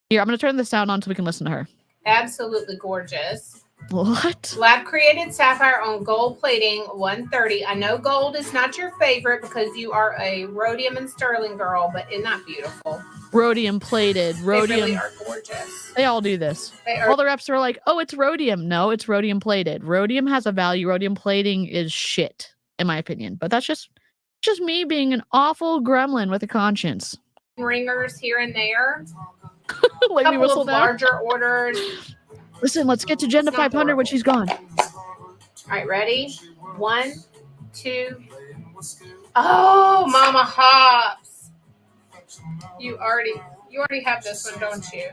B: Here, I'm going to turn the sound on so we can listen to her.
G: Absolutely gorgeous.
B: What?
G: Lab created sapphire on gold plating 130. I know gold is not your favorite because you are a rhodium and sterling girl, but isn't that beautiful?
B: Rhodium plated. Rhodium.
G: They really are gorgeous.
B: They all do this. All the reps are like, oh, it's rhodium. No, it's rhodium plated. Rhodium has a value. Rhodium plating is shit, in my opinion. But that's just me being an awful gremlin with a conscience.
G: Ringers here and there.
B: Like
G: couple of larger orders.
B: Listen, let's get to Jen to 500 when she's gone.
G: All right, ready? 1, 2. Oh, Mama Hops. You already have this one, don't you?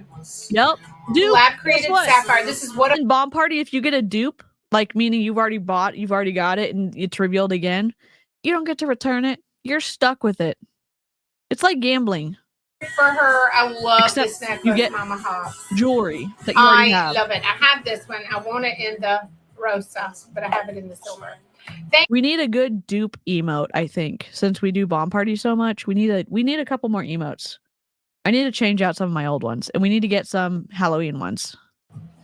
B: Yep. Dupe.
G: Lab created sapphire. This is what
B: in Bomb Party, if you get a dupe, like meaning you've already got it and it's revealed again, you don't get to return it. You're stuck with it. It's like gambling.
G: For her, I love
B: Except
G: this necklace,
B: you get
G: Mama Hops.
B: Jewelry that you already have.
G: I love it. I have this one. I want it in the rosa, but I have it in the silver.
B: We need a good dupe emote, I think. Since we do Bomb Party so much, we need a couple more emotes. I need to change out some of my old ones, and we need to get some Halloween ones.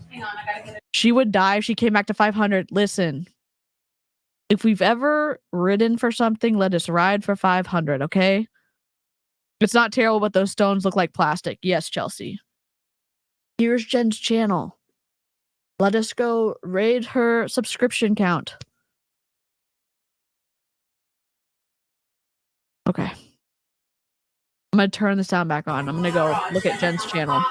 G: Hang on, I gotta get it.
B: She would die if she came back to 500. Listen, if we've ever ridden for something, let us ride for 500, okay? It's not terrible, but those stones look like plastic. Yes, Chelsea. Here's Jen's channel. Let us go raid her subscription count. Okay. I'm going to turn the sound back on. I'm going to go look at Jen's channel.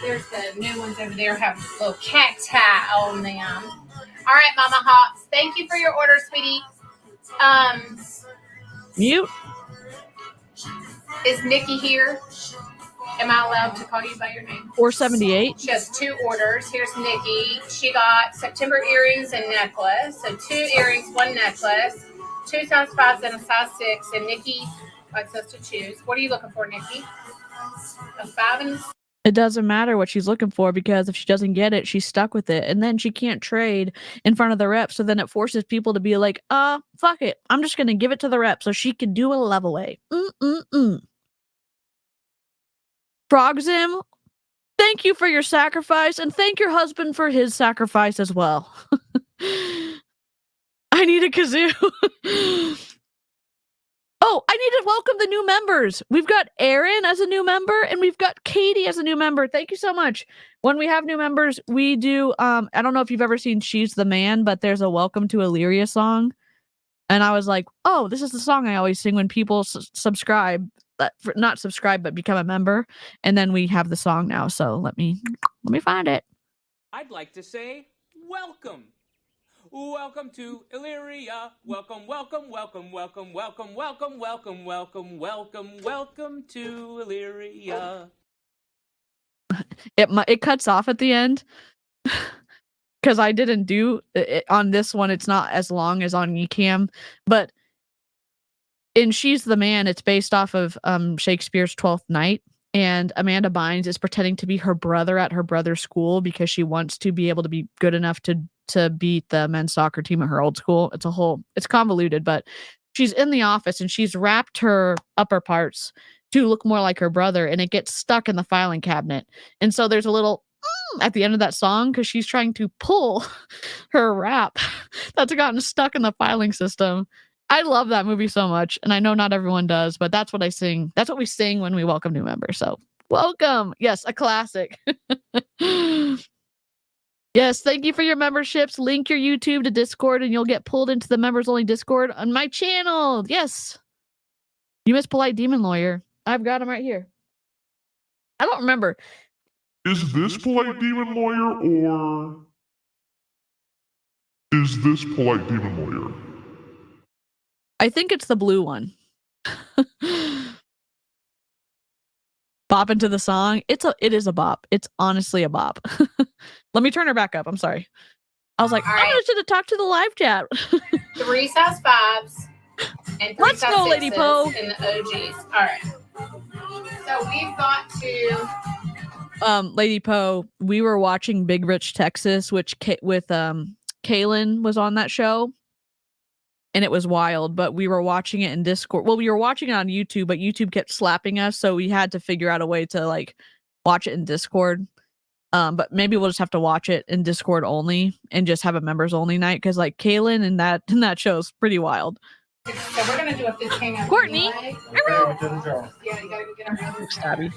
G: There's the new ones over there have little cacti on them. All right, Mama Hops. Thank you for your order, sweetie.
B: Mute.
G: Is Nikki here? Am I allowed to call you by your name?
B: 478.
G: She has 2 orders. Here's Nikki. She got September earrings and necklace. So 2 earrings, 1 necklace, 2 size 5s and a size 6. And Nikki likes us to choose. What are you looking for, Nikki? A 5 and a 6?
B: It doesn't matter what she's looking for because if she doesn't get it, she's stuck with it. And then she can't trade in front of the rep. So then it forces people to be like, fuck it. I'm just going to give it to the rep so she can do a level A. Frogzim, thank you for your sacrifice and thank your husband for his sacrifice as well. I need a kazoo. Oh, I need to welcome the new members. We've got Aaron as a new member and we've got Katie as a new member. Thank you so much. When we have new members, we do, I don't know if you've ever seen She's the Man, but there's a Welcome to Illyria song. And I was like, oh, this is the song I always sing when people subscribe. Not subscribe, but become a member. And then we have the song now. So let me find it.
E: I'd like to say welcome. Welcome to Illyria. Welcome, welcome, welcome, welcome, welcome, welcome, welcome, welcome, welcome, welcome to Illyria.
B: It cuts off at the end because I didn't do it on this one. It's not as long as on Ecamm, but in She's the Man, it's based off of Shakespeare's Twelfth Night. And Amanda Bynes is pretending to be her brother at her brother's school because she wants to be able to be good enough to beat the men's soccer team at her old school. It's convoluted, but she's in the office and she's wrapped her upper parts to look more like her brother and it gets stuck in the filing cabinet. And so there's a little at the end of that song because she's trying to pull her rap that's gotten stuck in the filing system. I love that movie so much, and I know not everyone does, but that's what I sing. That's what we sing when we welcome new members. So welcome. Yes, a classic. Yes, thank you for your memberships. Link your YouTube to Discord, and you'll get pulled into the members-only Discord on my channel. Yes. You missed Polite Demon Lawyer. I've got him right here. I don't remember.
H: Is this Polite Demon Lawyer or is this Polite Demon Lawyer?
B: I think it's the blue one. Bop into the song. It is a bop. It's honestly a bop. Let me turn her back up. I'm sorry. I was like,
G: All
B: I
G: right.
B: should have talked to the live chat.
G: 3 size 5s and 3
B: Let's
G: size
B: go,
G: 6s
B: Lady Poe.
G: in the OGs. All right. So we've got to.
B: Lady Poe, we were watching Big Rich Texas, which with Kaylin was on that show. And it was wild, but we were watching it in Discord. Well, we were watching it on YouTube, but YouTube kept slapping us, so we had to figure out a way to like watch it in Discord. But maybe we'll just have to watch it in Discord only and just have a members only night because like Kaylin in that show is pretty wild.
G: So we're gonna do a 15 out.
B: Courtney,
G: Yeah, you gotta go get our other
B: Stabby.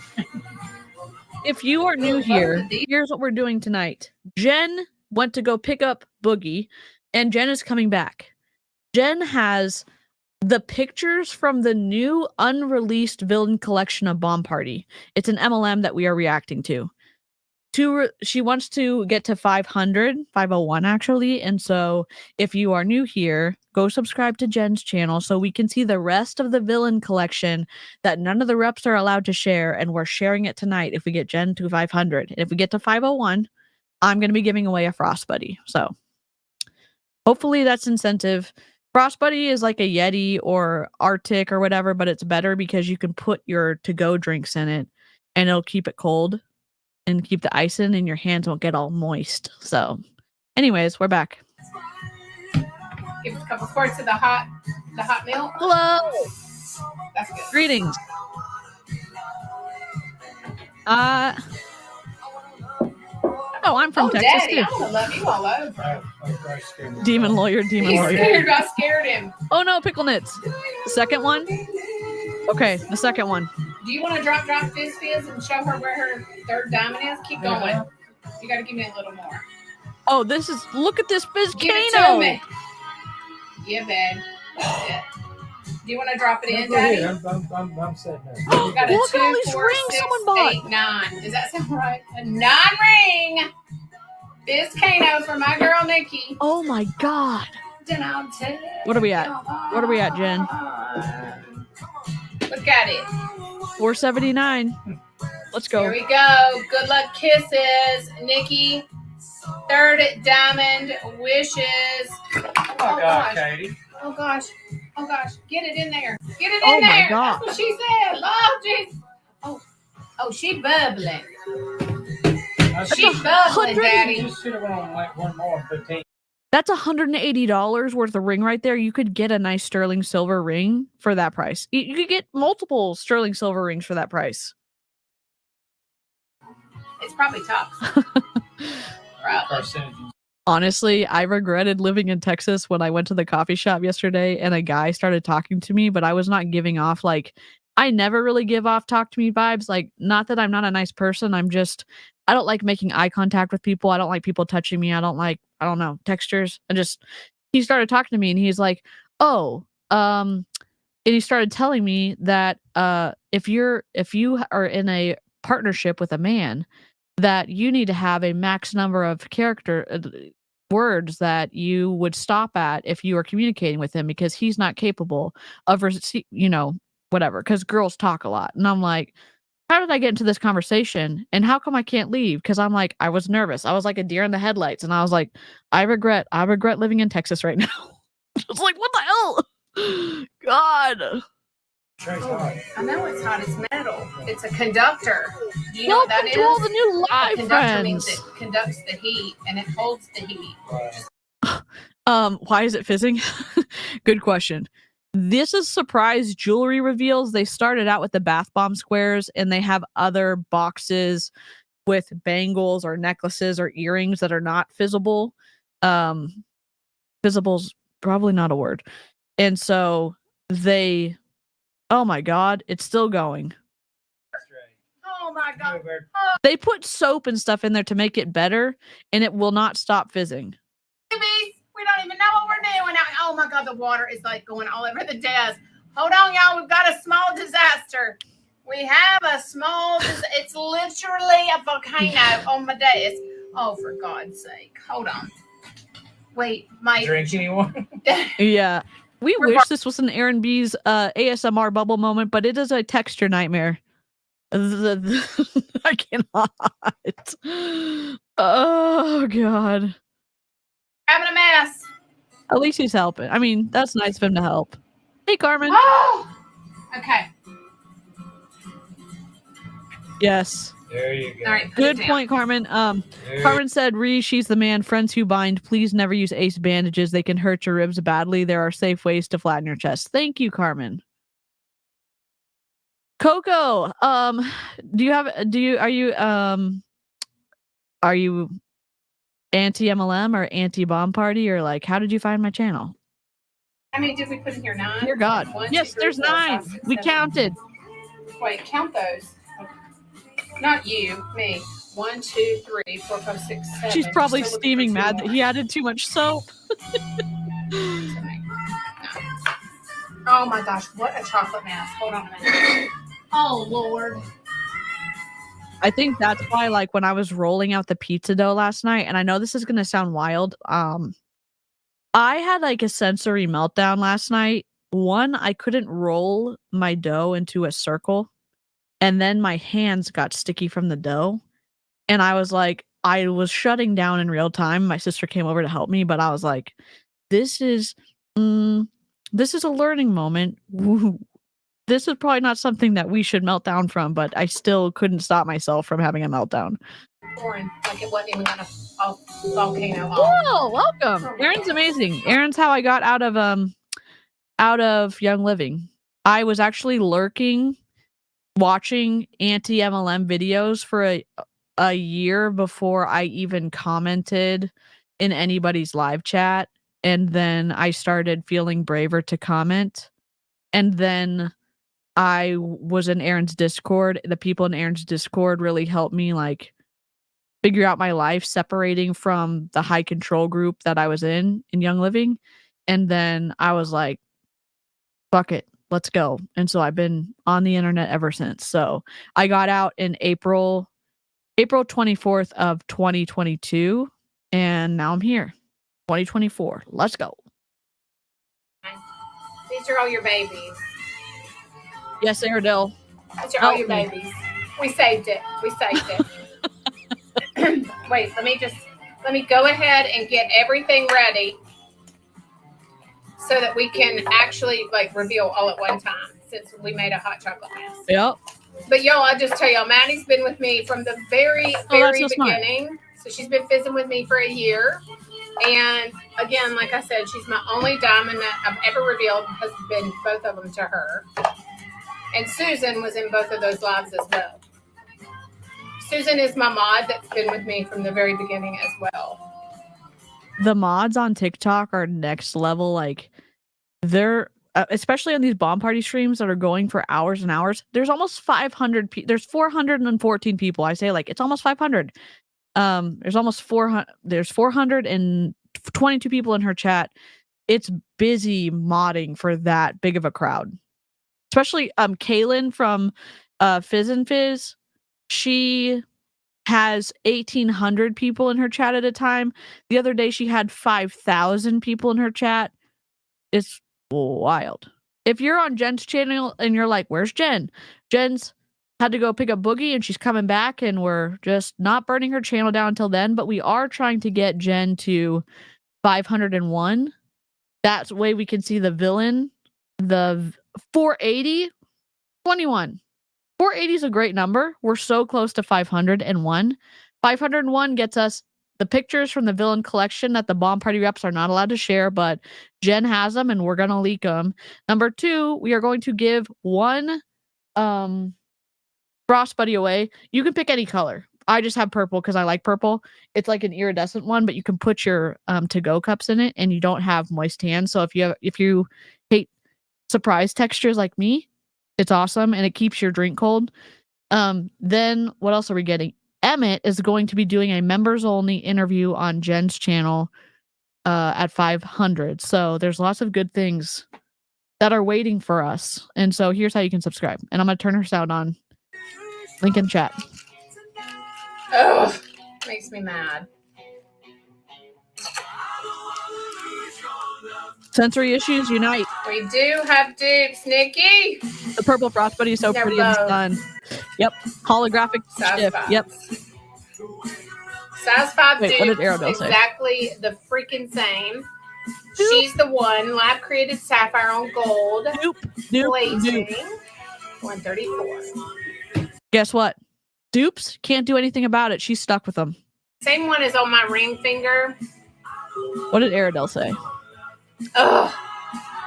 B: If you are new here, here's what we're doing tonight. Jen went to go pick up Boogie, and Jen is coming back. Jen has the pictures from the new unreleased villain collection of Bomb Party. It's an MLM that we are reacting to. She wants to get to 501 actually. And so if you are new here, go subscribe to Jen's channel so we can see the rest of the villain collection that none of the reps are allowed to share. And we're sharing it tonight if we get Jen to 500. And if we get to 501, I'm going to be giving away a Frost Buddy. So hopefully that's incentive. Frost Buddy is like a Yeti or Arctic or whatever, but it's better because you can put your to-go drinks in it and it'll keep it cold and keep the ice in and your hands won't get all moist. So anyways, we're back.
G: Give us a couple squirts of the hot milk.
B: Hello.
G: That's good.
B: Greetings. Oh, I'm from Texas
G: Daddy,
B: too.
G: I'm gonna love you all over.
B: Demon lawyer.
G: He's scared. I scared him.
B: Oh no, pickle nits. Second one. Okay, the second one.
G: Do you want to drop fizz and show her where her third diamond is? Keep going. You got to give me a little more.
B: Oh, look at this
G: Give it to
B: Bizcano.
G: me. Yeah, babe. That's it. Do you want to drop it in, Daddy?
I: I'm setting up.
G: You got a
B: Look at all
G: 2,
B: these
G: 4,
B: rings
G: 6,
B: someone bought.
G: 8, 9. Does that sound right? A 9-ring. Bizcano for my girl Nikki.
B: Oh my god.
G: Then I'll take
B: What are we at? What are we at, Jen?
G: Look at it.
B: 479. Let's go.
G: Here we go. Good luck kisses, Nikki. Third diamond wishes.
I: Oh my God, Katie.
G: Oh gosh. Oh gosh. Get it in there. Get it
B: Oh
G: in
B: my
G: there.
B: God.
G: That's what she said. Lord Jesus. Oh, she bubbling. She's bubbling, Daddy.
I: You should have went on like one more 15.
B: That's $180 worth of ring right there. You could get a nice sterling silver ring for that price. You could get multiple sterling silver rings for that price.
G: It's probably tops. Right.
I: Carcinogens.
B: Honestly, I regretted living in Texas when I went to the coffee shop yesterday and a guy started talking to me, but I was not giving off like, I never really give off talk to me vibes. Like, not that I'm not a nice person. I don't like making eye contact with people. I don't like people touching me. I don't know, textures. He started talking to me and he's like, and he started telling me that if you are in a partnership with a man, that you need to have a max number of words that you would stop at if you are communicating with him because he's not capable of, whatever, because girls talk a lot. And I'm like, how did I get into this conversation? And how come I can't leave? Because I'm like, I was nervous. I was like a deer in the headlights. And I was like, I regret living in Texas right now. It's like, what the hell? God.
G: I know it's hot. It's metal. It's a conductor. Do you know what that
B: Welcome
G: is?
B: to all the new
G: A
B: live
G: conductor means
B: friends.
G: it conducts the heat and it holds the heat.
B: Why is it fizzing? Good question. This is surprise jewelry reveals. They started out with the bath bomb squares and they have other boxes with bangles or necklaces or earrings that are not visible. Visible's probably not a word. And so they, oh my God, it's still going.
G: Oh my God.
B: They put soap and stuff in there to make it better, and it will not stop fizzing.
G: Babies, we don't even know what we're doing. Oh my God, the water is like going all over the desk. Hold on, y'all. We've got a small disaster. We have a small, it's literally a volcano on my desk. Oh, for God's sake. Hold on. Wait, my
I: Drink anyone?
B: Yeah. We wish this was an Aaron B's ASMR bubble moment, but it is a texture nightmare. I cannot. Oh, God.
G: having a mess.
B: At least he's helping. I mean, that's nice of him to help. Hey, Carmen.
G: Oh, okay.
B: Yes.
I: There you go.
G: All right.
B: Good point, Carmen. Carmen said, she's the man. Friends who bind, please never use ace bandages. They can hurt your ribs badly. There are safe ways to flatten your chest. Thank you, Carmen. Coco, are you anti-MLM or anti-bomb party, or like, how did you find my channel?
G: How many did we put in here? 9?
B: Dear God.
G: One,
B: Yes,
G: two, three,
B: there's
G: 4,
B: 9.
G: 5, 6,
B: We
G: 7.
B: counted.
G: Wait, count those. Not you, me. 1, 2, 3, 4, 5, 6, 7.
B: She's probably
G: Still looking for
B: steaming
G: 2
B: mad
G: more.
B: that he added too much soap.
G: Oh my gosh, what a chocolate mess. Hold on a minute. Oh Lord.
B: I think that's why, like, when I was rolling out the pizza dough last night, and I know this is gonna sound wild, I had like a sensory meltdown last night. One, I couldn't roll my dough into a circle, and then my hands got sticky from the dough, and I was like, I was shutting down in real time. My sister came over to help me, but I was like, this is a learning moment. Woo. This is probably not something that we should melt down from, but I still couldn't stop myself from having a meltdown.
G: Boring. Like it wasn't even a volcano.
B: Whoa, welcome. Aaron's amazing. Aaron's how I got out of Young Living. I was actually lurking, watching anti-MLM videos for a year before I even commented in anybody's live chat. And then I started feeling braver to comment. And then I was in Aaron's Discord. The people in Aaron's Discord really helped me like figure out my life, separating from the high control group that I was in Young Living. And then I was like, fuck it, let's go. And so I've been on the internet ever since. So I got out in April 24th of 2022. And now I'm here. 2024. Let's go.
G: These are all your babies.
B: Yes, Airedale.
G: These are all your babies. We saved it. We saved it. Wait, let me go ahead and get everything ready so that we can actually like reveal all at one time, since we made a hot chocolate mess.
B: Yep.
G: But y'all, I'll just tell y'all, Maddie's been with me from the very beginning. So she's been fizzing with me for a year. And again, like I said, she's my only diamond that I've ever revealed, has been both of them to her. And Susan was in both of those lives as well. Susan is my mod that's been with me from the very beginning as well.
B: The mods on TikTok are next level. Like, they're especially on these bomb party streams that are going for hours and hours. There's almost 500 there's 414 people. I say, like, it's almost 500. There's almost 400. There's 422 people in her chat. It's busy modding for that big of a crowd. Especially Kaylin from Fizz and Fizz. She has 1,800 people in her chat at a time. The other day she had 5,000 people in her chat. It's wild. If you're on Jen's channel and you're like, where's Jen? Jen's had to go pick up Boogie and she's coming back, and we're just not burning her channel down until then, but we are trying to get Jen to 501. That way we can see the villain. The 480, 21. 480 is a great number. We're so close to 501. 501 gets us the pictures from the villain collection that the bomb party reps are not allowed to share, but Jen has them and we're going to leak them. Number 2, we are going to give one Frost Buddy away. You can pick any color. I just have purple because I like purple. It's like an iridescent one, but you can put your to-go cups in it, and you don't have moist hands. So if you hate surprise textures like me, it's awesome, and it keeps your drink cold. Then what else are we getting? Emmett is going to be doing a members only interview on Jen's channel at 500. So there's lots of good things that are waiting for us. And so here's how you can subscribe. And I'm going to turn her sound on. Link in chat.
G: Ugh, makes me mad.
B: Sensory issues unite.
G: We do have dupes, Nikki.
B: The purple frost buddy is so
G: They're
B: pretty in the
G: both.
B: sun. Yep. Holographic
G: Size
B: shift.
G: 5.
B: Yep.
G: Size 5
B: Wait, what
G: dupes,
B: did Aerodale say?
G: exactly the freaking same. She's the one. Lab created sapphire on gold.
B: Dupe.
G: Plating. 134.
B: Guess what? Dupes can't do anything about it. She's stuck with them.
G: Same one as on my ring finger.
B: What did Aerodale say?
G: Ugh.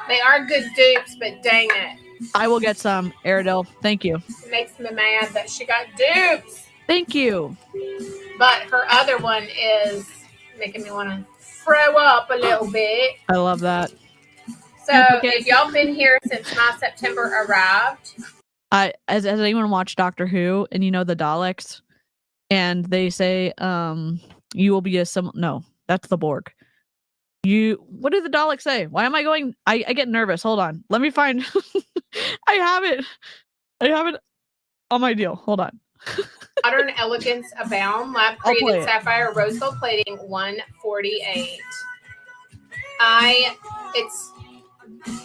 G: They are good dupes, but dang it.
B: I will get some, Aerodale. Thank you.
G: It makes me mad that she got dupes.
B: Thank you.
G: But her other one is making me want to throw up a little bit.
B: I love that.
G: So if y'all been here since my September arrived,
B: Has anyone watched Doctor Who and you know the Daleks? And they say, you will be no, that's the Borg. What did the Daleks say? Why am I going? I get nervous. Hold on. Let me find. I have it on my deal. Hold on.
G: modern elegance abound. Lab created sapphire rose gold plating 148.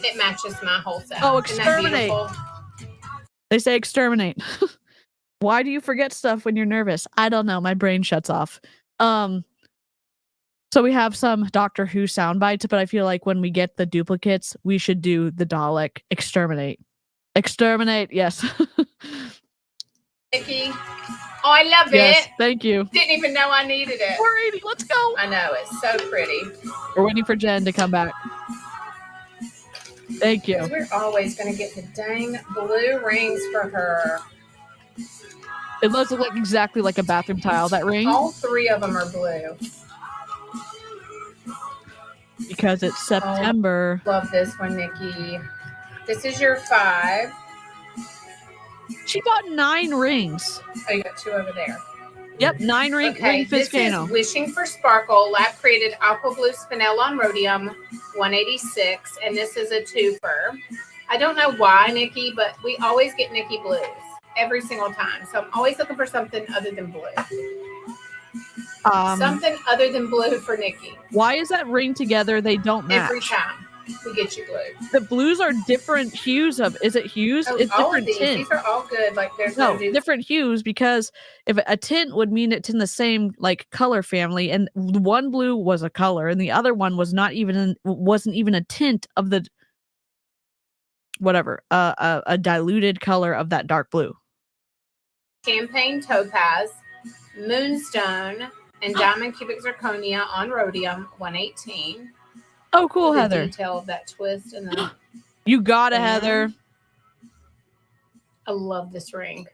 G: It matches my whole set.
B: Oh,
G: Isn't that
B: exterminate.
G: beautiful?
B: They say exterminate. Why do you forget stuff when you're nervous? I don't know. My brain shuts off. So we have some Doctor Who sound bites, but I feel like when we get the duplicates, we should do the Dalek exterminate. Exterminate, yes.
G: Nikki. Oh, I love
B: Yes,
G: it.
B: thank you.
G: Didn't even know I needed it.
B: 480, let's go.
G: I know, it's so pretty.
B: We're waiting for Jen to come back. Thank you.
G: We're always going to get the dang blue rings for her.
B: It does look exactly like a bathroom tile, that ring.
G: All three of them are blue.
B: Because it's September.
G: Love this one, Nikki. This is your 5.
B: She bought 9 rings.
G: Oh, you got 2 over there.
B: Yep, 9 ring
G: This
B: Fiscano.
G: is Wishing for Sparkle, lab created aqua blue spinel on rhodium, 186, and this is a 2-fer. I don't know why, Nikki, but we always get Nikki blues every single time. So I'm always looking for something other than blue. Something other than blue for Nikki.
B: Why is that ring together? They don't match.
G: Every time we get you blue.
B: The blues are different hues of. Is it hues?
G: Oh,
B: it's
G: all
B: different
G: of
B: tints.
G: these are all good. Like there's
B: No,
G: no
B: different hues, because if a tint would mean it's in the same like color family, and one blue was a color and the other one was not even wasn't even a tint of the whatever a diluted color of that dark blue.
G: champagne topaz, moonstone, and diamond cubic zirconia on rhodium, 118.
B: Oh, cool,
G: The
B: Heather.
G: detail of that twist and the
B: You got it,
G: Yeah.
B: Heather.
G: I love this ring.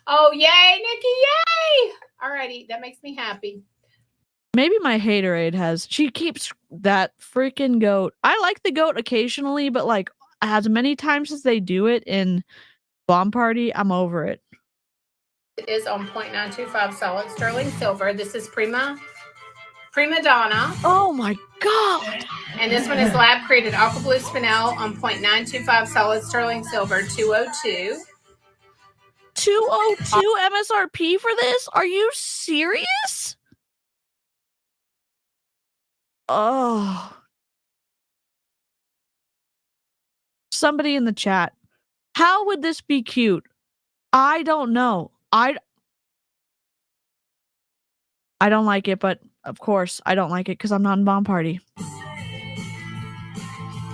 G: Oh, yay, Nikki, yay! Alrighty, that makes me happy.
B: Maybe my haterade has. She keeps that freaking goat. I like the goat occasionally, but like as many times as they do it in Bomb Party, I'm over it.
G: It is on 0.925 solid sterling silver. This is Prima Donna.
B: Oh my god!
G: And this one is lab created aqua blue spinel on 0.925 solid sterling silver, 202.
B: 202 MSRP for this? Are you serious? Oh. Somebody in the chat. How would this be cute? I don't know. I don't like it, but of course I don't like it because I'm not in Bomb Party.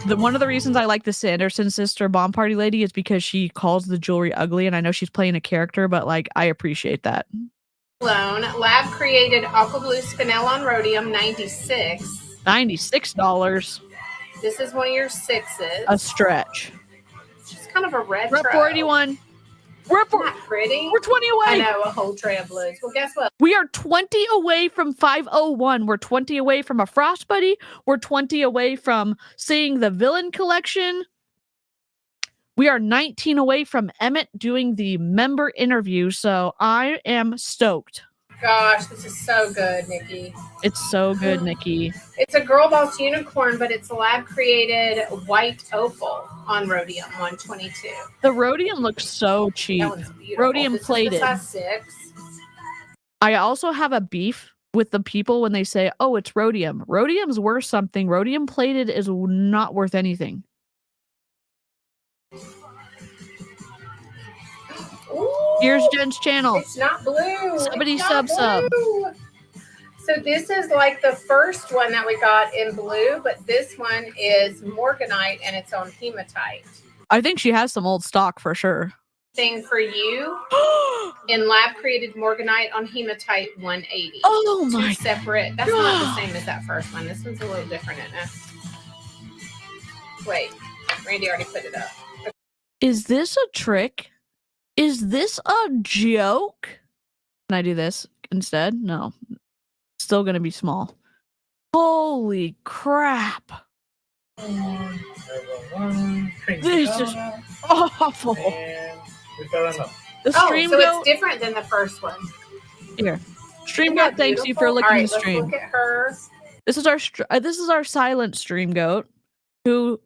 B: One of the reasons I like the Sanderson sister Bomb Party lady is because she calls the jewelry ugly, and I know she's playing a character, but like I appreciate that.
G: Loan, lab created aqua blue spinel on rhodium, 96.
B: $96.
G: This is one of your 6s.
B: A stretch.
G: It's kind of a retro.
B: Rep 481. We're
G: Not pretty.
B: we're 20 away.
G: I know, a whole tray of blues. Well, guess what?
B: We are 20 away from 501. We're 20 away from a Frost Buddy. We're 20 away from seeing the Villain Collection. We are 19 away from Emmett doing the member interview. So I am stoked.
G: Gosh, this is so good, Nikki.
B: It's so good, Nikki.
G: It's a Girl Boss unicorn, but it's a lab-created white opal on Rhodium 122.
B: The Rhodium looks so cheap.
G: That one's beautiful.
B: Rhodium
G: This
B: plated.
G: is the size 6.
B: I also have a beef with the people when they say, oh, it's Rhodium. Rhodium's worth something. Rhodium plated is not worth anything.
G: Ooh,
B: Here's Jen's channel.
G: it's not blue.
B: Somebody
G: It's not
B: sub.
G: blue. So this is like the first one that we got in blue, but this one is morganite and it's on hematite.
B: I think she has some old stock for sure.
G: Thing for you in lab created morganite on hematite 180.
B: Oh
G: Two
B: my
G: separate. That's not the same as that first one. This one's a little different, isn't it? Wait, Randy already put it up.
B: Is this a trick? Is this a joke? Can I do this instead? No. Still gonna be small. Holy crap. This is awful. The
G: Oh,
B: stream
G: so
B: goat
G: it's different than the first one.
B: here. Stream
G: Isn't that
B: goat, thanks you for
G: beautiful?
B: looking
G: All right,
B: the
G: let's
B: stream.
G: look at her.
B: This is our silent stream goat, who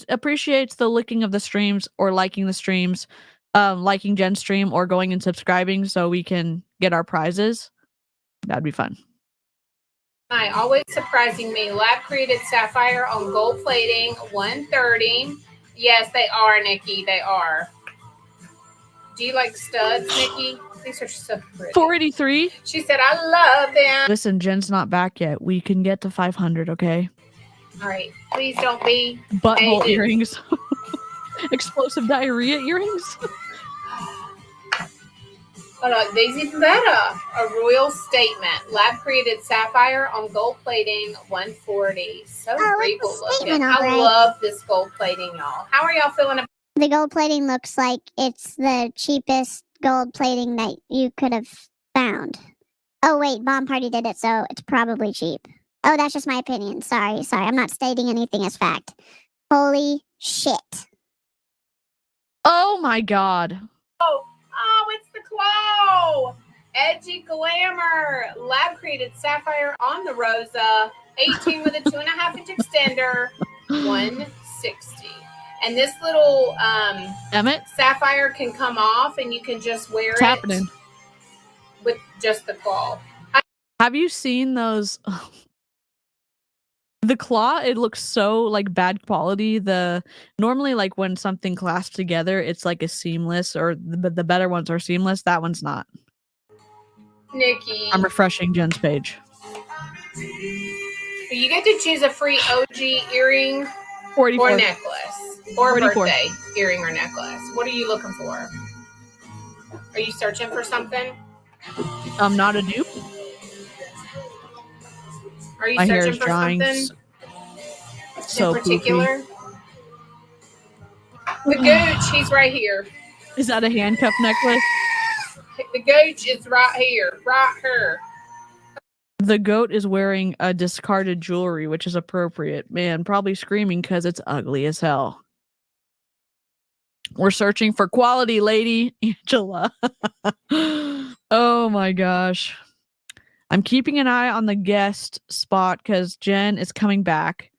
B: appreciates the licking of the streams or liking the streams, liking Jen's stream or going and subscribing so we can get our prizes. That'd be fun.
G: Hi, always surprising me. Lab created sapphire on gold plating 130. Yes, they are, Nikki. They are. Do you like studs, Nikki? These are so pretty.
B: 483.
G: She said, I love them.
B: Listen, Jen's not back yet. We can get to 500, okay?
G: All right. Please don't be.
B: Butthole
G: Hey,
B: earrings. Explosive diarrhea earrings.
G: Hold on. These even better. A royal statement. Lab created sapphire on gold plating 140. So
A: Oh,
G: regal
A: it's a
G: looking.
A: statement, all
G: I
A: right.
G: love this gold plating, y'all. How are y'all feeling about
A: The gold plating looks like it's the cheapest gold plating that you could have found. Oh, wait, Bomb Party did it, so it's probably cheap. Oh, that's just my opinion. Sorry. I'm not stating anything as fact. Holy shit.
B: Oh my god.
G: Oh, it's the claw. Edgy glamour. Lab created sapphire on the Rosa. 18 with a 2.5-inch extender. 160. And this little
B: Emmett?
G: sapphire can come off and you can just wear
B: What's
G: it
B: happening?
G: with just the claw.
B: Have you seen those? The claw, it looks so like bad quality. Normally like when something clasps together, it's like a seamless, or the better ones are seamless. That one's not.
G: Nikki,
B: I'm refreshing Jen's page.
G: you get to choose a free OG earring
B: 44.
G: or necklace or
B: 44.
G: birthday earring or necklace. What are you looking for? Are you searching for something?
B: I'm not a dupe.
G: Are you
B: My hair
G: searching
B: is
G: for
B: drying
G: something
B: so
G: in particular?
B: poofy.
G: The gooch, he's right here.
B: Is that a handcuff necklace?
G: The gooch is right here.
B: The goat is wearing a discarded jewelry, which is appropriate. Man, probably screaming because it's ugly as hell. We're searching for quality, lady. Angela. Oh my gosh. I'm keeping an eye on the guest spot because Jen is coming back.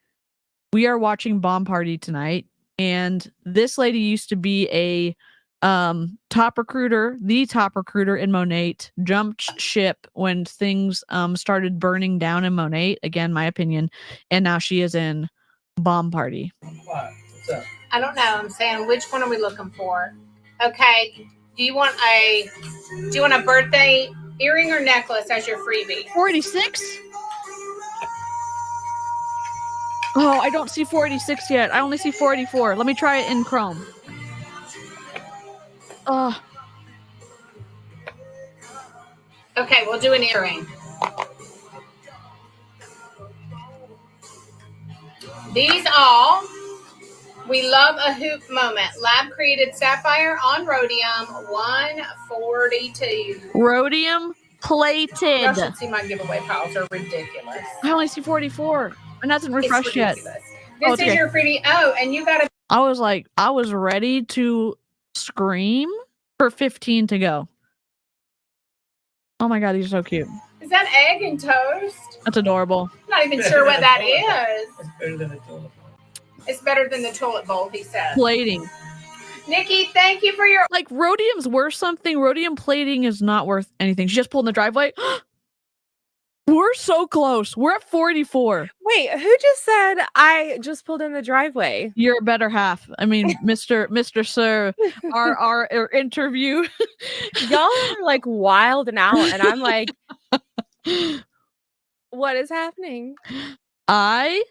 B: We are watching Bomb Party tonight. And this lady used to be a top recruiter, the top recruiter in Monate, jumped ship when things started burning down in Monate. Again, my opinion. And now she is in Bomb Party.
I: What's up?
G: I don't know. I'm saying, which one are we looking for? Okay. Do you want a birthday earring or necklace as your freebie?
B: 486? Oh, I don't see 486 yet. I only see 484. Let me try it in Chrome.
G: Okay, we'll do an earring. These all We love a hoop moment. Lab created sapphire on rhodium, 142.
B: Rhodium plated.
G: Y'all should see my giveaway piles. They're ridiculous.
B: I only see 44. And that's not
G: It's
B: refreshed yet.
G: ridiculous.
B: Oh,
G: This
B: it's
G: is
B: okay.
G: your pretty. Oh, and you got to.
B: I was ready to scream for 15 to go. Oh my god, these are so cute.
G: Is that egg and toast?
B: That's adorable.
G: I'm not even sure what that is.
I: It's better than a toilet.
G: It's better than the toilet bowl, he said.
B: Plating.
G: Nikki, thank you for your.
B: Like, rhodium's worth something. Rhodium plating is not worth anything. She just pulled in the driveway. We're so close. We're at 44.
C: Wait, who just said I just pulled in the driveway?
B: Your better half. I mean, Mr. Sir, our interview.
C: Y'all are like wild and out, and I'm like, what is happening?
B: I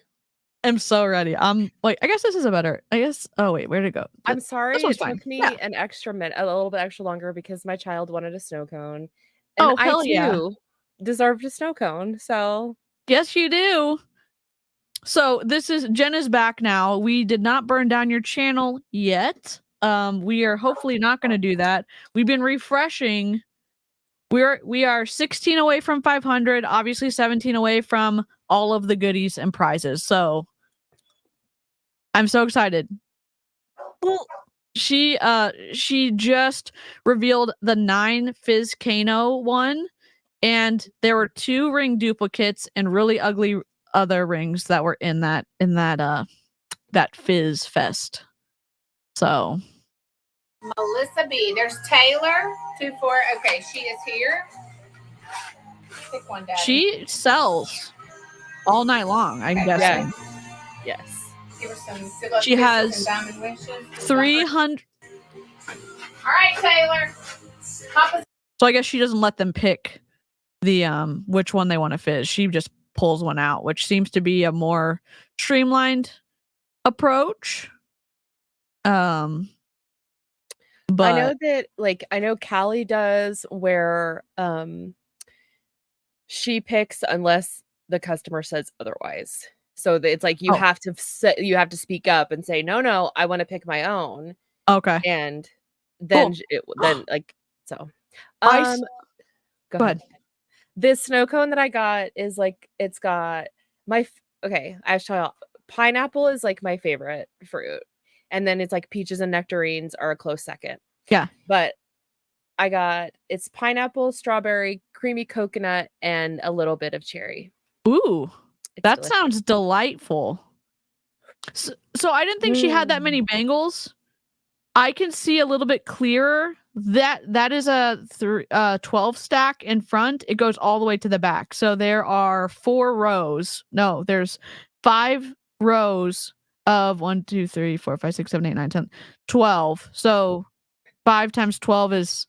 B: am so ready. I'm like, I guess this is a better. I guess. Oh wait, where'd it go?
C: I'm sorry
B: This one's
C: it
B: fine.
C: took me
B: Yeah.
C: an extra minute, a little bit extra longer because my child wanted a snow cone. And
B: Oh,
C: I
B: hell
C: too
B: yeah.
C: deserved a snow cone. So
B: Yes, you do. So this is Jen is back now. We did not burn down your channel yet. We are hopefully not going to do that. We've been refreshing. We are 16 away from 500. Obviously, 17 away from all of the goodies and prizes. So I'm so excited. Well, she just revealed the 9 Fizz Kano one, and there were 2 ring duplicates and really ugly other rings that were in that Fizz Fest. So
G: Melissa B. There's Taylor, 24. Okay, she is here. Pick one, Daddy.
B: she sells all night long, I'm
G: Okay.
B: guessing.
C: yes.
G: Give her some good luck
B: She
G: kisses
B: has
G: and diamond wishes.
B: 300.
G: All right, Taylor. Papa.
B: So I guess she doesn't let them pick the which one they want to fizz. She just pulls one out, which seems to be a more streamlined approach. But
C: I know that I know Callie does where she picks unless the customer says otherwise. So that it's like you have to speak up and say no, I want to pick my own.
B: Okay.
C: And then
B: Cool.
C: so
B: Go
C: ahead. This snow cone that I got is it's got I have to tell y'all, pineapple is like my favorite fruit. And then it's like peaches and nectarines are a close second.
B: Yeah.
C: But it's pineapple, strawberry, creamy coconut, and a little bit of cherry.
B: Ooh, that
C: delicious.
B: sounds delightful. So I didn't think she had that many bangles. I can see a little bit clearer. That is a 12 stack in front. It goes all the way to the back. So there are 4 rows. No, there's 5 rows of 1, 2, 3, 4, 5, 6, 7, 8, 9, 10, 12. So 5 times 12 is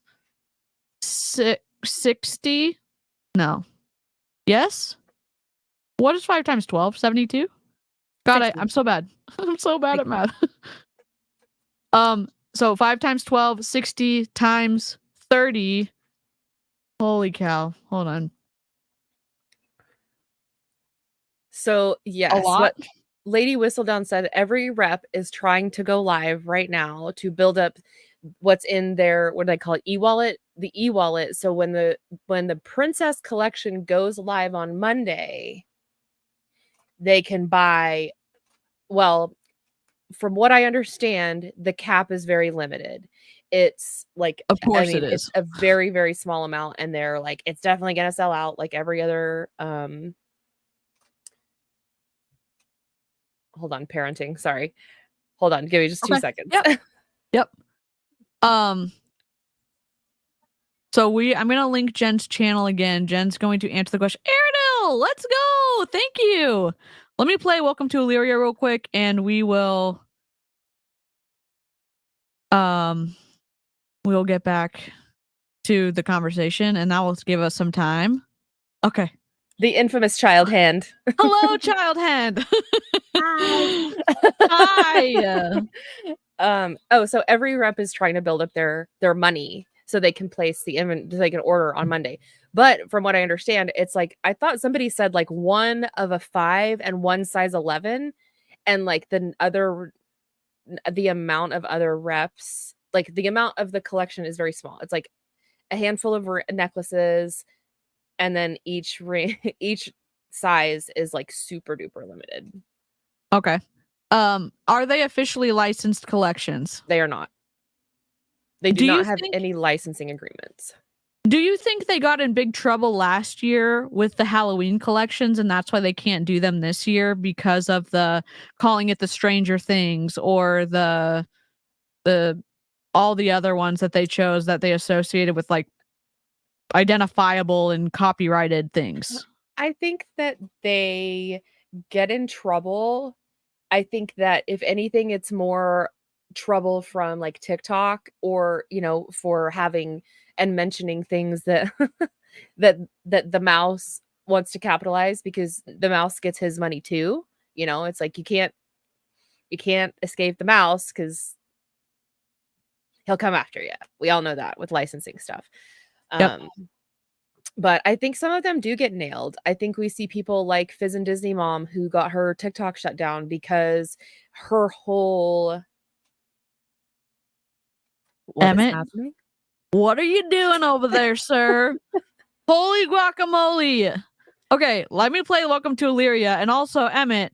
B: 60. No. Yes? What is 5 times 12? 72? God, I'm so bad. I'm so bad at math. So 5 times 12, 60 times 30. Holy cow. Hold on.
C: So yes,
B: A lot?
C: what Lady Whistledown said, every rep is trying to go live right now to build up what's in their, what do they call it, e-wallet? The e-wallet. So when the Princess collection goes live on Monday, they can buy, well, from what I understand, the cap is very limited. It's like,
B: of course it is.
C: It's a very, very small amount, and they're like, it's definitely gonna sell out like every other hold on, parenting. Sorry. Hold on, give me just 2 seconds.
B: Yep. So I'm gonna link Jen's channel again. Jen's going to answer the question. Aerodil, let's go. Thank you. Let me play Welcome to Illyria real quick, and we will we'll get back to the conversation, and that will give us some time. Okay.
C: The infamous child hand.
B: Hello, child hand. Hi.
C: So every rep is trying to build up their money so they can place they can order on Monday. But from what I understand, it's like, I thought somebody said like 1 of a 5 and 1 size 11, and like the other the amount of other reps, like the amount of the collection is very small. It's like a handful of necklaces, and then each ring, each size is like super duper limited.
B: Okay. Are they officially licensed collections?
C: They are not. They do not have any licensing agreements.
B: Do you think they got in big trouble last year with the Halloween collections, and that's why they can't do them this year because of the calling it the Stranger Things or the all the other ones that they chose that they associated with like identifiable and copyrighted things?
C: I think that they get in trouble. I think that if anything, it's more trouble from like TikTok or, you know, for having and mentioning things that that the mouse wants to capitalize, because the mouse gets his money too. You know, it's like you can't escape the mouse because he'll come after you. We all know that with licensing stuff.
B: Yep.
C: But I think some of them do get nailed. I think we see people like Fizz and Disney Mom who got her TikTok shut down because her whole
B: Emmett, what are you doing over there, sir? Holy guacamole. Okay, let me play Welcome to Illyria. And also, Emmett,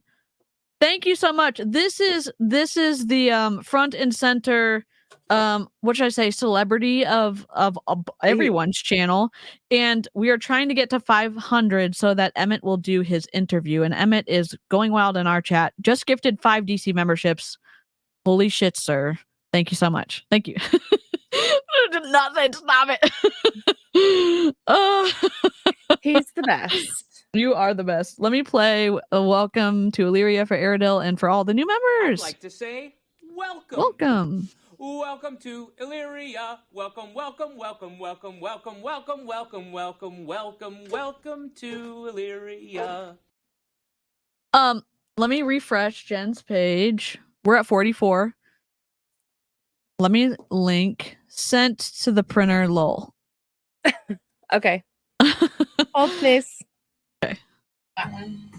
B: thank you so much. This is the front and center what should I say, celebrity of everyone's channel, and we are trying to get to 500 so that Emmett will do his interview. And Emmett is going wild in our chat. Just gifted 5 DC memberships. Holy shit, sir. Thank you so much. Thank you. I did not say stop it.
C: He's the best.
B: You are the best. Let me play a Welcome to Illyria for Aerodil and for all the new members.
E: I'd like to say welcome.
B: Welcome.
E: Welcome to Illyria. Welcome, welcome, welcome, welcome, welcome, welcome, welcome, welcome, welcome, welcome to Illyria.
B: Let me refresh Jen's page. We're at 44. Let me link sent to the printer lol.
C: Okay. Hold please.
B: Okay.
G: That one.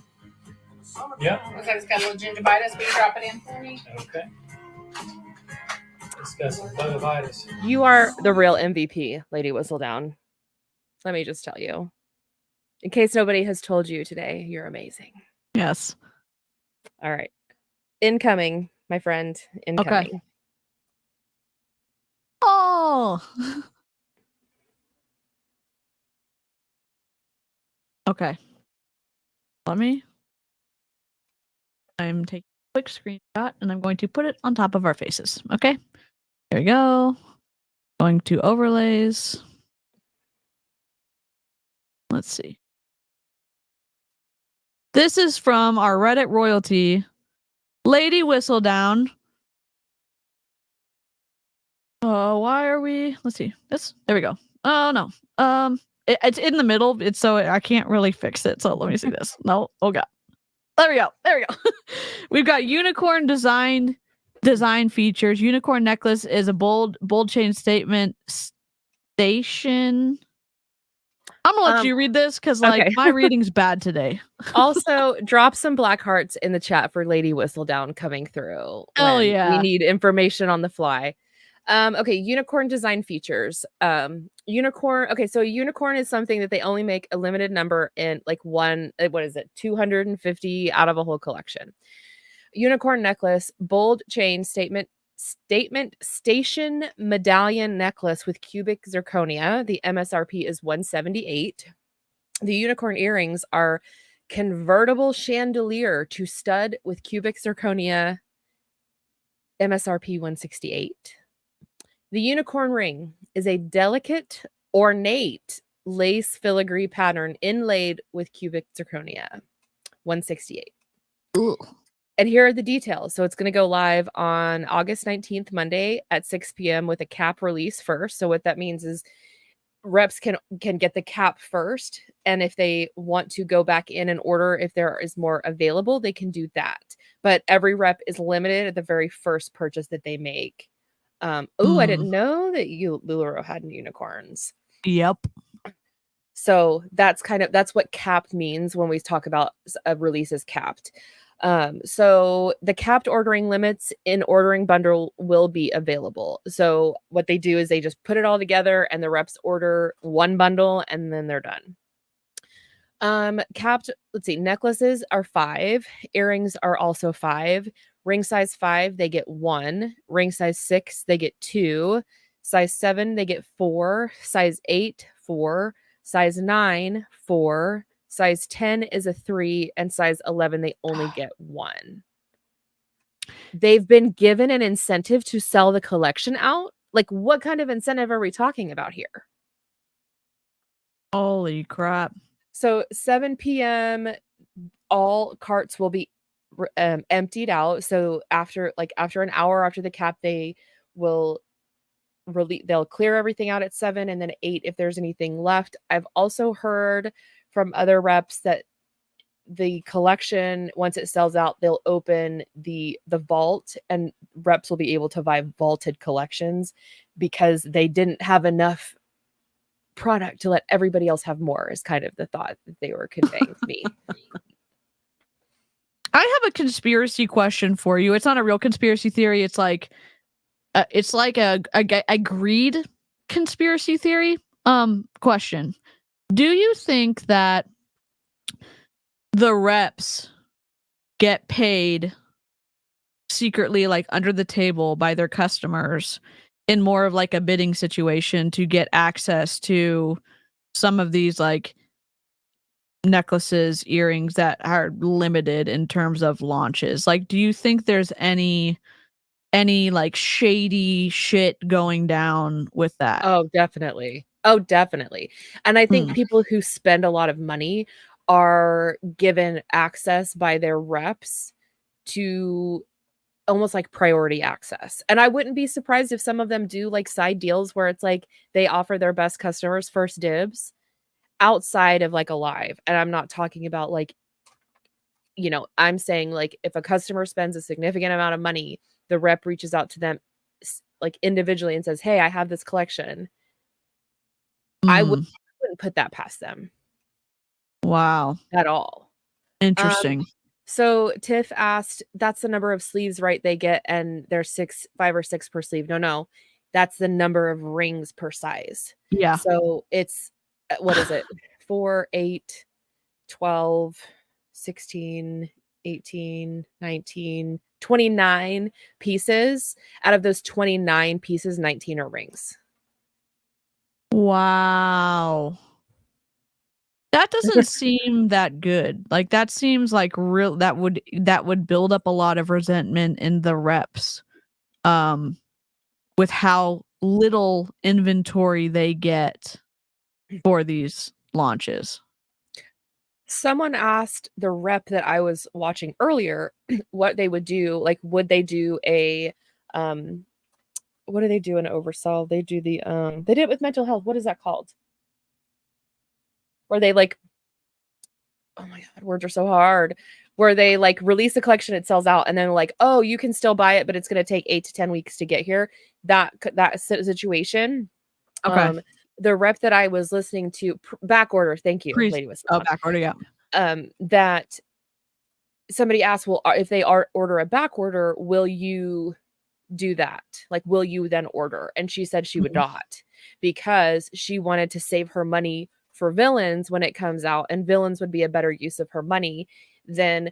I: Yep.
G: Looks like it's got a little gingivitis. Will you drop it in for me?
I: Okay. It's got some gingivitis.
C: You are the real MVP, Lady Whistledown. Let me just tell you. In case nobody has told you today, you're amazing.
B: Yes.
C: All right. Incoming, my friend. Incoming.
B: Okay. Oh. Okay. I'm taking a quick screenshot and I'm going to put it on top of our faces. Okay. There we go. Going to overlays. Let's see. This is from our Reddit royalty, Lady Whistledown. Oh, why are we? Let's see. There we go. Oh no. It's in the middle. It's so I can't really fix it. So let me see this. No. Oh god. There we go. We've got unicorn design features. Unicorn necklace is a bold chain statement station. I'm gonna let you read this because like my reading's bad today.
C: Also, drop some black hearts in the chat for Lady Whistledown coming through.
B: Oh yeah.
C: We need information on the fly. Okay, unicorn design features. Unicorn. Okay, so a unicorn is something that they only make a limited number in like one, what is it, 250 out of a whole collection. Unicorn necklace, bold chain statement station medallion necklace with cubic zirconia. The MSRP is $178. The unicorn earrings are convertible chandelier to stud with cubic zirconia. MSRP $168. The unicorn ring is a delicate, ornate lace filigree pattern inlaid with cubic zirconia. $168.
B: Ooh.
C: And here are the details. So it's going to go live on August 19th, Monday at 6 p.m. with a cap release first. So what that means is reps can get the cap first. And if they want to go back in and order, if there is more available, they can do that. But every rep is limited at the very first purchase that they make. I didn't know that LuLaRoe had unicorns.
B: Yep.
C: So that's what capped means when we talk about a release is capped. So the capped ordering limits in ordering bundle will be available. So what they do is they just put it all together and the reps order one bundle and then they're done. Capped, let's see, necklaces are 5, earrings are also 5, ring size 5, they get 1, ring size 6, they get 2, size 7, they get 4, size 8, 4, size 9, 4, size 10 is a 3, and size 11, they only get 1. They've been given an incentive to sell the collection out. Like, what kind of incentive are we talking about here?
B: Holy crap.
C: So 7 p.m., all carts will be emptied out. So after an hour after the cap, they will they'll clear everything out at 7, and then 8 if there's anything left. I've also heard from other reps that the collection, once it sells out, they'll open the vault and reps will be able to buy vaulted collections because they didn't have enough product to let everybody else have more, is kind of the thought that they were conveying to me.
B: I have a conspiracy question for you. It's not a real conspiracy theory. It's like a greed conspiracy theory. Question. Do you think that the reps get paid secretly, like under the table by their customers in more of like a bidding situation to get access to some of these like necklaces, earrings that are limited in terms of launches? Like, do you think there's any like shady shit going down with that?
C: Oh, definitely. And I think people who spend a lot of money are given access by their reps to almost like priority access. And I wouldn't be surprised if some of them do like side deals where it's like they offer their best customers first dibs outside of like a live. And I'm not talking about like, I'm saying like if a customer spends a significant amount of money, the rep reaches out to them like individually and says, "Hey, I have this collection." I wouldn't put that past them.
B: Wow.
C: At all.
B: Interesting.
C: So Tiff asked, that's the number of sleeves, right? They get, and there's 5 or 6 per sleeve. No. That's the number of rings per size.
B: Yeah.
C: So it's, what is it? 4, 8, 12, 16, 18, 19, 29 pieces. Out of those 29 pieces, 19 are rings.
B: Wow. That doesn't seem that good. Like that seems like real that would build up a lot of resentment in the reps with how little inventory they get for these launches.
C: Someone asked the rep that I was watching earlier what they would do. Like, would they do a what do they do in oversell? They do the they did it with mental health. What is that called? Where they like, oh my god, words are so hard. Where they like release the collection, it sells out, and then like, oh, you can still buy it, but it's going to take 8 to 10 weeks to get here. That situation.
B: Okay.
C: The rep that I was listening to, back order. Thank you, Lady Whistle.
B: Back order, yeah.
C: That somebody asked, well, if they order a back order, will you do that? Like, will you then order? And she said she would not, because she wanted to save her money for Villains when it comes out, and Villains would be a better use of her money than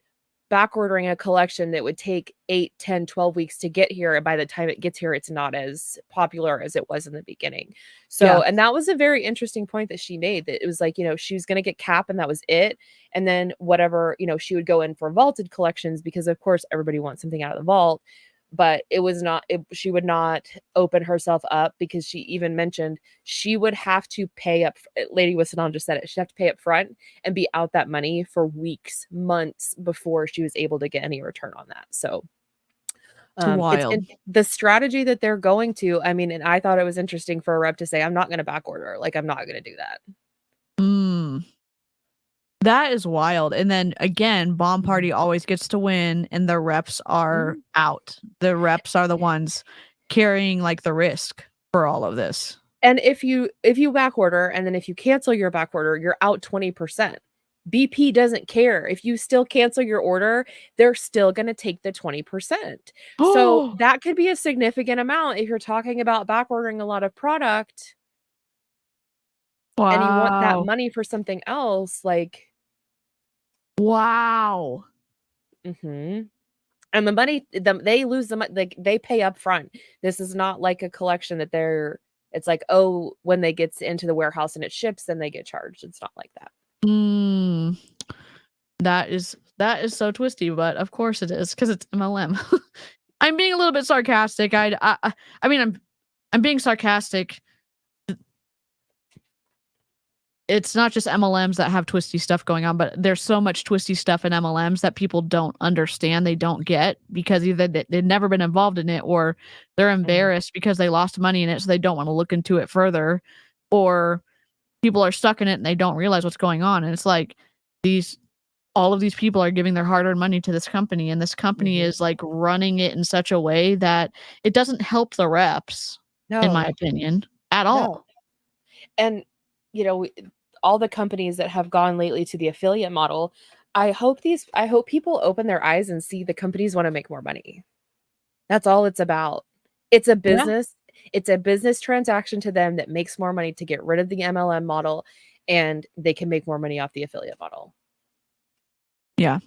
C: back ordering a collection that would take 8, 10, 12 weeks to get here. And by the time it gets here, it's not as popular as it was in the beginning. So, and that was a very interesting point that she made, that it was like, she was going to get cap and that was it. And then whatever, she would go in for vaulted collections because of course everybody wants something out of the vault. But it was not, she would not open herself up, because she even mentioned she would have to pay up. Lady Wissanon just said it. She'd have to pay up front and be out that money for weeks, months before she was able to get any return on that. So
B: wild.
C: The strategy that they're going to, I mean, and I thought it was interesting for a rep to say, I'm not going to back order. Like, I'm not going to do that.
B: That is wild. And then again, Bomb Party always gets to win, and the reps are out. The reps are the ones carrying like the risk for all of this.
C: And if you back order, and then if you cancel your back order, you're out 20%. BP doesn't care. If you still cancel your order, they're still going to take the 20%. So that could be a significant amount if you're talking about back ordering a lot of product and you want that
B: Wow.
C: money for something else, like,
B: Wow.
C: and the money, they lose the money, like they pay up front. This is not like a collection that it's like, oh, when they get into the warehouse and it ships, then they get charged. It's not like that.
B: That is so twisty, but of course it is because it's MLM. I'm being a little bit sarcastic. I mean, I'm being sarcastic. It's not just MLMs that have twisty stuff going on, but there's so much twisty stuff in MLMs that people don't understand, they don't get, because either they've never been involved in it, or they're embarrassed because they lost money in it, so they don't want to look into it further, or people are stuck in it and they don't realize what's going on. And it's like all of these people are giving their hard-earned money to this company, and this company is like running it in such a way that it doesn't help the reps, in my opinion, at all.
C: And all the companies that have gone lately to the affiliate model, I hope people open their eyes and see the companies want to make more money. That's all it's about. It's a business. Yeah. It's a business transaction to them that makes more money to get rid of the MLM model, and they can make more money off the affiliate model.
B: Yeah.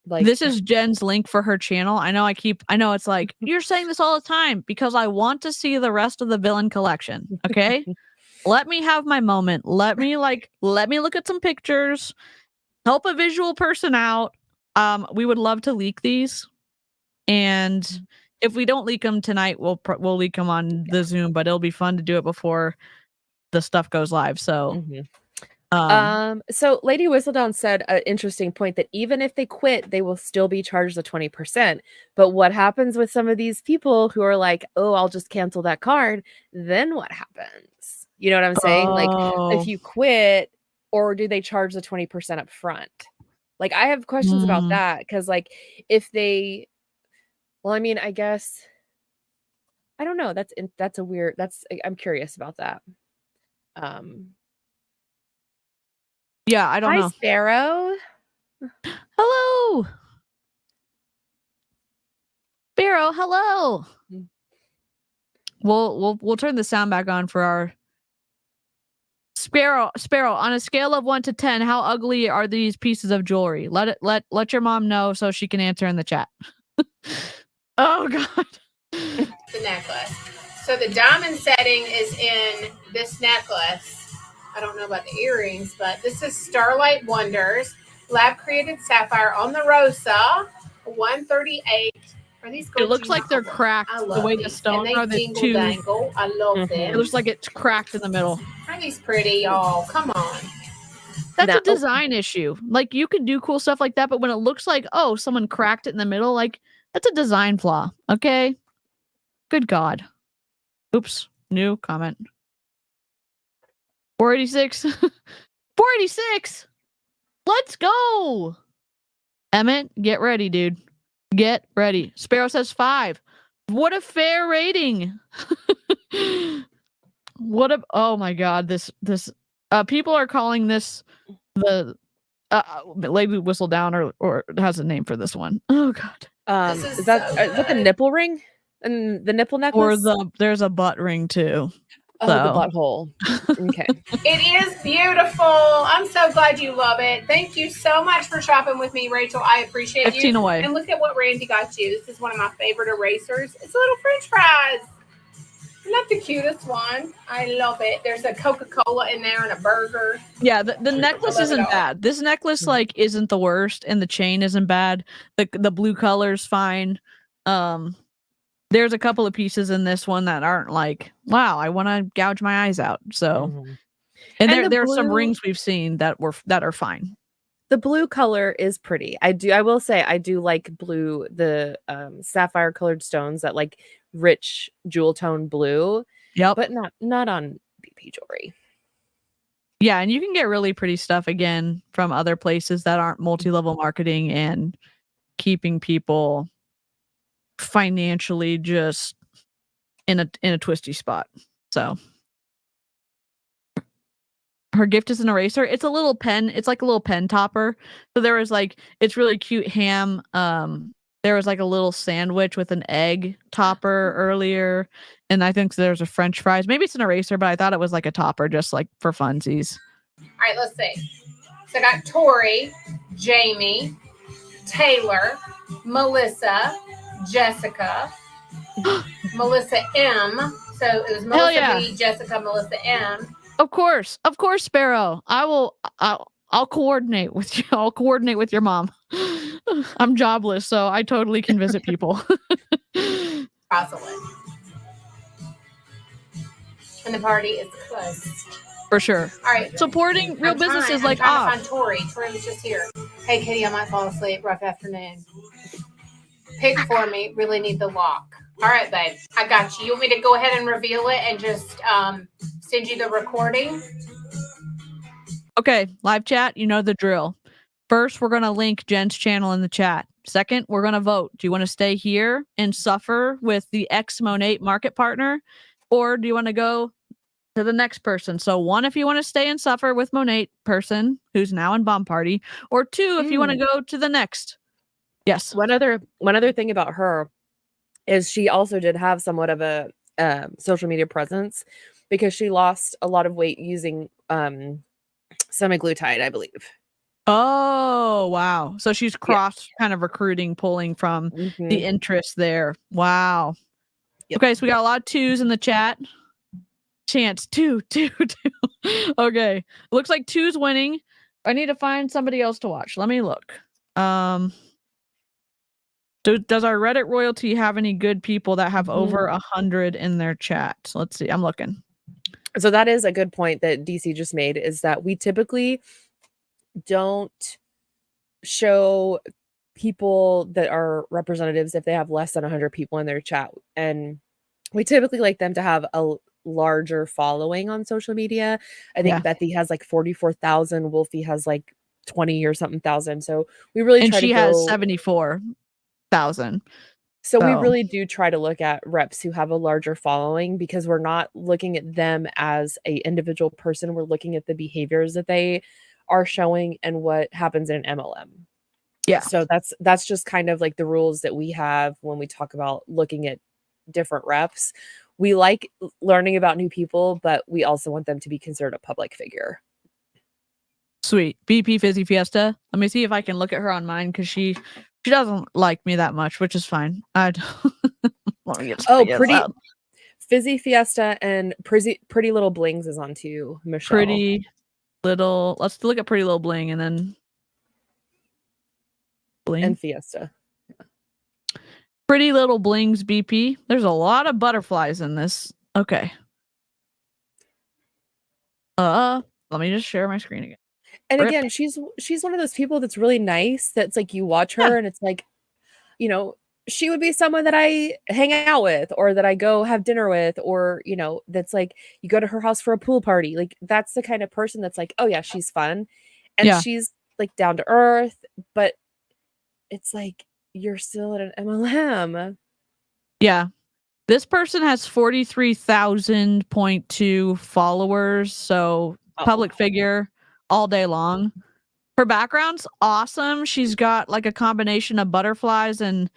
C: Like,
B: this is Jen's link for her channel. I know it's like, you're saying this all the time because I want to see the rest of the villain collection. Okay. Let me have my moment. Let me look at some pictures, help a visual person out. We would love to leak these. And if we don't leak them tonight, we'll leak them on the Zoom, but it'll be fun to do it before the stuff goes live. So,
C: so Lady Whistledown said an interesting point that even if they quit, they will still be charged the 20%. But what happens with some of these people who are like, oh, I'll just cancel that card? Then what happens? You know what I'm saying? Like, if you quit, or do they charge the 20% up front? Like, I have questions about that, because like, if they, well, I mean, I guess, I don't know. That's a weird, I'm curious about that.
B: Yeah, I don't know.
C: Hi, Sparrow.
B: Hello. Sparrow, hello. We'll turn the sound back on for our Sparrow. On a scale of 1 to 10, how ugly are these pieces of jewelry? Let your mom know so she can answer in the chat. Oh God.
G: The necklace. So the diamond setting is in this necklace. I don't know about the earrings, but this is Starlight Wonders lab created sapphire on the Rosa, 138. Are these?
B: It looks like they're cracked the way the stones are.
G: Jingle dangle. I love them.
B: It looks like it's cracked in the middle.
G: Are these pretty, y'all? Come on.
B: That's a design issue. Like, you can do cool stuff like that, but when it looks like, oh, someone cracked it in the middle, like, that's a design flaw. Okay. Good God. Oops. New comment. 486. 486. Let's go. Emmett, get ready, dude. Get ready. Sparrow says 5. What a fair rating. Oh my God. This people are calling this the Lady Whistledown, or has a name for this one. Oh God.
C: Is that the nipple ring and the nipple necklace?
B: Or there's a butt ring too.
C: Oh, the butthole. Okay.
G: It is beautiful. I'm so glad you love it. Thank you so much for shopping with me, Rachel. I appreciate
B: 15
G: you.
B: away.
G: And look at what Randy got you. This is one of my favorite erasers. It's little French fries. Isn't that the cutest one? I love it. There's a Coca-Cola in there and a burger.
B: Yeah, the necklace isn't bad. This necklace isn't the worst, and the chain isn't bad. The blue color's fine. There's a couple of pieces in this one that aren't like, wow, I want to gouge my eyes out. So, and there are some rings we've seen that are fine.
C: The blue color is pretty. I will say I do like blue, the sapphire colored stones, that like rich jewel tone blue.
B: Yep.
C: But not on BP jewelry.
B: Yeah, and you can get really pretty stuff again from other places that aren't multi-level marketing and keeping people financially just in a twisty spot. So her gift is an eraser. It's a little pen. It's like a little pen topper. So there was like, it's really cute ham. There was like a little sandwich with an egg topper earlier. And I think there's a French fries. Maybe it's an eraser, but I thought it was like a topper just like for funsies.
G: All right, let's see. So I got Tori, Jamie, Taylor, Melissa, Jessica, Melissa M. So it was Melissa B, Jessica, Melissa M.
B: Of course, Sparrow. I'll coordinate with you. I'll coordinate with your mom. I'm jobless, so I totally can visit people.
G: Rosalind. And the party is closed.
B: For sure.
G: All right.
B: Supporting real businesses
G: I'm
B: like
G: trying to find Tori. Tori was just here. Hey, Kitty, I might fall asleep. Rough afternoon. Pick for me. Really need the lock. All right, babe. I got you. You want me to go ahead and reveal it and just send you the recording?
B: Okay, live chat, you know the drill. First, we're going to link Jen's channel in the chat. Second, we're going to vote. Do you want to stay here and suffer with the ex-Monate market partner? Or do you want to go to the next person? So 1, if you want to stay and suffer with Monate person, who's now in Bomb Party. Or 2, if you want to go to the next. Yes.
C: One other thing about her is she also did have somewhat of a social media presence because she lost a lot of weight using semaglutide, I believe.
B: Oh, wow. So she's cross kind of recruiting, pulling from the interest there. Wow. Yep. Okay, so we got a lot of 2s in the chat. Chance 2. Okay. Looks like 2's winning. I need to find somebody else to watch. Let me look. Does our Reddit royalty have any good people that have over 100 in their chat? Let's see. I'm looking.
C: So that is a good point that DC just made, is that we typically don't show people that are representatives if they have less than 100 people in their chat. And we typically like them to have a larger following on social media. I think Bethy has like 44,000. Wolfie has like 20 or something thousand. So we really try to go...
B: And she has 74,000.
C: So we really do try to look at reps who have a larger following, because we're not looking at them as a individual person. We're looking at the behaviors that they are showing and what happens in an MLM.
B: Yeah.
C: So that's just kind of like the rules that we have when we talk about looking at different reps. We like learning about new people, but we also want them to be considered a public figure.
B: Sweet. BP Fizzy Fiesta. Let me see if I can look at her on mine, because she doesn't like me that much, which is fine. Let me get
C: pretty out. Fizzy Fiesta and Pretty Little Blings is on too, Michelle.
B: Pretty Little. Let's look at Pretty Little Bling and then Bling
C: and Fiesta. Yeah.
B: Pretty Little Blings BP. There's a lot of butterflies in this. Okay. Let me just share my screen again.
C: And again, she's one of those people that's really nice. That's like, you watch her and it's like, you know, she would be someone that I hang out with, or that I go have dinner with, or, you know, that's like, you go to her house for a pool party. Like, that's the kind of person that's like, oh yeah, she's fun. And she's like down to earth, but it's like, you're still at an MLM.
B: Yeah. This person has 43,000.2 followers. So public figure all day long. Her background's awesome. She's got like a combination of butterflies and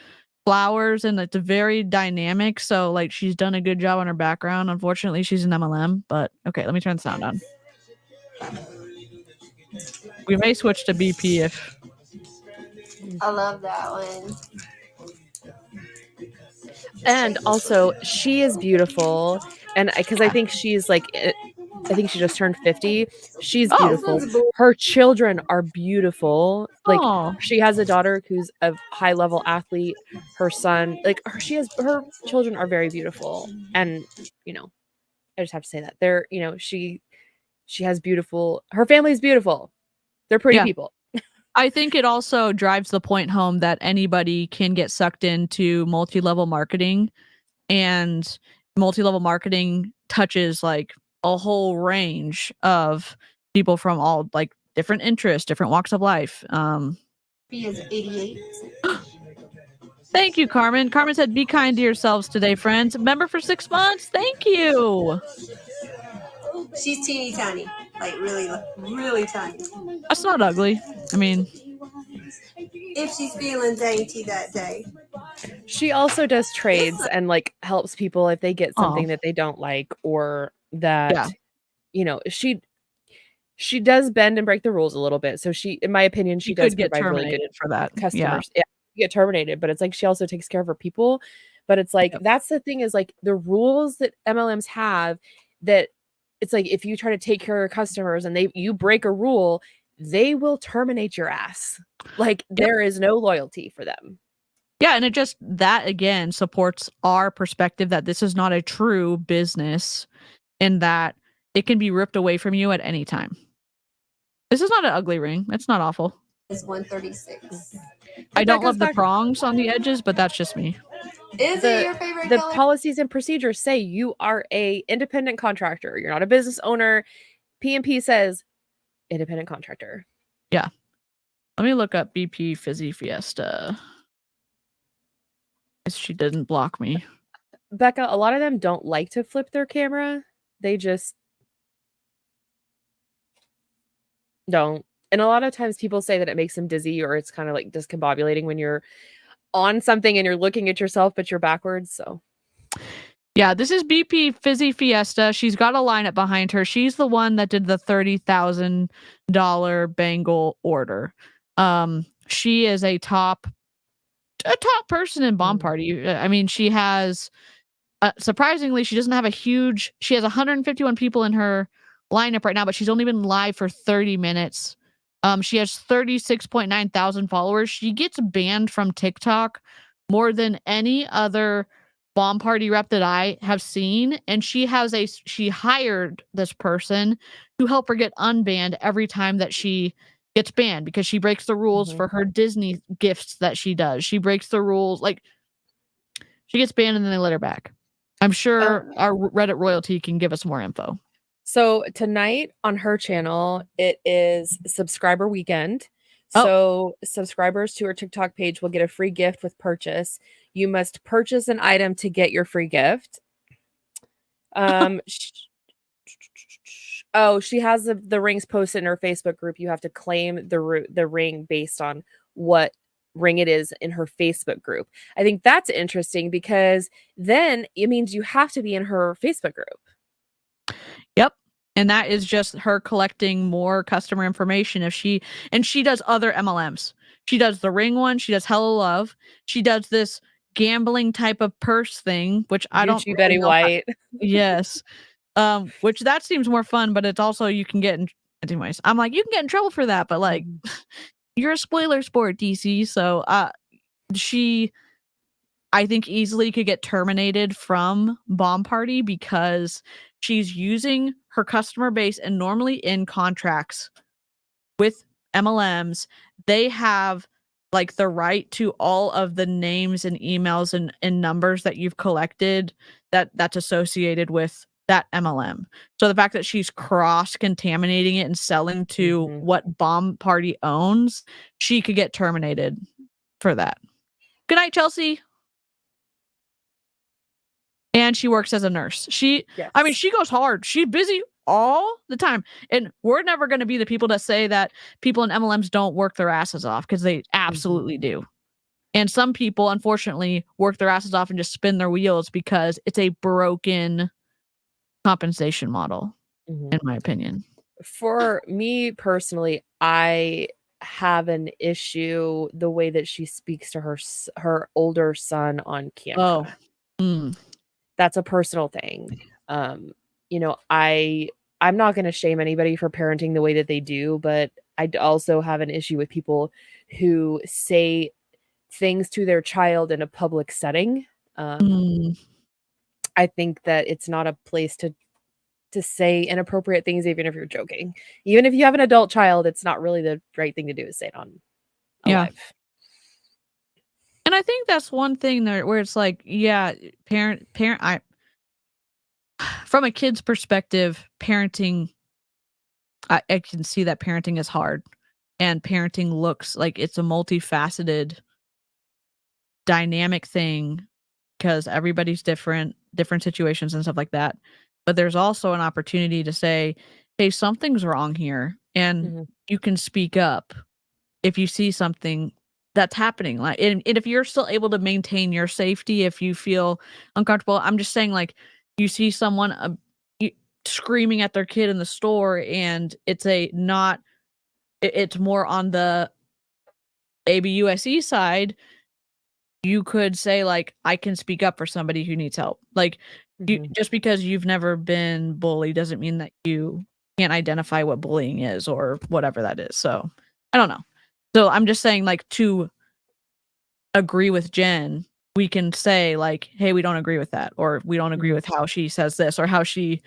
B: flowers, and it's very dynamic. So like, she's done a good job on her background. Unfortunately, she's an MLM, but okay, let me turn the sound on. We may switch to BP if...
J: I love that one.
C: And also, she is beautiful. And because I think she's like, I think she just turned 50. She's beautiful. Her children are beautiful. Like, she has a daughter who's a high level athlete. Her son, like, her children are very beautiful. And, you know, I just have to say that they're, you know, she has beautiful, her family's beautiful. They're pretty people.
B: I think it also drives the point home that anybody can get sucked into multi-level marketing, and multi-level marketing touches like a whole range of people from all like different interests, different walks of life.
J: He is 88.
B: Thank you, Carmen. Carmen said, be kind to yourselves today, friends. Member for 6 months. Thank you.
J: She's teeny tiny, like really, really tiny.
B: That's not ugly. I mean,
J: If she's feeling dainty that day.
C: She also does trades and like helps people if they get something that they don't like, or that she does bend and break the rules a little bit. So she, in my opinion, she does
B: could get
C: provide really good
B: terminated for that.
C: customers. Yeah, you get terminated, but it's like she also takes care of her people. But it's like that's the thing, is like the rules that MLMs have, that it's like if you try to take care of your customers and you break a rule, they will terminate your ass. Like there is no loyalty for them.
B: Yeah, and it just, that again supports our perspective that this is not a true business, and that it can be ripped away from you at any time. This is not an ugly ring. It's not awful.
J: It's 136.
B: I don't love the prongs on the edges, but that's just me.
J: Is it your favorite
C: The
J: color?
C: policies and procedures say you are a independent contractor. You're not a business owner. PMP says independent contractor.
B: Yeah. Let me look up BP Fizzy Fiesta. She didn't block me.
C: Becca, a lot of them don't like to flip their camera. They just don't. And a lot of times people say that it makes them dizzy, or it's kind of like discombobulating when you're on something and you're looking at yourself, but you're backwards. So
B: yeah, this is BP Fizzy Fiesta. She's got a lineup behind her. She's the one that did the $30,000 bangle order. She is a top person in Bomb Party. I mean, she has surprisingly, she doesn't have she has 151 people in her lineup right now, but she's only been live for 30 minutes. She has 36.9 thousand followers. She gets banned from TikTok more than any other Bomb Party rep that I have seen. And she hired this person to help her get unbanned every time that she gets banned, because she breaks the rules for her Disney gifts that she does. She breaks the rules. Like, she gets banned and then they let her back. I'm sure our Reddit royalty can give us more info.
C: So tonight on her channel, it is subscriber weekend. So subscribers to her TikTok page will get a free gift with purchase. You must purchase an item to get your free gift. She has the rings posted in her Facebook group. You have to claim the ring based on what ring it is in her Facebook group. I think that's interesting, because then it means you have to be in her Facebook group.
B: Yep. And that is just her collecting more customer information. She does other MLMs. She does the ring one. She does Hello Love. She does this gambling type of purse thing, which I don't really
C: Betty
B: know
C: White.
B: Yes. Which that seems more fun, but it's also, you can get in, anyways, I'm like, you can get in trouble for that, but like, you're a spoiler sport, DC. So she, I think, easily could get terminated from Bomb Party, because she's using her customer base, and normally in contracts with MLMs, they have like the right to all of the names and emails and numbers that you've collected that's associated with that MLM. So the fact that she's cross-contaminating it and selling to what Bomb Party owns, she could get terminated for that. Good night, Chelsea. And she works as a nurse. I mean, she goes hard. She's busy all the time. And we're never going to be the people that say that people in MLMs don't work their asses off, because they absolutely do. And some people, unfortunately, work their asses off and just spin their wheels because it's a broken compensation model, in my opinion.
C: For me personally, I have an issue the way that she speaks to her older son on camera. That's a personal thing. I'm not going to shame anybody for parenting the way that they do, but I also have an issue with people who say things to their child in a public setting. I think that it's not a place to say inappropriate things, even if you're joking. Even if you have an adult child, it's not really the right thing to do, is say it on live.
B: And I think that's one thing there where it's like, yeah, from a kid's perspective, parenting, I can see that parenting is hard, and parenting looks like it's a multifaceted, dynamic thing, because everybody's different situations and stuff like that. but there's also an opportunity to say, hey, something's wrong here, and you can speak up if you see something that's happening. Like, and if you're still able to maintain your safety, if you feel uncomfortable, I'm just saying, like, you see someone screaming at their kid in the store, and it's it's more on the ABUSE side, you could say, like, I can speak up for somebody who needs help. Like, just because you've never been bullied doesn't mean that you can't identify what bullying is or whatever that is. So I don't know. So I'm just saying, like, to agree with Jen, we can say, like, hey, we don't agree with that, or we don't agree with how she says this, or how she's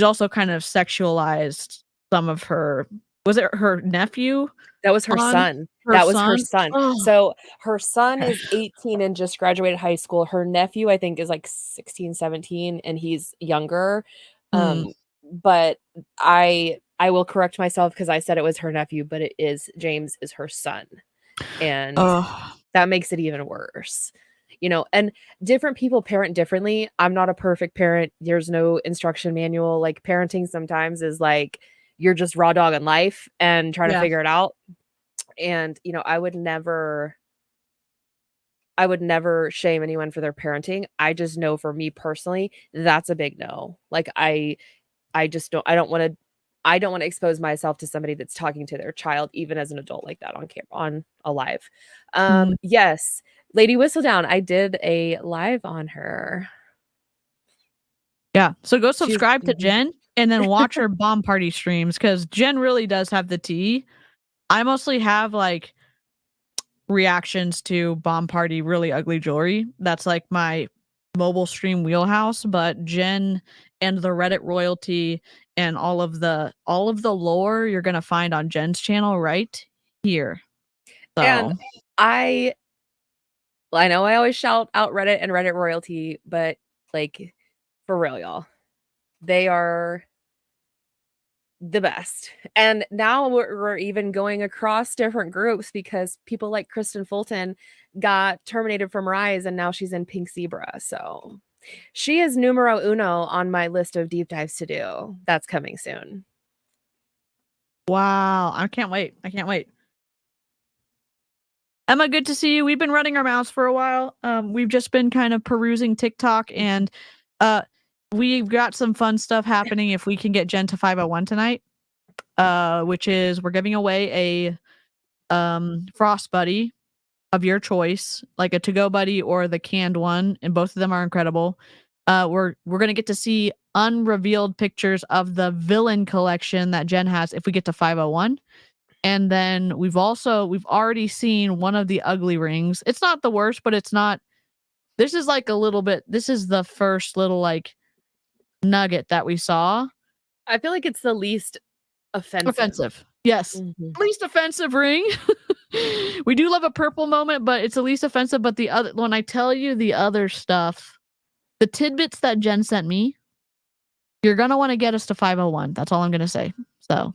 B: also kind of sexualized some of her. Was it her nephew?
C: That was her son. That was her son.
B: Oh.
C: So her son is 18 and just graduated high school. Her nephew, I think, is like 16, 17, and he's younger. But I will correct myself because I said it was her nephew, but James is her son. And that makes it even worse. And different people parent differently. I'm not a perfect parent. There's no instruction manual. Like, parenting sometimes is like, you're just raw dog in life and trying to figure it out. And, I would never shame anyone for their parenting. I just know, for me personally, that's a big no. Like, I don't want to expose myself to somebody that's talking to their child, even as an adult, like that on a live. Yes. Lady Whistledown, I did a live on her.
B: Yeah. So go subscribe to Jen and then watch her bomb party streams, because Jen really does have the tea. I mostly have, like, reactions to bomb party really ugly jewelry. That's like my mobile stream wheelhouse. But Jen and the Reddit royalty and all of the lore you're gonna find on Jen's channel right here. So.
C: And I know I always shout out Reddit and Reddit royalty, but, like, for real, y'all, they are the best. And now we're even going across different groups, because people like Kristen Fulton got terminated from Rise, and now she's in Pink Zebra. So she is numero uno on my list of deep dives to do. That's coming soon.
B: Wow. I can't wait. Emma, good to see you. We've been running our mouths for a while. We've just been kind of perusing TikTok, and we've got some fun stuff happening if we can get Jen to 501 tonight, which is we're giving away a Frost Buddy of your choice, like a to-go buddy or the canned one, and both of them are incredible. We're gonna get to see unrevealed pictures of the villain collection that Jen has if we get to 501. And then we've already seen one of the ugly rings. It's not the worst, but it's not. This is like a little bit. This is the first little, like, nugget that we saw.
C: I feel like it's the least offensive.
B: Yes. Least offensive ring. We do love a purple moment, but it's the least offensive. But when I tell you the other stuff, the tidbits that Jen sent me, you're gonna want to get us to 501. That's all I'm gonna say. So,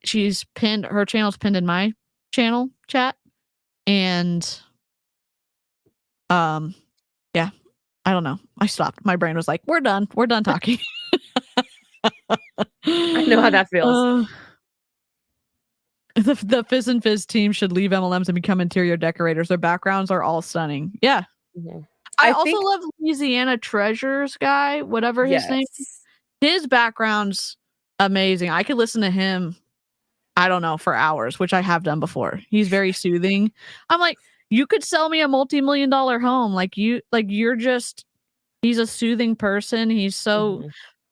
B: she's pinned, her channel's pinned in my channel chat, and yeah, I don't know. I stopped. My brain was like, we're done talking.
C: I know how that feels.
B: The Fizz and Fizz team should leave MLMs and become interior decorators. Their backgrounds are all stunning. Yeah. I also love Louisiana Treasures guy, whatever his name is. His background's amazing. I could listen to him, I don't know, for hours, which I have done before. He's very soothing. I'm like, you could sell me a multi-million-dollar home. He's a soothing person. He's so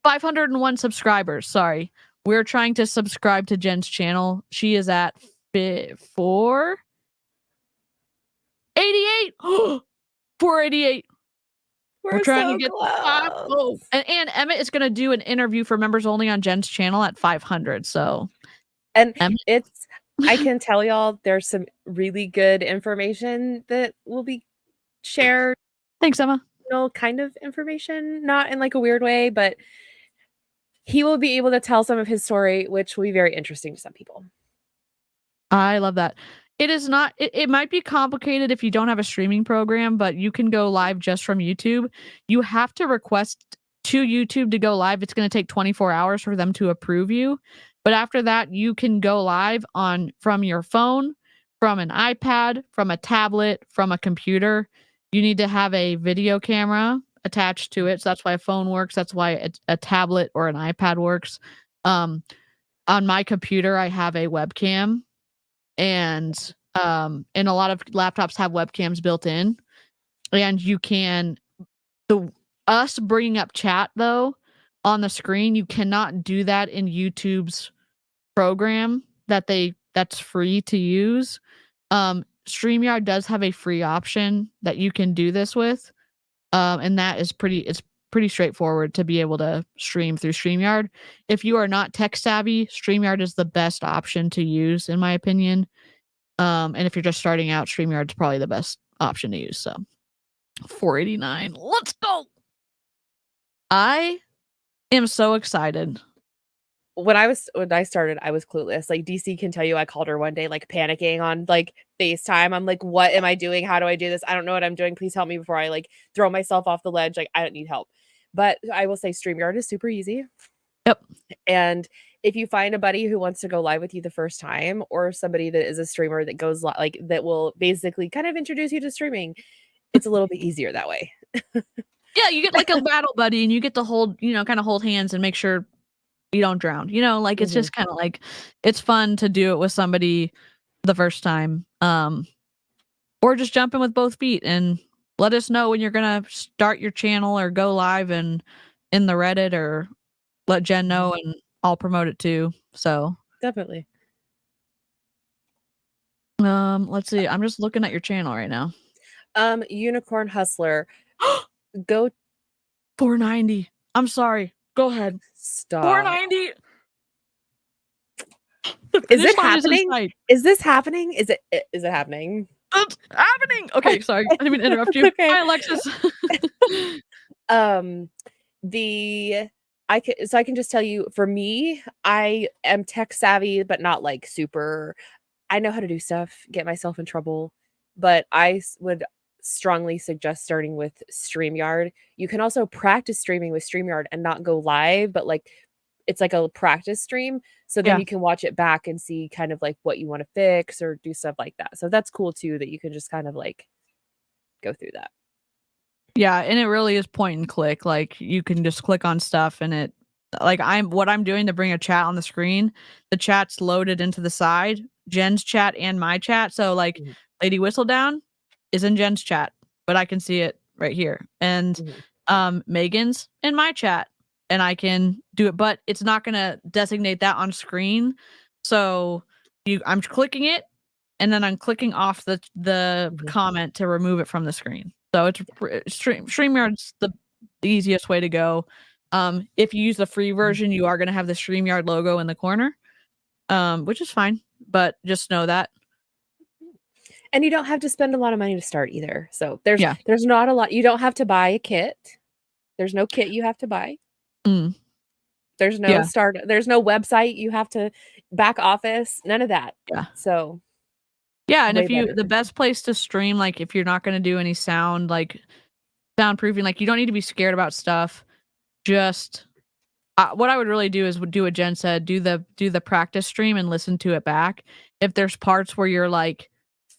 B: 501 subscribers. Sorry. We're trying to subscribe to Jen's channel. She is at 488. 488. We're trying to get to 5. And Emmett is going to do an interview for members only on Jen's channel at 500. So,
C: and I can tell y'all there's some really good information that will be shared.
B: Thanks, Emma.
C: Kind of information, not in like a weird way, but he will be able to tell some of his story, which will be very interesting to some people.
B: I love that. It is not, it might be complicated if you don't have a streaming program, but you can go live just from YouTube. You have to request to YouTube to go live, it's going to take 24 hours for them to approve you. But after that, you can go live from your phone, from an iPad, from a tablet, from a computer. You need to have a video camera attached to it. So that's why a phone works. That's why a tablet or an iPad works. On my computer, I have a webcam, and a lot of laptops have webcams built in, and you can us bringing up chat though on the screen, you cannot do that in YouTube's program that's free to use. StreamYard does have a free option that you can do this with, and that is it's pretty straightforward to be able to stream through StreamYard. If you are not tech savvy, StreamYard is the best option to use in my opinion. And if you're just starting out, StreamYard's probably the best option to use. So 489, let's go. I am so excited.
C: When I started, I was clueless. Like DC can tell you, I called her one day, like panicking on like FaceTime. I'm like, what am I doing? How do I do this? I don't know what I'm doing. Please help me before I like throw myself off the ledge. Like I don't need help. But I will say StreamYard is super easy.
B: Yep.
C: And if you find a buddy who wants to go live with you the first time, or somebody that is a streamer that goes like that will basically kind of introduce you to streaming, it's a little bit easier that way.
B: Yeah, you get like a battle buddy and you get to hold, kind of hold hands and make sure you don't drown. Like it's just kind of like it's fun to do it with somebody the first time. Or just jump in with both feet and let us know when you're gonna start your channel or go live and in the Reddit, or let Jen know and I'll promote it too. So
C: definitely.
B: Let's see. I'm just looking at your channel right now.
C: Unicorn Hustler. Go
B: 490. I'm sorry. Go ahead.
C: Stop.
B: 490.
C: Is it happening? Is this happening? Is it happening?
B: It's happening. Okay, sorry. I didn't mean to interrupt you.
C: Okay.
B: Hi, Alexis.
C: I can just tell you, for me, I am tech savvy, but not like super. I know how to do stuff, get myself in trouble, but I would strongly suggest starting with StreamYard. You can also practice streaming with StreamYard and not go live, but like it's like a practice stream. So then you can watch it back and see kind of like what you want to fix or do stuff like that. So that's cool too, that you can just kind of like go through that.
B: Yeah, and it really is point and click. Like you can just click on stuff and it like what I'm doing to bring a chat on the screen, the chat's loaded into the side, Jen's chat and my chat. So like Lady Whistledown is in Jen's chat, but I can see it right here. And Megan's in my chat and I can do it, but it's not going to designate that on screen. So I'm clicking it and then I'm clicking off the comment to remove it from the screen. So it's StreamYard's the easiest way to go. If you use the free version, you are going to have the StreamYard logo in the corner, which is fine, but just know that.
C: And you don't have to spend a lot of money to start either. So there's not a lot. You don't have to buy a kit. There's no kit you have to buy. There's no start. There's no website you have to back office. None of that.
B: Yeah.
C: So
B: yeah, and the best place to stream, like if you're not going to do any sound, like soundproofing, like you don't need to be scared about stuff. Just what I would really do is do what Jen said, do the practice stream and listen to it back. If there's parts where you're like,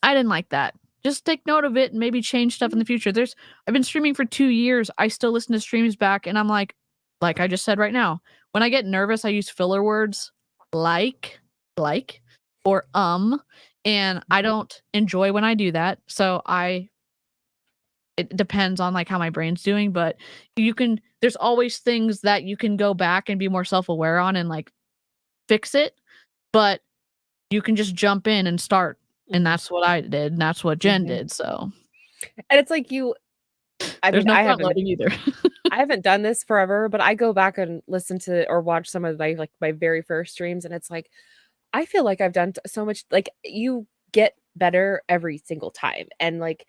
B: I didn't like that, just take note of it and maybe change stuff in the future. I've been streaming for 2 years. I still listen to streams back and I'm like I just said right now, when I get nervous, I use filler words like, or and I don't enjoy when I do that. So it depends on like how my brain's doing, but there's always things that you can go back and be more self-aware on and like fix it, but you can just jump in and start. And that's what I did. And that's what Jen did. So,
C: and it's like I
B: haven't either.
C: I haven't done this forever, but I go back and listen to or watch some of my very first streams. And it's like, I feel like I've done so much, like you get better every single time. And like,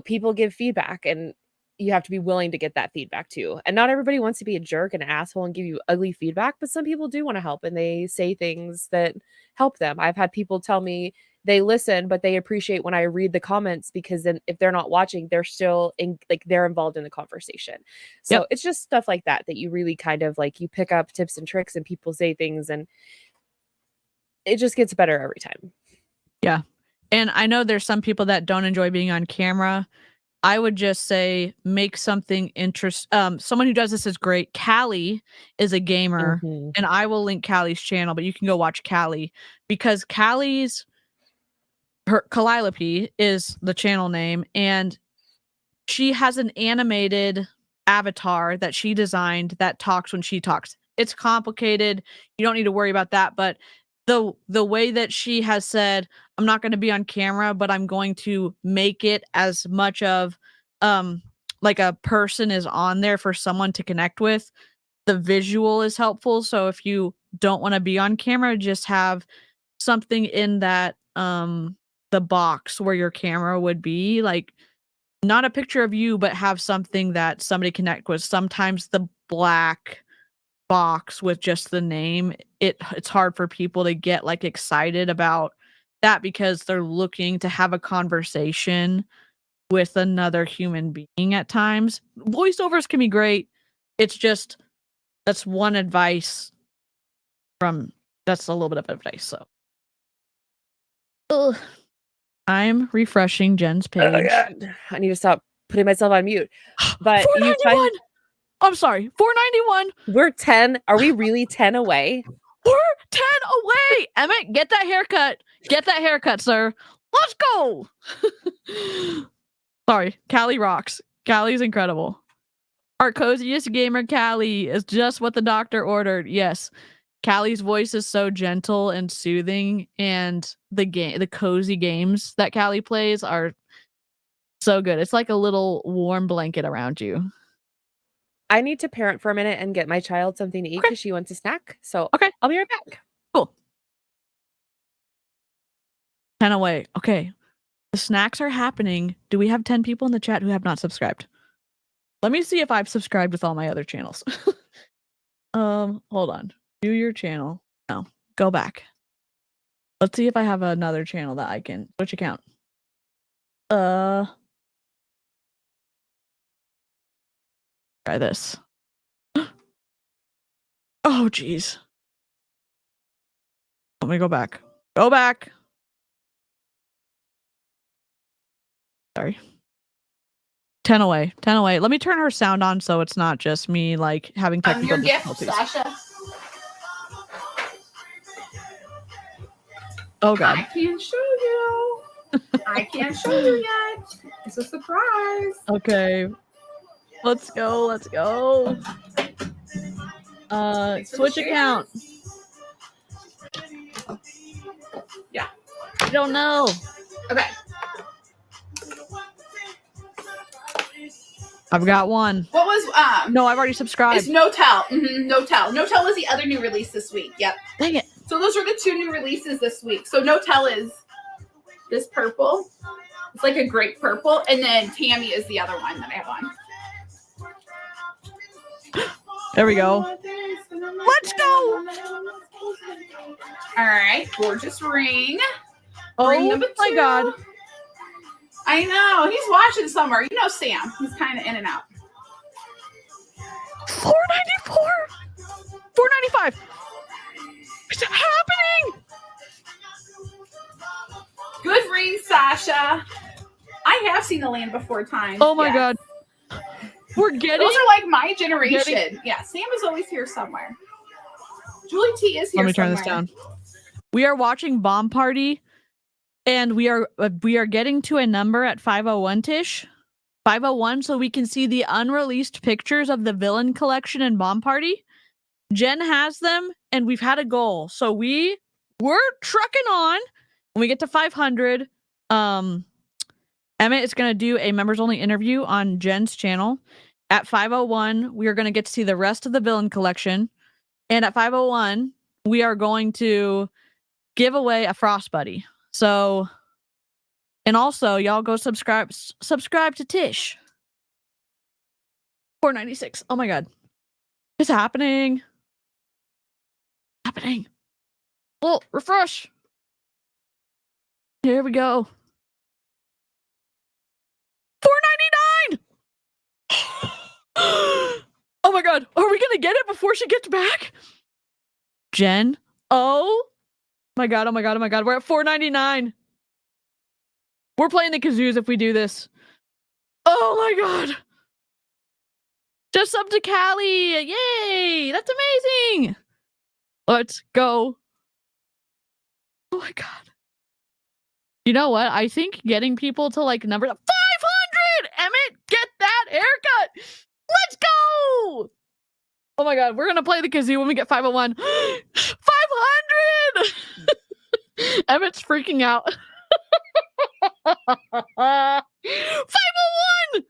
C: people give feedback and you have to be willing to get that feedback too. And not everybody wants to be a jerk and an asshole and give you ugly feedback, but some people do want to help and they say things that help them. I've had people tell me, they listen, but they appreciate when I read the comments, because then if they're not watching, they're still in, like, they're involved in the conversation. So it's just stuff like that you really kind of like, you pick up tips and tricks, and people say things, and it just gets better every time.
B: Yeah. And I know there's some people that don't enjoy being on camera. I would just say make something interesting. Someone who does this is great. Callie is a gamer, and I will link Callie's channel, but you can go watch Callie, because her Calliope is the channel name, and she has an animated avatar that she designed that talks when she talks. It's complicated. You don't need to worry about that, but the way that she has said, I'm not going to be on camera, but I'm going to make it as much of like a person is on there for someone to connect with. The visual is helpful. So if you don't want to be on camera, just have something in that the box where your camera would be, like not a picture of you, but have something that somebody connect with. Sometimes the black box with just the name, it's hard for people to get like excited about that, because they're looking to have a conversation with another human being at times. Voiceovers can be great. It's just, that's one advice that's a little bit of advice. So I'm refreshing Jen's page.
C: Oh, God. I need to stop putting myself on mute. But you
B: $4.91. I'm sorry, $4.91.
C: We're 10. Are we really 10 away?
B: We're 10 away. Emmett, get that haircut. Get that haircut, sir. Let's go. Sorry, Callie rocks. Callie's incredible. Our coziest gamer Callie is just what the doctor ordered. Yes. Callie's voice is so gentle and soothing, and the cozy games that Callie plays are so good. It's like a little warm blanket around you.
C: I need to parent for a minute and get my child something to eat because she wants a snack. So I'll be right back.
B: Cool. 10 away. Okay. The snacks are happening. Do we have 10 people in the chat who have not subscribed? Let me see if I've subscribed with all my other channels. Hold on. View your channel. No. Go back. Let's see if I have another channel that I can switch account. Try this. Oh, geez. Let me go back. Go back. Sorry. 10 away. 10 away. Let me turn her sound on so it's not just me like having technical
G: Your gift,
B: difficulties.
G: Sasha.
B: Oh, God.
G: I can't show you. I can't show you yet. It's a surprise.
B: Okay. Let's go. Let's go. Switch account.
G: Yeah.
B: I don't know.
G: Okay.
B: I've got one.
G: What was
B: No, I've already subscribed.
G: It's No Tell. No Tell. No Tell is the other new release this week. Yep.
B: Dang it.
G: So those are the two new releases this week. So No Tell is this purple. It's like a grape purple, and then Tammy is the other one that I have on.
B: There we go. Let's go.
G: All right, gorgeous ring.
B: Oh
G: Ring number
B: my
G: 2.
B: God.
G: I know. He's watching somewhere. You know Sam. He's kind of in and out.
B: $4.94. $4.95. What's happening?
G: Good ring, Sasha. I have seen the land before times.
B: Oh my
G: yes.
B: God. We're getting.
G: Those are like my generation. Yeah, Sam is always here somewhere. Julie T is here.
B: Let me turn
G: somewhere.
B: this down. We are watching Bomb Party, and we are getting to a number at 501-ish. 501, so we can see the unreleased pictures of the villain collection in Bomb Party. Jen has them, and we've had a goal. So we're trucking on. When we get to 500, Emmett is going to do a members-only interview on Jen's channel. At 501, we are going to get to see the rest of the villain collection. And at 501, we are going to give away a Frost Buddy. So, and also, y'all go subscribe to Tish. $4.96. Oh my God. It's happening. Happening. Well, refresh. Here we go. $4.99. Oh my god. Are we gonna get it before she gets back? Jen. Oh my god. Oh my god. Oh my god. We're at $4.99. We're playing the kazoos if we do this. Oh my god. Just up to Callie. Yay. That's amazing. Let's go. Oh my god. You know what? I think getting people to like number 500. Emmett, get that haircut. Let's go. Oh my god. We're going to play the kazoo when we get 501. 500. Emmett's freaking out. 501.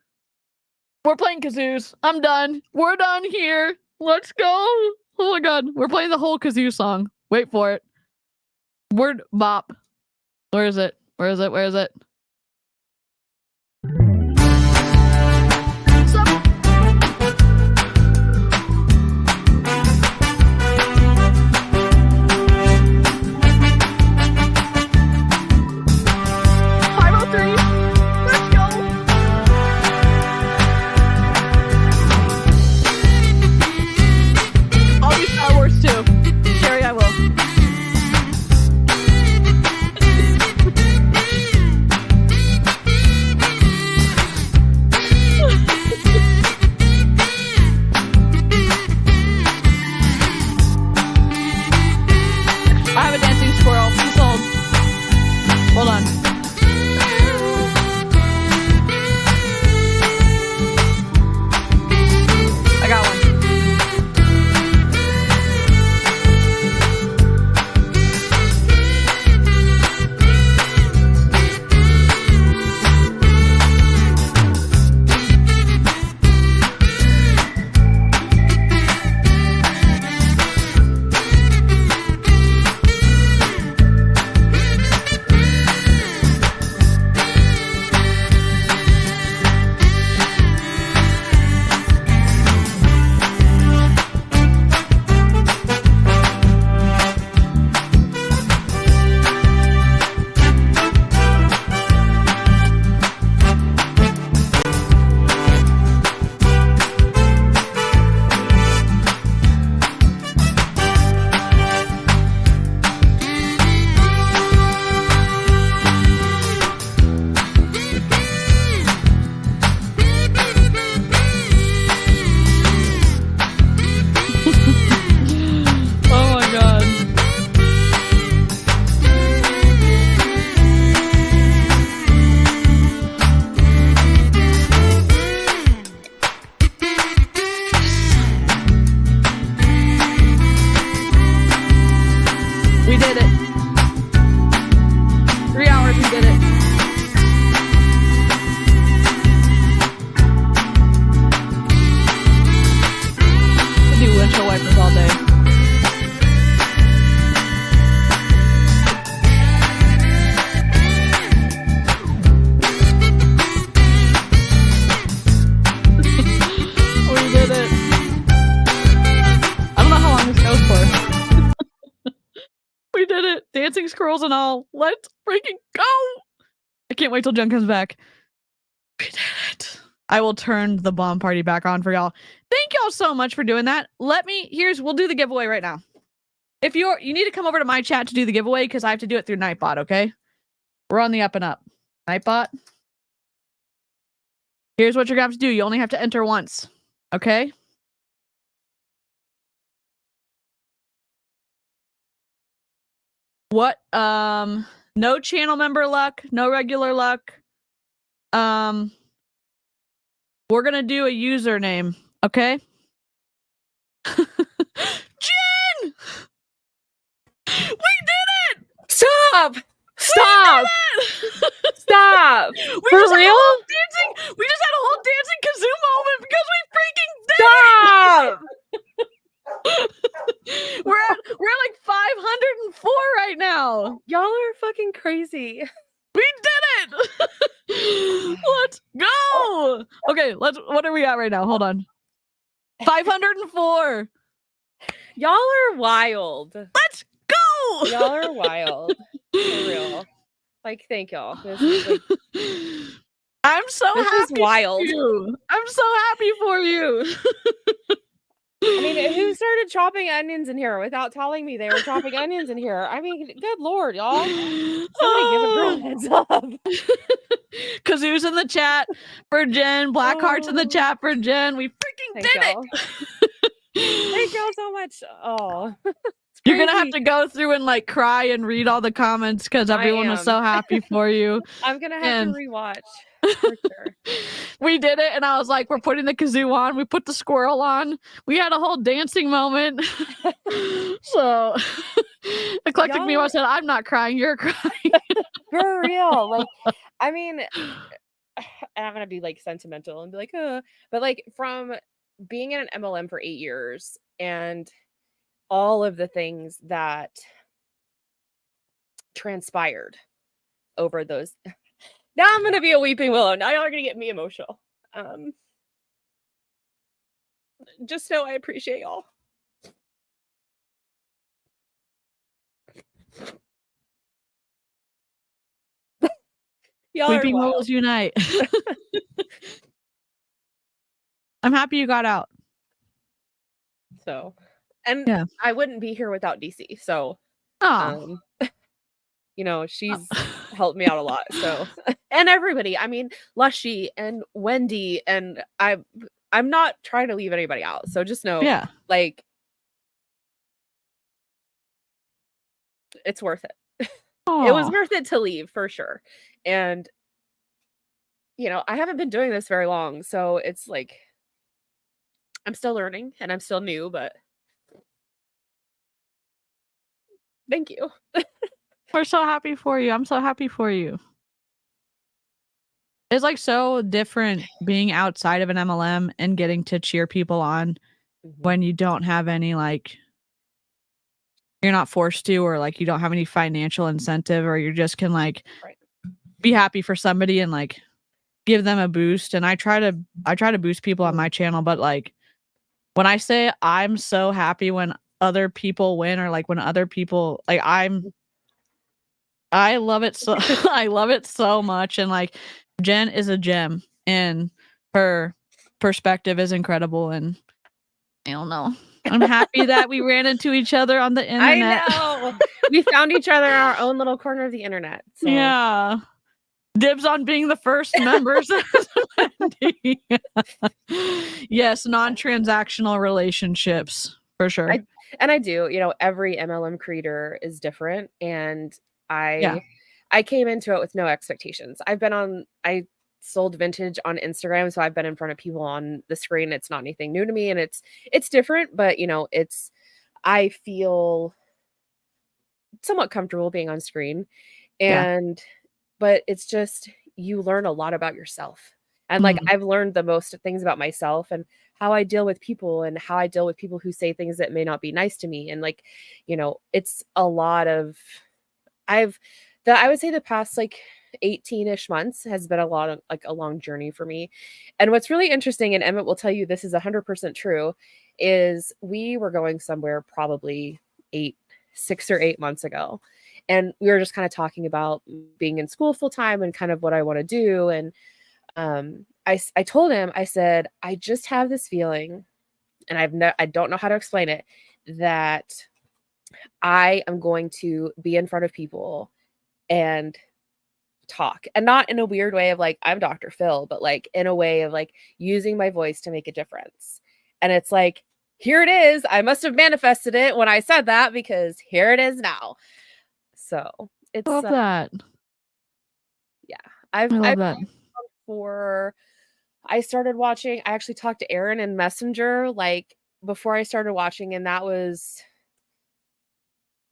B: We're playing kazoos. I'm done. We're done here. Let's go. Oh my god. We're playing the whole kazoo song. Wait for it. Word bop. Where is it? Where is it? Where is it? Stop. Hold on. I got one. Dancing squirrels and all. Let's freaking go. I can't wait till Jen comes back. We did it. I will turn the bomb party back on for y'all. Thank y'all so much for doing that. We'll do the giveaway right now. If you need to come over to my chat to do the giveaway because I have to do it through Nightbot, okay? We're on the up and up. Nightbot. Here's what you're going to have to do. You only have to enter once. Okay? What? No channel member luck. No regular luck. We're gonna do a username, okay? Jen! We did it!
C: Stop! Stop! Stop!
B: For
C: real?
B: We just had a whole dancing kazoo moment because we freaking did
C: Stop!
B: We're at like 504 right now.
C: Y'all are fucking crazy.
B: We did it! Let's go! Okay, what are we at right now? Hold on. 504.
C: Y'all are wild.
B: Let's go!
C: Y'all are wild. For real. Like, thank y'all. This is like,
B: I'm so
C: this
B: happy
C: is wild.
B: for you. I'm so happy for you.
C: I mean, who started chopping onions in here without telling me they were chopping onions in here? I mean, good lord, y'all. Somebody give a girl a heads up.
B: Kazoo's in the chat for Jen. Blackheart's in the
C: Oh,
B: chat for Jen. We freaking
C: thank
B: did
C: y'all. Thank
B: it.
C: y'all so much. Oh, it's
B: You're gonna have
C: crazy.
B: to go through and like cry and read all the comments because
C: I
B: everyone was
C: am.
B: so happy for you.
C: I'm gonna have
B: And
C: to rewatch for sure.
B: we did it, and I was like, we're putting the kazoo on. We put the squirrel on. We had a whole dancing moment. So Eclectic Mimo
C: Y'all
B: said, I'm not crying, you're crying.
C: for real. Like, I mean, and I'm gonna be like sentimental and be like, but like from being in an MLM for 8 years and all of the things that transpired over those. Now I'm gonna be a weeping willow. Now y'all are gonna get me emotional. Just know I appreciate y'all. Y'all are
B: Weeping
C: wild.
B: Willows unite. I'm happy you got out.
C: So, and
B: Yeah.
C: I wouldn't be here without DC. So,
B: Oh.
C: you know, she's helped me out a lot. So, and everybody, I mean, Lushy and Wendy, and I'm not trying to leave anybody out. So just know,
B: Yeah.
C: like, it's worth it. It was
B: Aw.
C: worth it to leave for sure. And, you know, I haven't been doing this very long. So it's like, I'm still learning and I'm still new, but thank you.
B: We're so happy for you. I'm so happy for you. It's like so different being outside of an MLM and getting to cheer people on when you don't have any like you're not forced to, or like you don't have any financial incentive, or you just can like
C: Right.
B: be happy for somebody and like give them a boost. And I try to boost people on my channel, but like when I say I'm so happy when other people win, or like when other people like I love it so I love it so much. And like Jen is a gem and her perspective is incredible, and I don't know. I'm happy that we ran into each other on the internet.
C: I know. We found each other in our own little corner of the internet. So.
B: Yeah. Dibs on being the first members. Yes, non-transactional relationships for sure.
C: I do, you know, every MLM creator is different, and
B: Yeah.
C: I came into it with no expectations. I sold vintage on Instagram, so I've been in front of people on the screen. It's not anything new to me, and it's different, but you know, I feel somewhat comfortable being on screen. And but it's just you learn a lot about yourself. And like I've learned the most things about myself and how I deal with people and how I deal with people who say things that may not be nice to me. And like, you know, it's a lot of I would say the past like 18-ish months has been a lot of like a long journey for me. And what's really interesting, and Emmett will tell you this is 100% true, is we were going somewhere probably 6 or 8 months ago. And we were just kind of talking about being in school full time and kind of what I want to do. And I told him, I said, I just have this feeling, and I don't know how to explain it, that I am going to be in front of people and talk, and not in a weird way of like I'm Dr. Phil, but like in a way of like using my voice to make a difference. And it's like, here it is. I must have manifested it when I said that, because here it is now. So it's
B: love that.
C: Yeah,
B: I love that.
C: I started watching. I actually talked to Aaron in Messenger like before I started watching, and that was,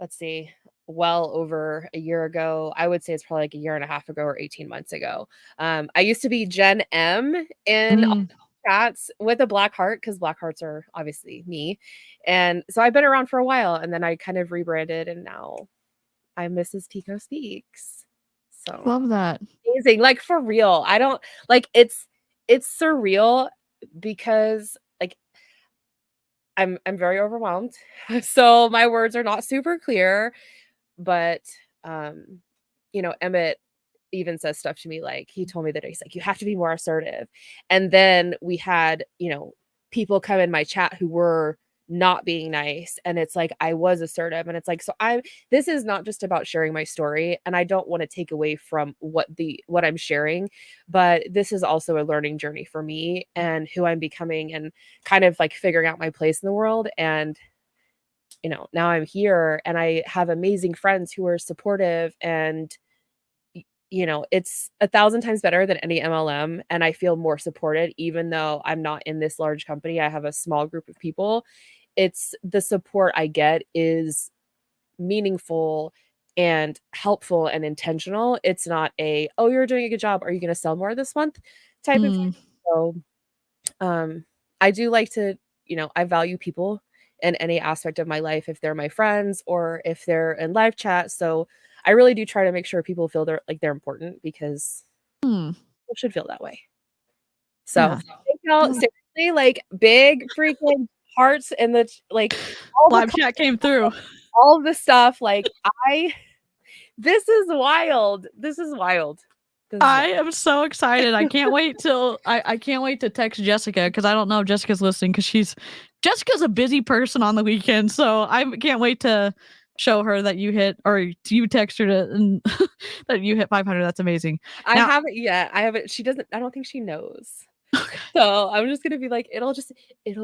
C: let's see, well over a year ago. I would say it's probably like a year and a half ago or 18 months ago. I used to be Jen M in chats with a black heart, because black hearts are obviously me. And so I've been around for a while, and then I kind of rebranded, and now I'm Mrs. Pico Speaks. So
B: love that.
C: Amazing. Like for real. I don't like it's surreal because like I'm very overwhelmed. So my words are not super clear, but you know, Emmett even says stuff to me like, he told me that he's like, you have to be more assertive. And then we had, people come in my chat who were not being nice, and it's like I was assertive, and it's like, so this is not just about sharing my story, and I don't want to take away from what I'm sharing, but this is also a learning journey for me and who I'm becoming, and kind of like figuring out my place in the world. And now I'm here and I have amazing friends who are supportive, and it's 1,000 times better than any MLM, and I feel more supported. Even though I'm not in this large company, I have a small group of people. It's the support I get is meaningful and helpful and intentional. It's not oh, you're doing a good job, are you going to sell more this month type of thing. So I do like to, I value people in any aspect of my life, if they're my friends or if they're in live chat. So I really do try to make sure people feel they're important, because people should feel that way. So thank y'all. Seriously, like big freaking hearts in the all
B: live chat came through.
C: All of the stuff. Like this is wild. This is wild.
B: I am so excited. I can't wait till I can't wait to text Jessica, because I don't know if Jessica's listening, because Jessica's a busy person on the weekend. So I can't wait to show her that you hit, or you text her that you hit 500. That's amazing.
C: I haven't yet. I haven't. She doesn't. I don't think she knows. Okay. So I'm just gonna be like, it'll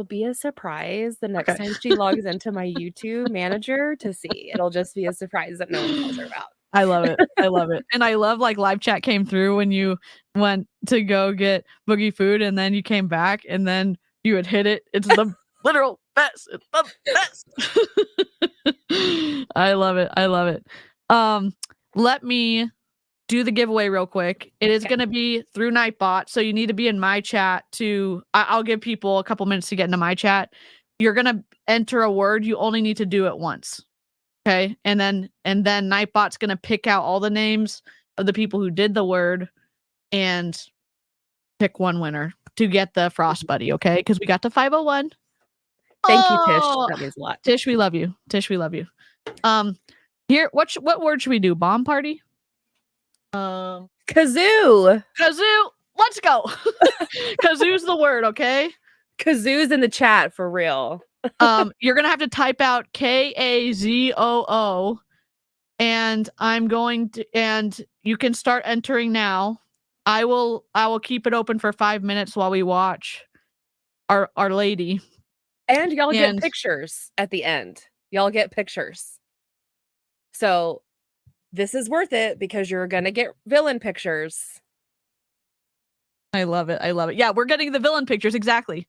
C: be a surprise the next time she logs into my YouTube manager to see. It'll just be a surprise that no one tells her about.
B: I love it. I love it. And I love like live chat came through when you went to go get Boogie food, and then you came back and then you had hit it. It's the literal best. It's the best. I love it. I love it. Let me do the giveaway real quick. It is going to be through Nightbot. So you need to be in my chat I'll give people a couple minutes to get into my chat. You're going to enter a word. You only need to do it once. Okay. And then Nightbot's going to pick out all the names of the people who did the word and pick one winner to get the Frost Buddy. Okay. Because we got to 501.
C: Thank you, Tish. That means a lot.
B: Tish, we love you. Tish, we love you. Here, what word should we do? Bomb party?
C: Kazoo.
B: Kazoo. Let's go. Kazoo's the word, okay?
C: Kazoo's in the chat for real.
B: You're gonna have to type out KAZOO, and and you can start entering now. I will keep it open for 5 minutes while we watch our lady.
C: And y'all get pictures at the end. Y'all get pictures. So this is worth it, because you're going to get villain pictures.
B: I love it. I love it. Yeah, we're getting the villain pictures. Exactly.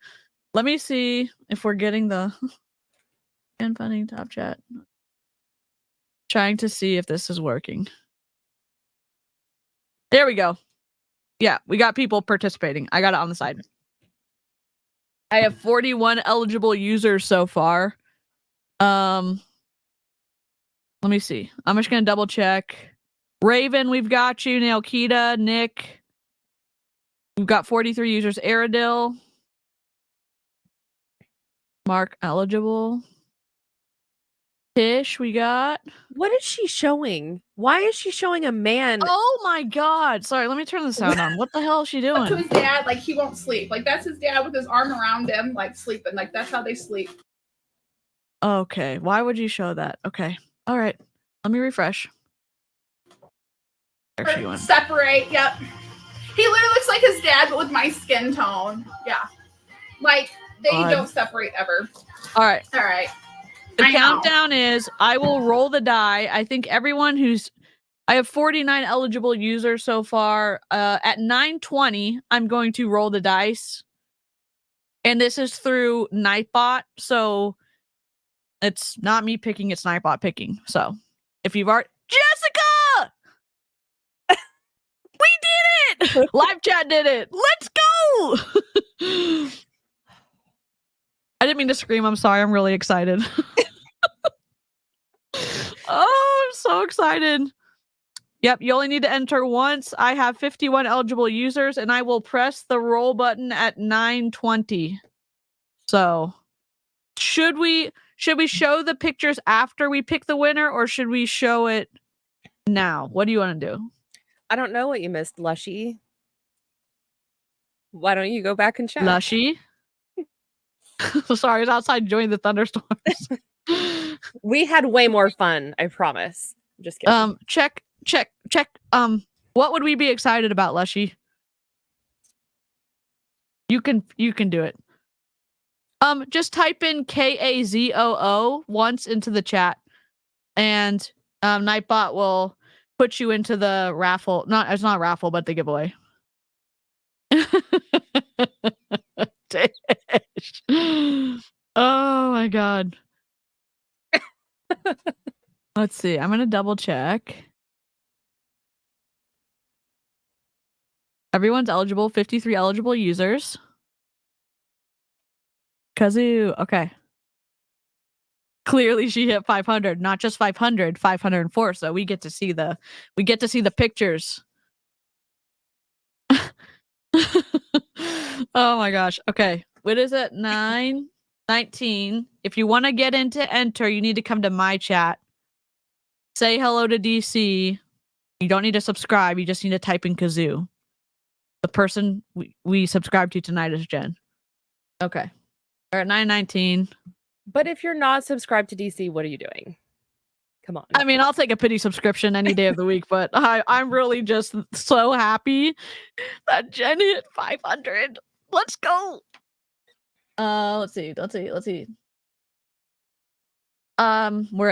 B: Let me see if we're getting the and funding top chat. Trying to see if this is working. There we go. Yeah, we got people participating. I got it on the side. I have 41 eligible users so far. Let me see. I'm just gonna double check. Raven, we've got you. Nailkita, Nick. We've got 43 users. Aradil. Mark eligible. Tish, we got.
C: What is she showing? Why is she showing a man?
B: Oh my god. Sorry, let me turn the sound on. What the hell is she doing?
K: To his dad, like he won't sleep. Like that's his dad with his arm around him, like sleeping. Like that's how they sleep.
B: Okay. Why would you show that? Okay. All right. Let me refresh. There she went.
K: Separate. Yep. He literally looks like his dad, but with my skin tone. Yeah. Like they don't separate ever.
B: All right.
K: All right.
B: The countdown is, I will roll the die. I think everyone I have 49 eligible users so far. At 9:20, I'm going to roll the dice. And this is through Nightbot. So it's not me picking, it's Nightbot picking. So if you've already... Jessica! We did it! Live chat did it. Let's go! I didn't mean to scream. I'm sorry. I'm really excited. Oh, I'm so excited. Yep, you only need to enter once. I have 51 eligible users, and I will press the roll button at 9:20. So, should we show the pictures after we pick the winner, or should we show it now? What do you want to do?
C: I don't know what you missed, Lushy. Why don't you go back and check?
B: Lushy. Sorry, I was outside enjoying the thunderstorms.
C: We had way more fun, I promise. Just kidding.
B: Check. What would we be excited about, Lushy? You can do it. Just type in KAZOO once into the chat, and Nightbot will put you into the raffle. It's not a raffle, but the giveaway. Oh my god. Let's see. I'm gonna double check. Everyone's eligible. 53 eligible users. Kazoo. Okay. Clearly she hit 500, not just 500, 504. So we get to see the pictures. Oh my gosh. Okay. What is it? 9:19. If you want to get into enter, you need to come to my chat. Say hello to DC. You don't need to subscribe. You just need to type in Kazoo. The person we subscribe to tonight is Jen. Okay. We're at 9:19.
C: But if you're not subscribed to DC, what are you doing? Come on.
B: I mean, I'll take a pity subscription any day of the week, but I'm really just so happy that Jen hit 500. Let's go. Let's see. We're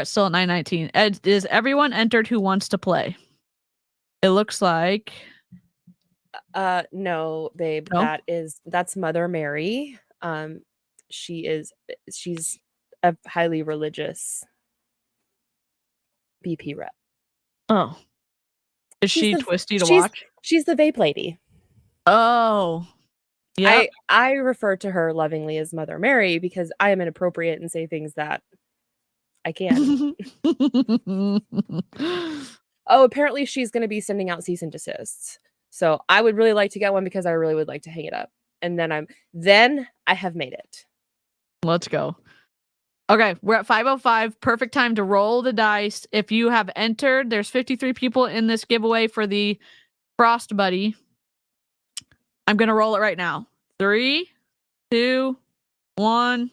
B: still at 9:19. Is everyone entered who wants to play? It looks like.
C: No, babe.
B: No?
C: That's Mother Mary. She's a highly religious BP rep.
B: Oh. Is she
C: She's
B: twisty to watch?
C: She's the vape lady.
B: Oh. Yeah.
C: I refer to her lovingly as Mother Mary because I am inappropriate and say things that I can. Oh, apparently she's going to be sending out cease and desists. So I would really like to get one because I really would like to hang it up. And then I have made it.
B: Let's go. Okay, we're at 5:05. Perfect time to roll the dice. If you have entered, there's 53 people in this giveaway for the Frost Buddy. I'm going to roll it right now. 3, 2, 1.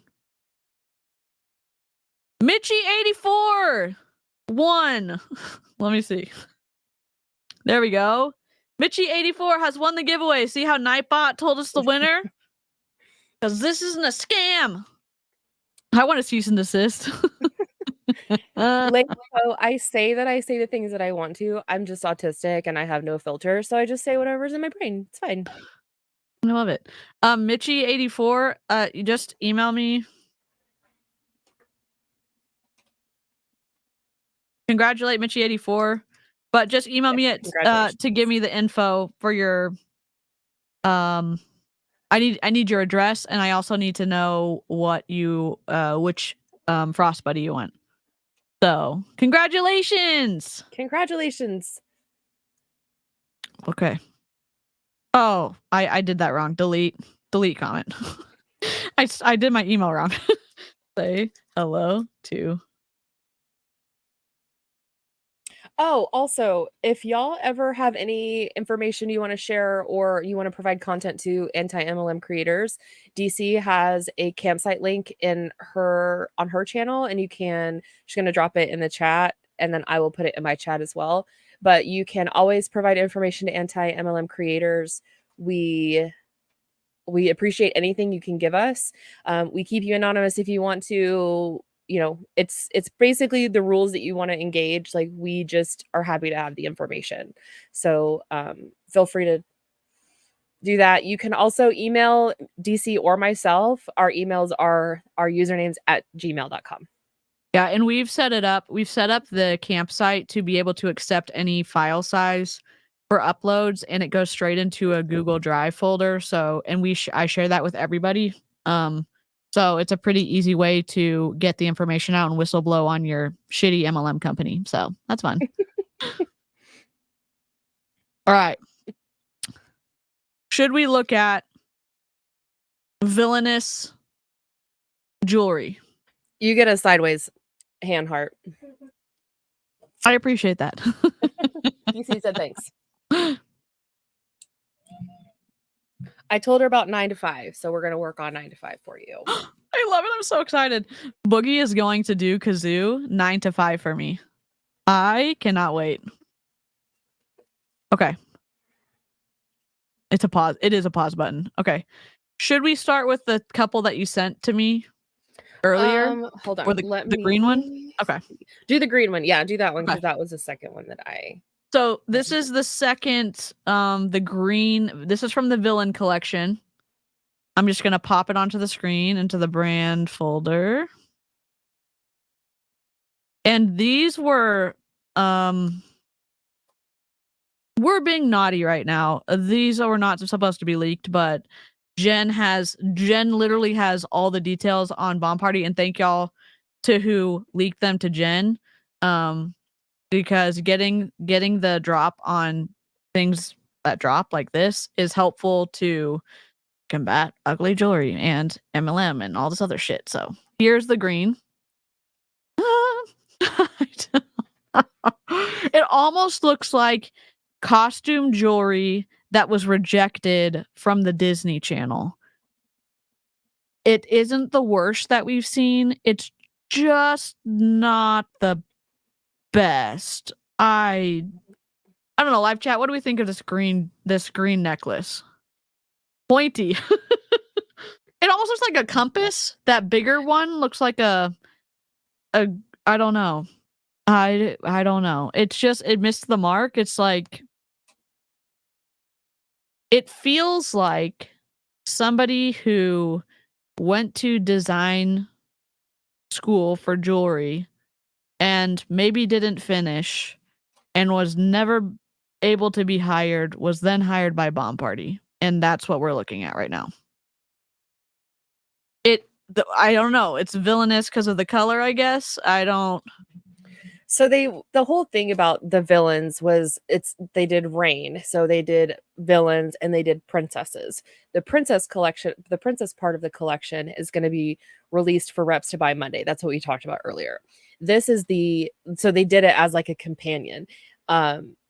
B: Mitchie84 won. Let me see. There we go. Mitchie84 has won the giveaway. See how Nightbot told us the winner? Because this isn't a scam. I want to cease and desist.
C: I say the things that I want to. I'm just autistic and I have no filter, so I just say whatever's in my brain. It's fine.
B: I love it. Mitchie84, you just email me. Congratulate Mitchie84, but just email me to give me the info for your I need your address, and I also need to know what you which Frost Buddy you want. So, congratulations. Okay. Oh, I did that wrong. Delete comment. I did my email wrong. Say hello to.
C: Oh, also, if y'all ever have any information you want to share or you want to provide content to anti-MLM creators, DC has a campsite link on her channel, and she's going to drop it in the chat, and then I will put it in my chat as well. But you can always provide information to anti-MLM creators. We appreciate anything you can give us. We keep you anonymous if you want to. You know, it's basically the rules that you want to engage. Like, we just are happy to have the information. So feel free to do that. You can also email DC or myself. Our emails are our usernames at gmail.com.
B: Yeah, and we've set it up. We've set up the campsite to be able to accept any file size for uploads, and it goes straight into a Google Drive folder. So, and I share that with everybody. So it's a pretty easy way to get the information out and whistleblow on your shitty MLM company. So that's fun. All right. Should we look at villainous jewelry?
C: You get a sideways hand heart.
B: I appreciate that.
C: DC said thanks. I told her about 9 to 5, so we're gonna work on 9 to 5 for you.
B: I love it. I'm so excited. Boogie is going to do kazoo 9 to 5 for me. I cannot wait. Okay. It's a pause. It is a pause button. Okay. Should we start with the couple that you sent to me earlier?
C: Hold on.
B: Or the green one? Okay.
C: Do the green one. Yeah, do that one because
B: Okay.
C: that was the second one that I.
B: So this is the second, the green. This is from the villain collection. I'm just gonna pop it onto the screen into the brand folder. And these were, we're being naughty right now. These are not supposed to be leaked, but Jen literally has all the details on Bomb Party, and thank y'all to who leaked them to Jen. Because getting the drop on things that drop like this is helpful to combat ugly jewelry and MLM and all this other shit. So here's the green. It almost looks like costume jewelry that was rejected from the Disney Channel. It isn't the worst that we've seen. It's just not the best. I don't know, live chat, what do we think of this green necklace? Pointy. It almost looks like a compass. That bigger one looks like a I don't know. I don't know. It's just, it missed the mark. It's like, it feels like somebody who went to design school for jewelry and maybe didn't finish and was never able to be hired, was then hired by Bomb Party. And that's what we're looking at right now. I don't know. It's villainous because of the color, I guess.
C: So the whole thing about the villains was they did Reign, so they did villains and they did princesses. The princess collection, the princess part of the collection is going to be released for reps to buy Monday. That's what we talked about earlier. This is so they did it as like a companion.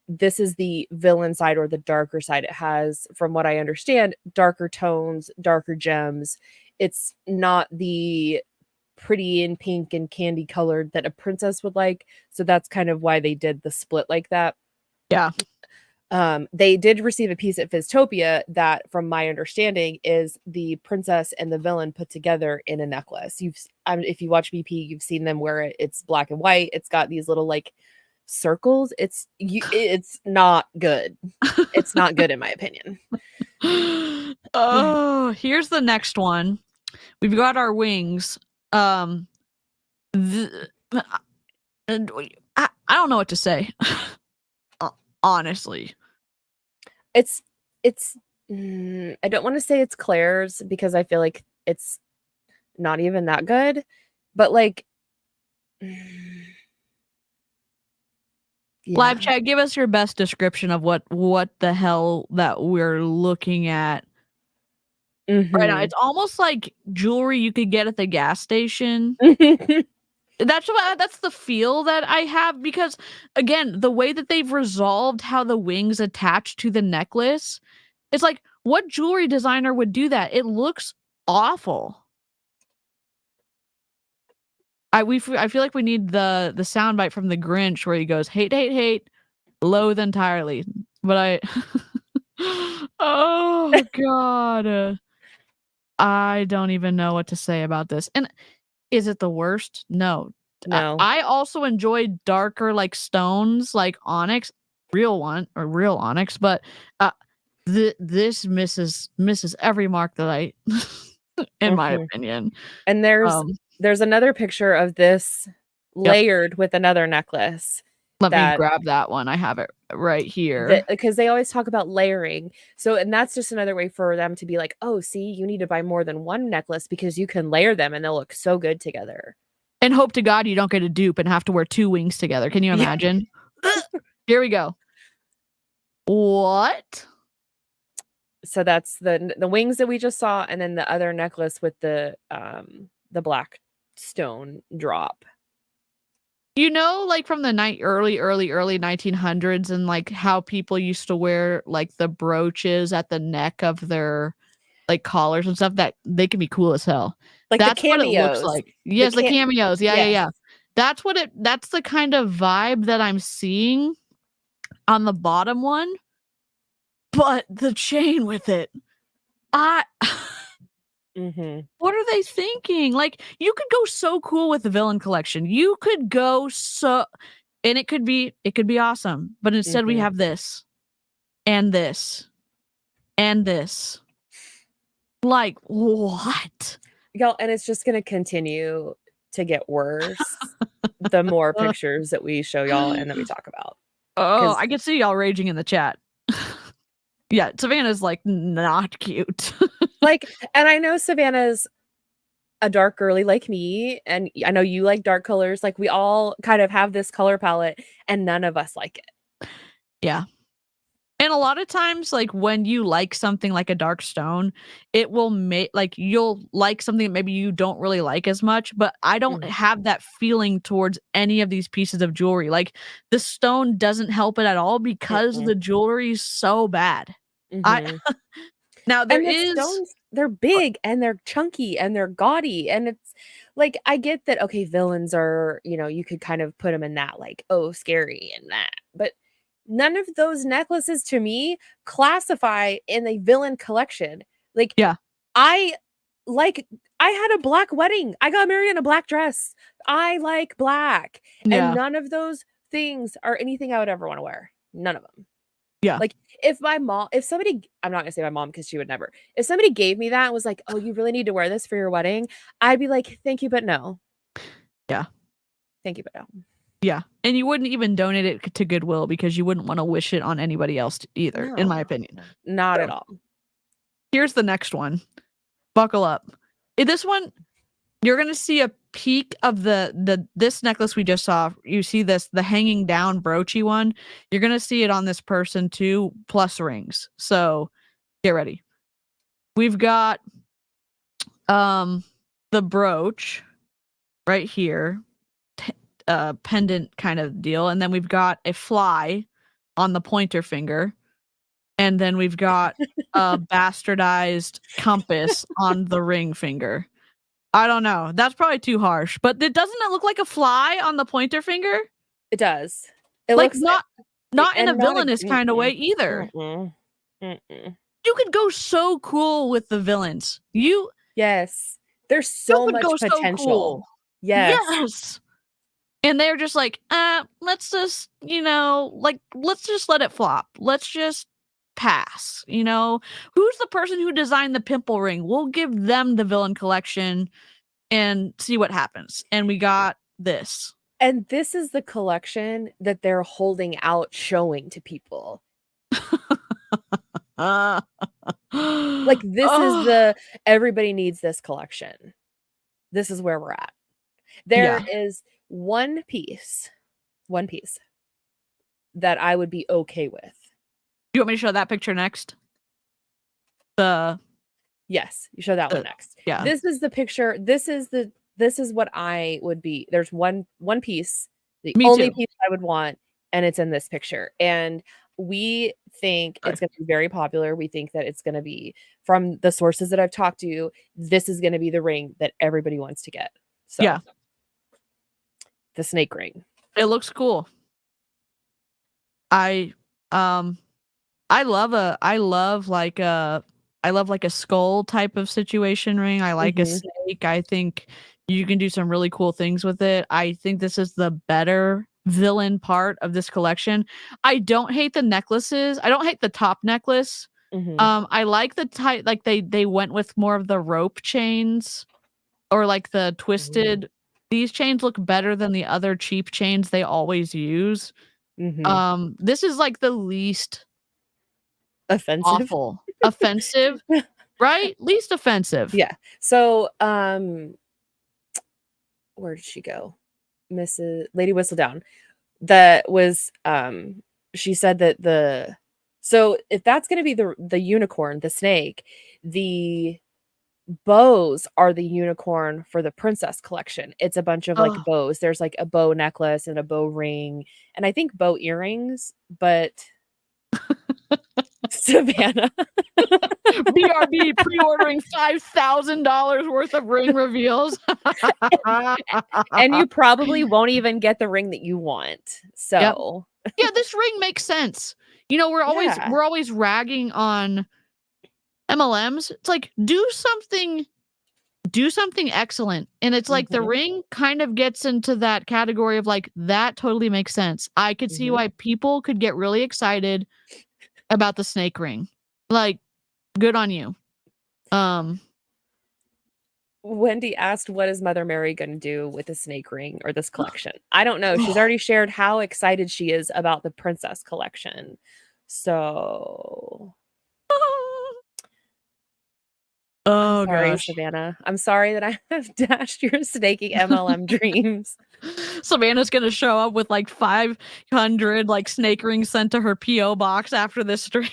C: This is the villain side or the darker side. It has, from what I understand, darker tones, darker gems. It's not the pretty and pink and candy colored that a princess would like. So that's kind of why they did the split like that.
B: Yeah.
C: They did receive a piece at Fizztopia that, from my understanding, is the princess and the villain put together in a necklace. If you watch BP, you've seen them wear it. It's black and white. It's got these little like circles. It's not good. It's not good in my opinion.
B: Oh, here's the next one. We've got our wings. I don't know what to say. Honestly,
C: it's I don't want to say it's Claire's because I feel like it's not even that good, but like
B: live chat, give us your best description of what the hell that we're looking at. Right now. It's almost like jewelry you could get at the gas station. That's the feel that I have, because again, the way that they've resolved how the wings attach to the necklace, it's like, what jewelry designer would do that? It looks awful. I feel like we need the soundbite from the Grinch where he goes, hate, hate, hate, loathe entirely. But oh god. I don't even know what to say about this. And is it the worst? No. I also enjoyed darker like stones, like onyx, real onyx, but this misses every mark that I in my opinion.
C: And there's another picture of this layered with another necklace.
B: Let me grab that one. I have it right here.
C: Because they always talk about layering. So, and that's just another way for them to be like, oh, see, you need to buy more than one necklace because you can layer them and they'll look so good together.
B: And hope to God you don't get a dupe and have to wear two wings together. Can you imagine? Here we go. What?
C: So that's the wings that we just saw, and then the other necklace with the black stone drop.
B: You know, like from the early 1900s, and like how people used to wear like the brooches at the neck of their like collars and stuff, that they can be cool as hell.
C: Like
B: That's
C: the
B: what it looks
C: cameos.
B: like. Yes, the cameos. Yeah,
C: Yes.
B: yeah. That's the kind of vibe that I'm seeing on the bottom one. But the chain with it,
C: Mm-hmm.
B: what are they thinking? Like, you could go so cool with the villain collection. You could go so, and it could be awesome. But instead, we
C: Mhm.
B: have this, and this, and this. Like, what?
C: Y'all, and it's just gonna continue to get worse the more pictures that we show y'all and that we talk about.
B: Oh,
C: 'Cause-
B: I can see y'all raging in the chat. Yeah, Savannah's like not cute.
C: Like, and I know Savannah's a dark girly like me, and I know you like dark colors. Like, we all kind of have this color palette, and none of us like it.
B: Yeah. And a lot of times, like when you like something like a dark stone, it will make like you'll like something that maybe you don't really like as much. But I don't have that feeling towards any of these pieces of jewelry. Like the stone doesn't help it at all because the jewelry is so bad.
C: Mhm.
B: Now there
C: And the
B: is
C: stones, they're big and they're chunky and they're gaudy, and it's like, I get that, okay, villains are, you could kind of put them in that, like, oh, scary and that, but none of those necklaces to me classify in a villain collection. Like,
B: yeah.
C: I had a black wedding. I got married in a black dress. I like black.
B: Yeah.
C: And none of those things are anything I would ever want to wear. None of them.
B: Yeah.
C: Like, if somebody, I'm not gonna say my mom because she would never. If somebody gave me that and was like, "Oh, you really need to wear this for your wedding," I'd be like, "Thank you, but no."
B: Yeah.
C: Thank you, but no.
B: Yeah. And you wouldn't even donate it to Goodwill because you wouldn't want to wish it on anybody else either, in my opinion.
C: Not at all.
B: Here's the next one. Buckle up. This one, you're gonna see a peek of this necklace we just saw. You see this, the hanging down broachy one. You're gonna see it on this person too, plus rings. So get ready. We've got the brooch right here, pendant kind of deal, and then we've got a fly on the pointer finger, and then we've got a bastardized compass on the ring finger. I don't know. That's probably too harsh, but doesn't it look like a fly on the pointer finger?
C: It does. It
B: like
C: looks
B: not in a
C: and not
B: villainous kind of way either. You could go so cool with the villains.
C: Yes. There's so
B: could
C: much
B: go so
C: potential.
B: cool. Yes. And they're just like, let's just, let's just let it flop. Let's just pass. Who's the person who designed the pimple ring? We'll give them the villain collection and see what happens. And we got this.
C: And this is the collection that they're holding out, showing to people. Like, this is the everybody needs this collection. This is where we're at. There is one piece that I would be okay with.
B: You want me to show that picture next?
C: Yes, you show that one next.
B: Yeah.
C: This is the picture. This is what I would be. There's one piece, the only piece I would want, and it's in this picture. And we think it's going to be very popular. We think that it's going to be, from the sources that I've talked to, this is going to be the ring that everybody wants to get. So
B: yeah.
C: The snake ring.
B: It looks cool. I love like a skull type of situation ring. I like a snake. I think you can do some really cool things with it. I think this is the better villain part of this collection. I don't hate the necklaces. I don't hate the top necklace. I like the type, like they went with more of the rope chains or like the twisted. These chains look better than the other cheap chains they always use. This is like the least
C: offensive,
B: right? Least offensive.
C: Yeah. So, where did she go? Mrs. Lady Whistledown. That was, she said that so if that's going to be the unicorn, the snake, the bows are the unicorn for the princess collection. It's a bunch of like
B: Oh.
C: bows. There's like a bow necklace and a bow ring, and I think bow earrings, but Savannah.
B: BRB pre-ordering $5,000 worth of ring reveals.
C: And you probably won't even get the ring that you want. So
B: yeah, this ring makes sense. You know, we're always ragging on MLMs. It's like do something excellent. And it's like the ring kind of gets into that category of like that totally makes sense. I could see why people could get really excited about the snake ring. Like, good on you.
C: Wendy asked, what is Mother Mary going to do with the snake ring or this collection? I don't know. She's already shared how excited she is about the princess collection. So
B: oh,
C: sorry,
B: gosh.
C: Savannah. I'm sorry that I have dashed your snaky MLM dreams.
B: Savannah's gonna show up with like 500 like snake rings sent to her PO box after this stream.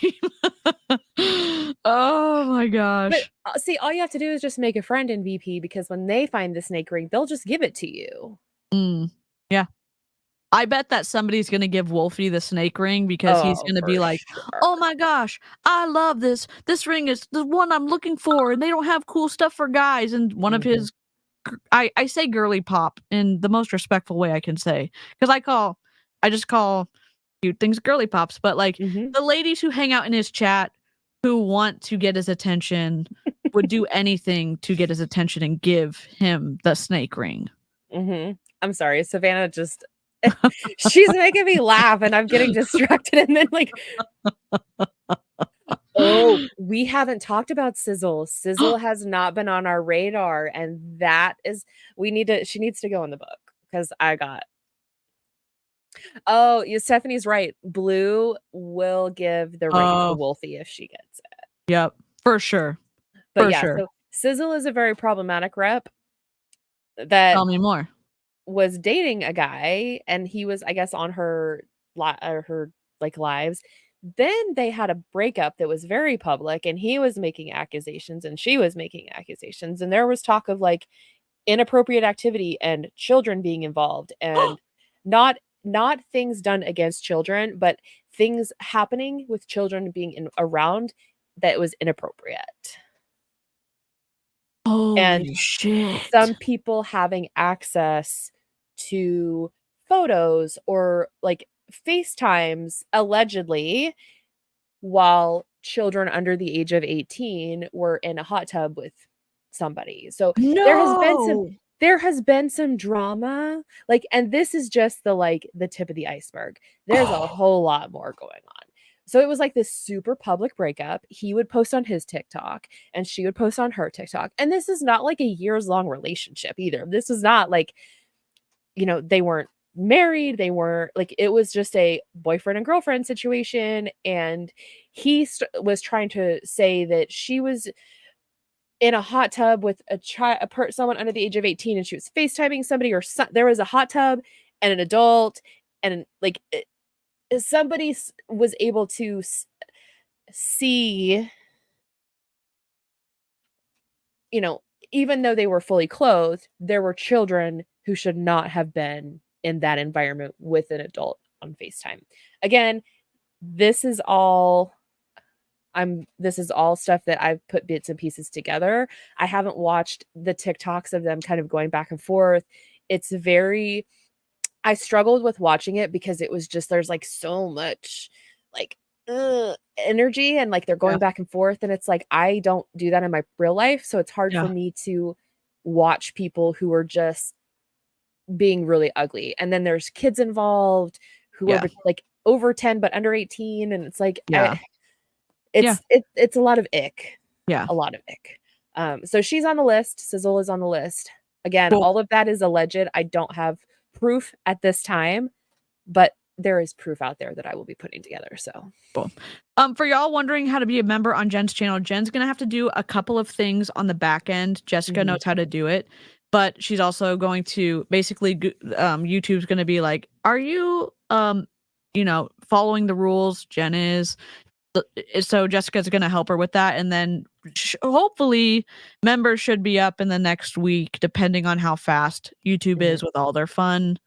B: Oh my gosh.
C: But see, all you have to do is just make a friend in VP, because when they find the snake ring, they'll just give it to you.
B: Yeah. I bet that somebody's gonna give Wolfie the snake ring because he's gonna be like, oh my gosh, I love this. This ring is the one I'm looking for, and they don't have cool stuff for guys. And one of his I say girly pop in the most respectful way I can say, because I just call cute things girly pops, but like the ladies who hang out in his chat who want to get his attention would do anything to get his attention and give him the snake ring.
C: I'm sorry, Savannah just she's making me laugh and I'm getting distracted, and then like oh, we haven't talked about Sizzle. Sizzle has not been on our radar, and that is she needs to go in the book, because I got Stephanie's right. Blue will give the ring to Wolfie if she gets it.
B: Yep, for sure.
C: But so Sizzle is a very problematic rep that
B: tell me more.
C: Was dating a guy, and he was, I guess, on her like lives. Then they had a breakup that was very public, and he was making accusations and she was making accusations, and there was talk of like inappropriate activity and children being involved, and not things done against children, but things happening with children being around that was inappropriate.
B: Holy shit.
C: Some people having access to photos or like FaceTimes allegedly while children under the age of 18 were in a hot tub with somebody. So there has been some drama, like, and this is just the tip of the iceberg. There's a whole lot more going on. So it was like this super public breakup. He would post on his TikTok and she would post on her TikTok. And this is not like a years-long relationship either. This is not like, they weren't married. They weren't like, it was just a boyfriend and girlfriend situation. And he was trying to say that she was in a hot tub with someone under the age of 18, and she was FaceTiming somebody, or there was a hot tub and an adult, and like somebody was able to see, even though they were fully clothed, there were children who should not have been in that environment with an adult on FaceTime. Again, this is all stuff that I've put bits and pieces together. I haven't watched the TikToks of them kind of going back and forth. I struggled with watching it because it was just, there's like so much like energy, and like they're going back and forth, and it's like, I don't do that in my real life. So it's hard for me to watch people who are just being really ugly. And then there's kids involved who are like over 10, but under 18. And it's like, it's a lot of ick.
B: Yeah.
C: A lot of ick. So she's on the list. Sizzle is on the list. Again, all of that is alleged. I don't have proof at this time, but there is proof out there that I will be putting together. So
B: cool. For y'all wondering how to be a member on Jen's channel, Jen's gonna have to do a couple of things on the back end. Jessica knows how to do it, but she's also going to basically YouTube's gonna be like, are you following the rules? Jen is. So Jessica's gonna help her with that, and then hopefully members should be up in the next week, depending on how fast YouTube is with all their fun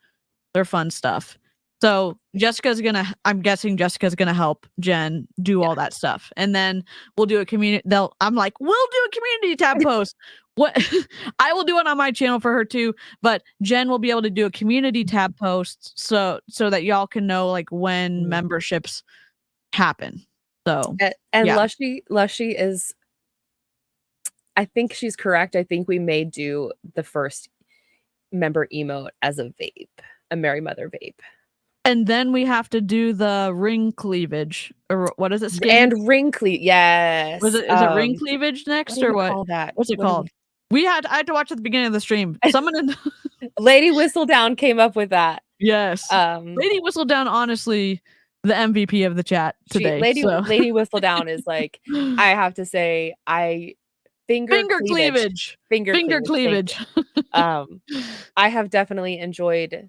B: stuff. So I'm guessing Jessica's gonna help Jen do all that stuff, and then we'll do a community. I'm like, we'll do a community tab post. What I will do it on my channel for her too, but Jen will be able to do a community tab post so that y'all can know like when memberships happen. So
C: and
B: yeah.
C: Lushy is, I think she's correct. I think we may do the first member emote as a vape, a Mary Mother vape.
B: And then we have to do the ring cleavage, or what is it? Skin?
C: And ring cleavage, yes.
B: Is it ring cleavage next, or what?
C: Call that?
B: What's it called? I had to watch at the beginning of the stream. Someone in
C: Lady Whistledown came up with that.
B: Yes. Lady Whistledown, honestly, the MVP of the chat today.
C: Lady Whistledown is like, I have to say, finger cleavage. I have definitely enjoyed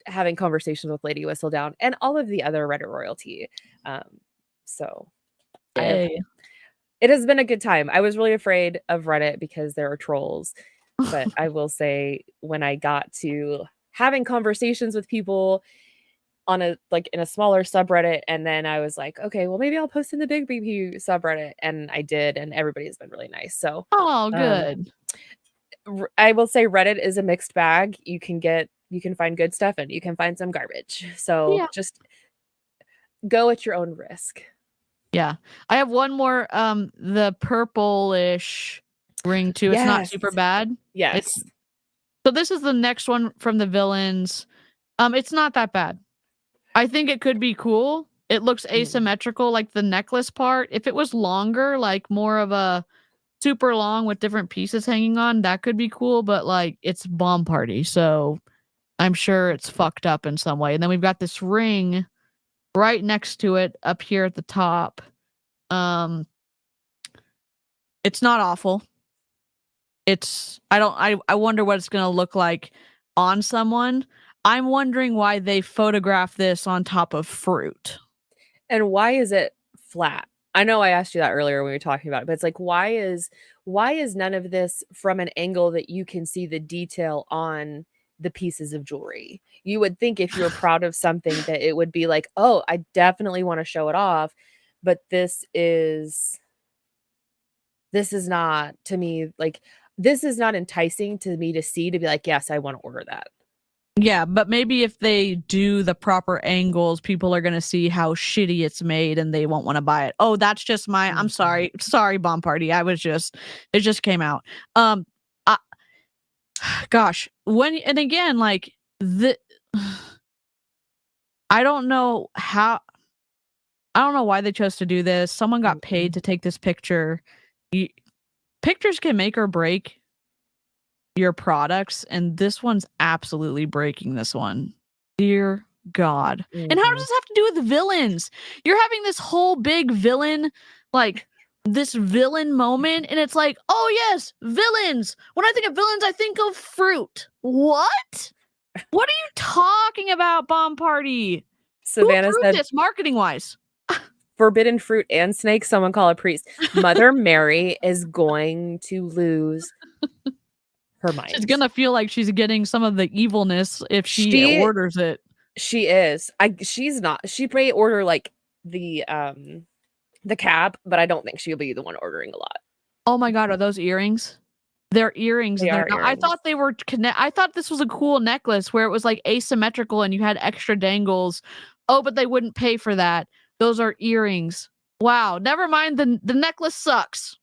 C: having conversations with Lady Whistledown and all of the other Reddit royalty. It has been a good time. I was really afraid of Reddit because there are trolls, but I will say when I got to having conversations with people in a smaller subreddit, and then I was like, okay, well maybe I'll post in the Big BP subreddit, and I did, and everybody's been really nice. So
B: good.
C: I will say Reddit is a mixed bag. You can find good stuff and you can find some garbage. So just go at your own risk.
B: Yeah. I have one more, the purplish ring too. It's not super bad.
C: Yes.
B: So this is the next one from the villains. It's not that bad. I think it could be cool. It looks asymmetrical, like the necklace part. If it was longer, like more of a super long with different pieces hanging on, that could be cool, but like it's Bomb Party, so I'm sure it's fucked up in some way. And then we've got this ring right next to it up here at the top. It's not awful. I wonder what it's gonna look like on someone. I'm wondering why they photographed this on top of fruit.
C: And why is it flat? I know I asked you that earlier when we were talking about it, but it's like, why is none of this from an angle that you can see the detail on the pieces of jewelry? You would think if you're proud of something that it would be like, oh, I definitely want to show it off. But this is not, to me, like, this is not enticing to me to see, to be like, yes, I want to order that.
B: Yeah, but maybe if they do the proper angles, people are going to see how shitty it's made and they won't want to buy it. Oh, that's just I'm sorry, Bomb Party. It just came out. Gosh, and again, like I don't know why they chose to do this. Someone got paid to take this picture. Pictures can make or break your products, and this one's absolutely breaking this one. Dear God. And how does this have to do with the villains? You're having this whole big villain, like this villain moment, and it's like, oh yes, villains. When I think of villains, I think of fruit. What? What are you talking about, Bomb Party?
C: Savannah said
B: this marketing wise.
C: Forbidden fruit and snake, someone call a priest. Mother Mary is going to lose her mind.
B: She's gonna feel like she's getting some of the evilness if she orders it.
C: She is. She's not. She may order like the cab, but I don't think she'll be the one ordering a lot.
B: Oh my God, are those earrings? They're earrings. I thought they were I thought this was a cool necklace where it was like asymmetrical and you had extra dangles. Oh, but they wouldn't pay for that. Those are earrings. Wow. Never mind. The necklace sucks.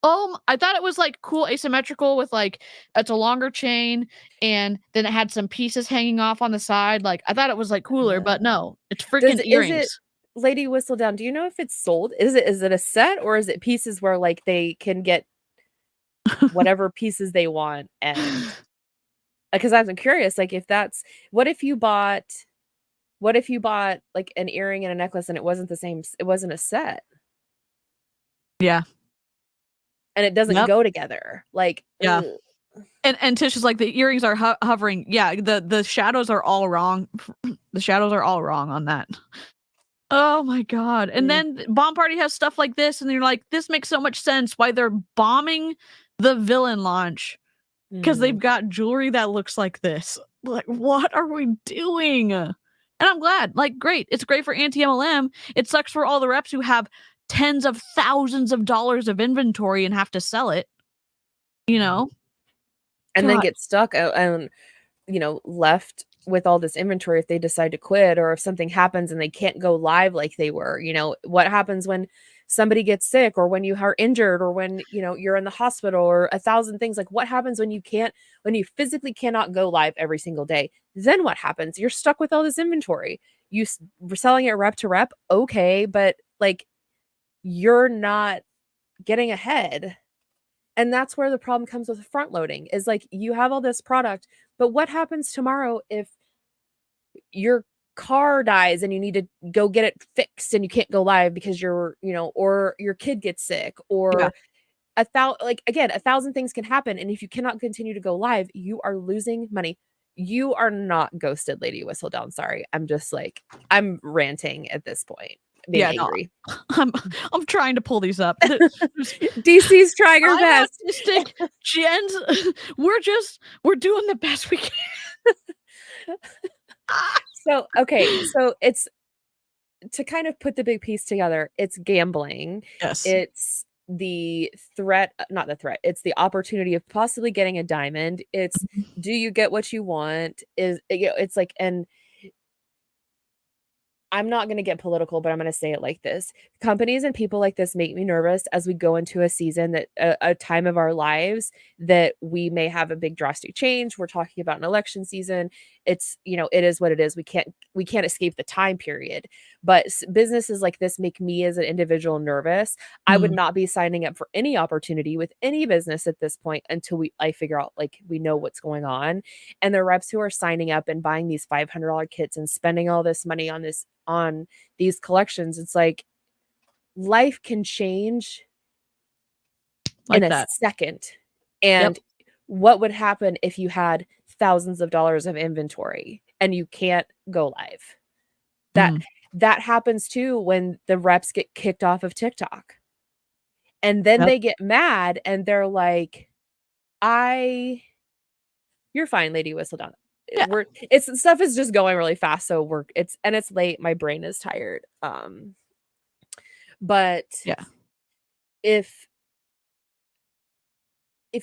B: Oh, I thought it was like cool asymmetrical with like it's a longer chain and then it had some pieces hanging off on the side. Like I thought it was like cooler, but no, it's freaking earrings.
C: Lady Whistledown, do you know if it's sold? Is it a set, or is it pieces where like they can get whatever pieces they want? And because I'm curious, like what if you bought like an earring and a necklace and it wasn't the same, it wasn't a set.
B: Yeah.
C: And it doesn't go together. Like,
B: yeah. And Tish is like, the earrings are hovering. Yeah, the shadows are all wrong. The shadows are all wrong on that. Oh my God. And then Bomb Party has stuff like this, and you're like, this makes so much sense why they're bombing the villain launch. Because they've got jewelry that looks like this. Like, what are we doing? And I'm glad. Like, great. It's great for anti-MLM. It sucks for all the reps who have tens of thousands of dollars of inventory and have to sell it. You know?
C: And then get stuck and, you know, left with all this inventory if they decide to quit, or if something happens and they can't go live like they were. You know, what happens when somebody gets sick, or when you are injured, or when, you know, you're in the hospital, or 1,000 things. Like, what happens when you physically cannot go live every single day? Then what happens? You're stuck with all this inventory. We're selling it rep to rep. Okay. But like, you're not getting ahead. And that's where the problem comes with front loading, is like, you have all this product, but what happens tomorrow if your car dies and you need to go get it fixed and you can't go live because you're, you know, or your kid gets sick, or 1,000 things can happen. And if you cannot continue to go live, you are losing money. You are not ghosted, Lady Whistledown. Sorry. I'm just like, I'm ranting at this point. Being angry.
B: No, I'm trying to pull these up.
C: DC's trying her best.
B: Autistic. Jen's, we're doing the best we can.
C: So, okay. So it's, to kind of put the big piece together, it's gambling.
B: Yes.
C: It's the threat, not the threat. It's the opportunity of possibly getting a diamond. It's, do you get what you want? Is, you know, it's like, and I'm not going to get political, but I'm going to say it like this. Companies and people like this make me nervous as we go into a season that a time of our lives that we may have a big drastic change. We're talking about an election season. It's, you know, it is what it is. We can't escape the time period, but businesses like this make me as an individual nervous. I would not be signing up for any opportunity with any business at this point until I figure out, like, we know what's going on. And the reps who are signing up and buying these $500 kits and spending all this money on these collections, it's like, life can change
B: like
C: in a second. And what would happen if you had thousands of dollars of inventory and you can't go live? That happens too when the reps get kicked off of TikTok. And then they get mad and they're like, you're fine, Lady Whistledown. It's stuff is just going really fast, so it's late. My brain is tired. But if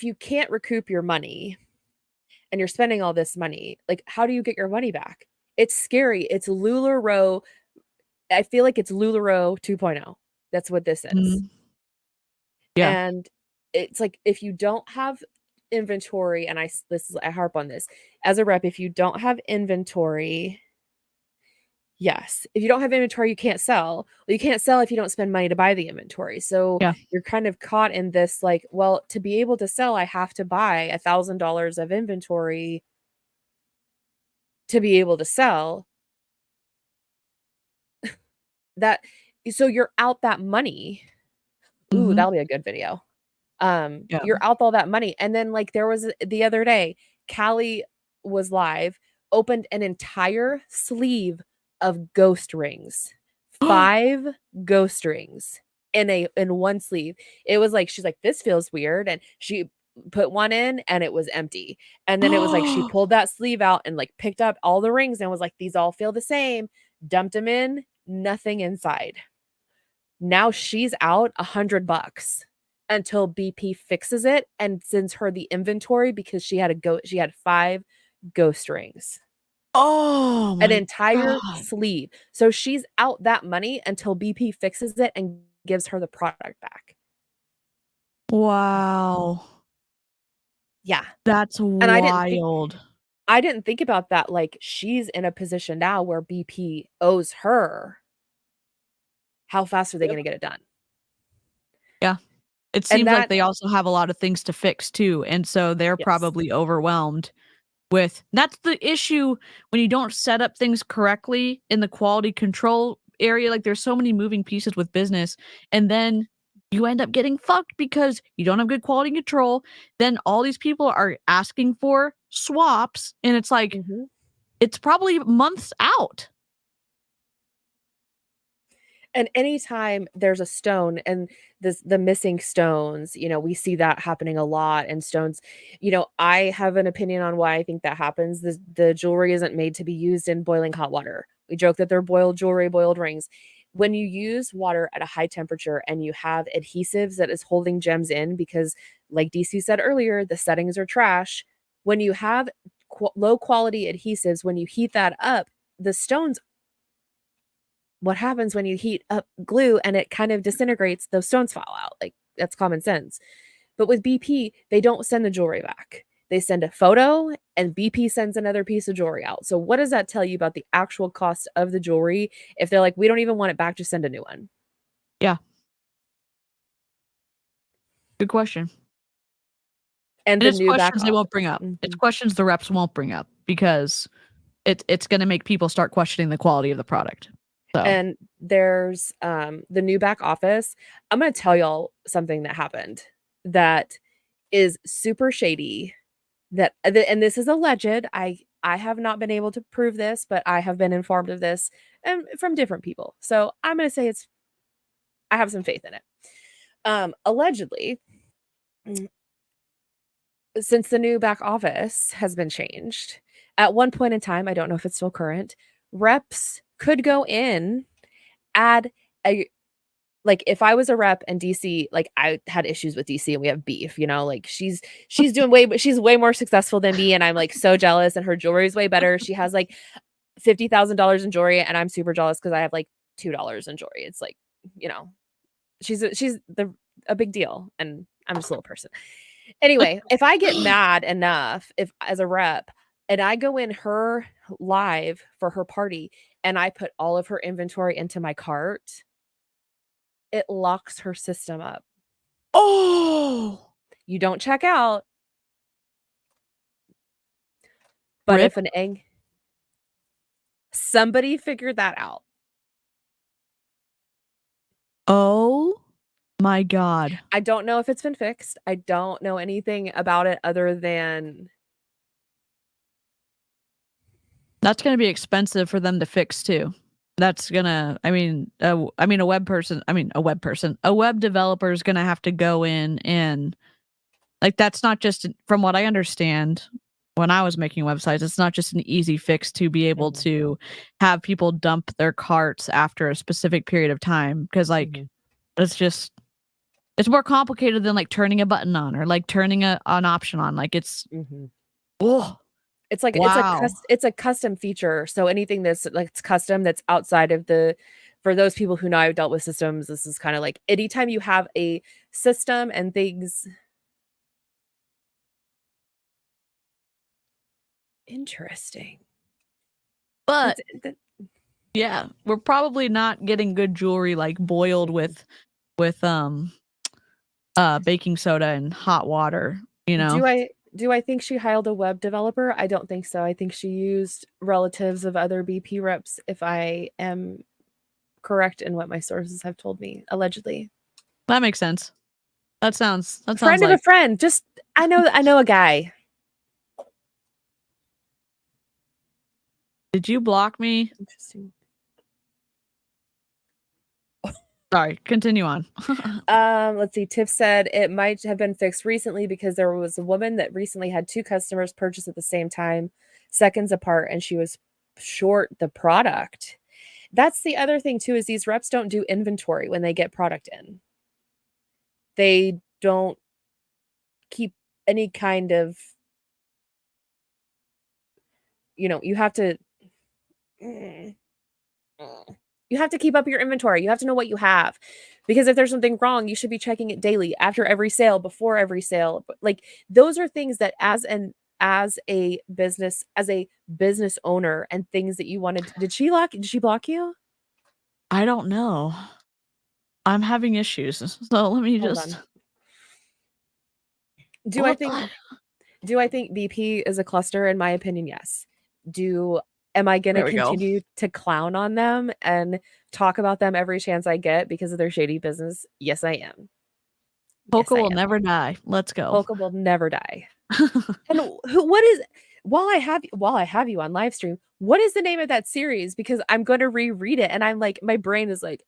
C: you can't recoup your money and you're spending all this money, like, how do you get your money back? It's scary. It's LuLaRoe. I feel like it's LuLaRoe 2.0. That's what this is. And it's like, if you don't have inventory, and I harp on this as a rep, if you don't have inventory, if you don't have inventory, you can't sell. Well, you can't sell if you don't spend money to buy the inventory. So you're kind of caught in this, like, well, to be able to sell, I have to buy $1,000 of inventory to be able to sell. So you're out that money. Ooh, that'll be a good video. You're out all that money. And then, like, there was the other day, Callie was live, opened an entire sleeve of ghost rings, 5 ghost rings in one sleeve. It was like, she's like, this feels weird. And she put one in and it was empty. And then it was like, she pulled that sleeve out and like picked up all the rings and was like, these all feel the same, dumped them in, nothing inside. Now she's out $100 until BP fixes it and sends her the inventory, because she had 5 ghost rings.
B: Oh,
C: an entire sleeve. So she's out that money until BP fixes it and gives her the product back.
B: Wow.
C: Yeah.
B: That's wild.
C: I didn't think about that. Like, she's in a position now where BP owes her. How fast are they going to get it done?
B: Yeah. It seems like they also have a lot of things to fix too. And so they're probably overwhelmed with, that's the issue when you don't set up things correctly in the quality control area. Like, there's so many moving pieces with business, and then you end up getting fucked because you don't have good quality control. Then all these people are asking for swaps, and it's like, it's probably months out.
C: And anytime there's a stone and the missing stones, you know, we see that happening a lot. And stones, you know, I have an opinion on why I think that happens. The jewelry isn't made to be used in boiling hot water. We joke that they're boiled jewelry, boiled rings. When you use water at a high temperature and you have adhesives that is holding gems in, because like DC said earlier, the settings are trash. When you have low quality adhesives, when you heat that up, the stones, what happens when you heat up glue and it kind of disintegrates, those stones fall out. Like, that's common sense. But with BP, they don't send the jewelry back. They send a photo and BP sends another piece of jewelry out. So what does that tell you about the actual cost of the jewelry? If they're like, we don't even want it back, just send a new one.
B: Yeah. Good question.
C: And
B: it's
C: the new back
B: questions they won't bring up. It's questions the reps won't bring up because it's going to make people start questioning the quality of the product. So.
C: And there's the new back office. I'm going to tell y'all something that happened that is super shady. And this is alleged. I have not been able to prove this, but I have been informed of this from different people. So I'm going to say I have some faith in it. Allegedly, since the new back office has been changed, at one point in time, I don't know if it's still current, reps could go in, add like if I was a rep and DC, like I had issues with DC and we have beef, you know, like she's she's way more successful than me. And I'm like so jealous, and her jewelry is way better. She has like $50,000 in jewelry and I'm super jealous because I have like $2 in jewelry. It's like, you know, she's a big deal and I'm just a little person. Anyway, if I get mad enough, if as a rep, and I go in her live for her party and I put all of her inventory into my cart, it locks her system up.
B: Oh,
C: you don't check out. But
B: Rip.
C: if somebody figured that out.
B: Oh my God.
C: I don't know if it's been fixed. I don't know anything about it other than
B: that's going to be expensive for them to fix too. That's gonna, a web developer is gonna have to go in and like, that's not just, from what I understand, when I was making websites, it's not just an easy fix to be able to have people dump their carts after a specific period of time. Cause like, it's more complicated than like turning a button on or like turning an option on. Like it's, oh.
C: It's like
B: wow.
C: it's a custom feature. So anything that's like it's custom that's outside of for those people who know I've dealt with systems, this is kind of like anytime you have a system and things. Interesting.
B: But yeah, we're probably not getting good jewelry like boiled with baking soda and hot water, you know.
C: Do I think she hired a web developer? I don't think so. I think she used relatives of other BP reps, if I am correct in what my sources have told me, allegedly.
B: That makes sense. That sounds
C: friend of
B: like
C: a friend. Just I know a guy.
B: Did you block me?
C: Interesting.
B: Sorry, continue on.
C: Let's see. Tiff said it might have been fixed recently because there was a woman that recently had 2 customers purchase at the same time, seconds apart, and she was short the product. That's the other thing too, is these reps don't do inventory when they get product in. They don't keep any kind of, you know, you have to keep up your inventory. You have to know what you have, because if there's something wrong, you should be checking it daily, after every sale, before every sale. Like those are things that as a business owner, and things that you wanted. Did she block you?
B: I don't know. I'm having issues. So let me just.
C: Do I think BP is a cluster? In my opinion, yes. Am I going to continue to clown on them and talk about them every chance I get because of their shady business? Yes, I am.
B: Polka will never die. Let's go.
C: Polka will never die. And while I have you on live stream, what is the name of that series? Because I'm going to reread it, and I'm like, my brain is like,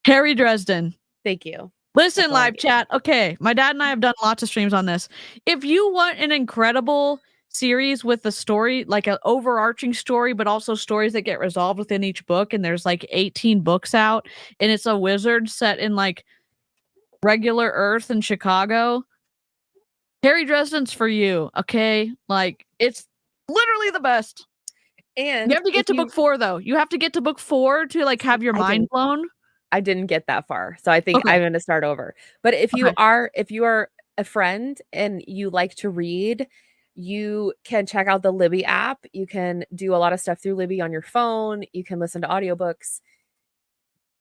B: Harry Dresden.
C: Thank you.
B: Listen,
C: That's all I
B: live
C: need.
B: chat. Okay, my dad and I have done lots of streams on this. If you want an incredible series with a story, like an overarching story, but also stories that get resolved within each book, and there's like 18 books out, and it's a wizard set in like regular Earth in Chicago, Harry Dresden's for you, okay? Like, it's literally the best.
C: And
B: you have to get to book 4, though. You have to get to book 4 to like have your mind blown.
C: I didn't get that far, so I think I'm going to start over. But if you are a friend and you like to read, you can check out the Libby app. You can do a lot of stuff through Libby on your phone. You can listen to audiobooks.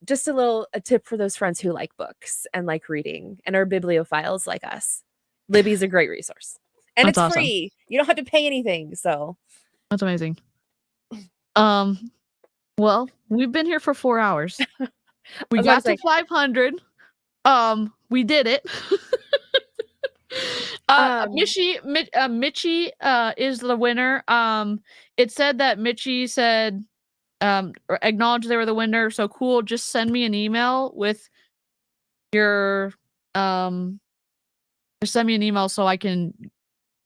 C: Just a tip for those friends who like books and like reading and are bibliophiles like us. Libby's a great resource. And
B: That's
C: it's
B: awesome.
C: free. You don't have to pay anything, so
B: That's amazing. Well, we've been here for 4 hours. We got to 500. We did it. Mitchie is the winner. It said that Mitchie said acknowledged they were the winner. So cool. Just send me an email with your just send me an email so I can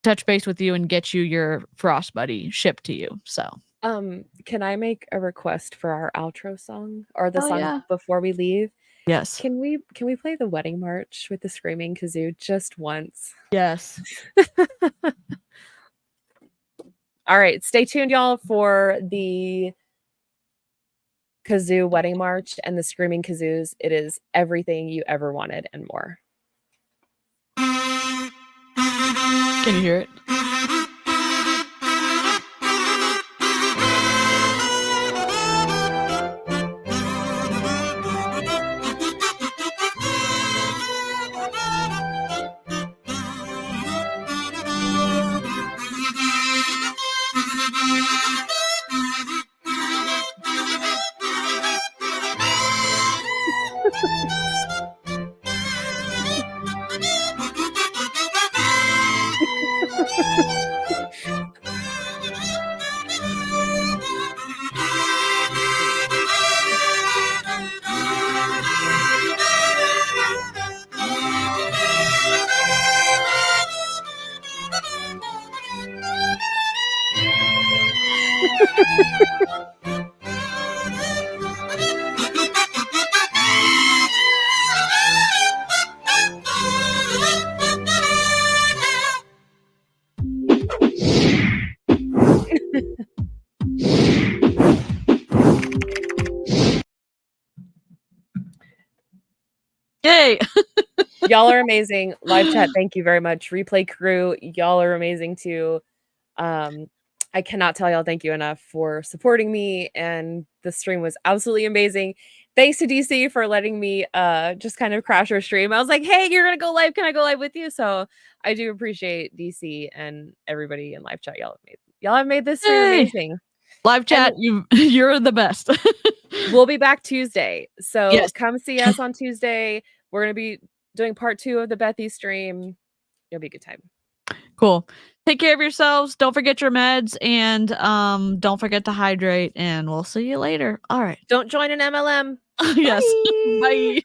B: touch base with you and get you your Frost Buddy shipped to you. So
C: can I make a request for our outro song or the
B: Oh,
C: song
B: yeah.
C: before we leave?
B: Yes.
C: Can we play the wedding march with the screaming kazoo just once?
B: Yes.
C: All right, stay tuned, y'all, for the kazoo wedding march and the screaming kazoos. It is everything you ever wanted and more.
B: Can you hear it? Yay!
C: Y'all are amazing. Live chat, thank you very much. Replay crew, y'all are amazing too. I cannot tell y'all thank you enough for supporting me, and the stream was absolutely amazing. Thanks to DC for letting me just kind of crash her stream. I was like, hey, you're gonna go live. Can I go live with you? So I do appreciate DC and everybody in live chat. Y'all have made this stream amazing.
B: Live chat, you're the best.
C: We'll be back Tuesday. So
B: Yes.
C: come see us on Tuesday. We're gonna be doing part 2 of the Bethy stream. It'll be a good time.
B: Cool. Take care of yourselves. Don't forget your meds, and don't forget to hydrate, and we'll see you later. All right.
C: Don't join an MLM.
B: Yes. Bye.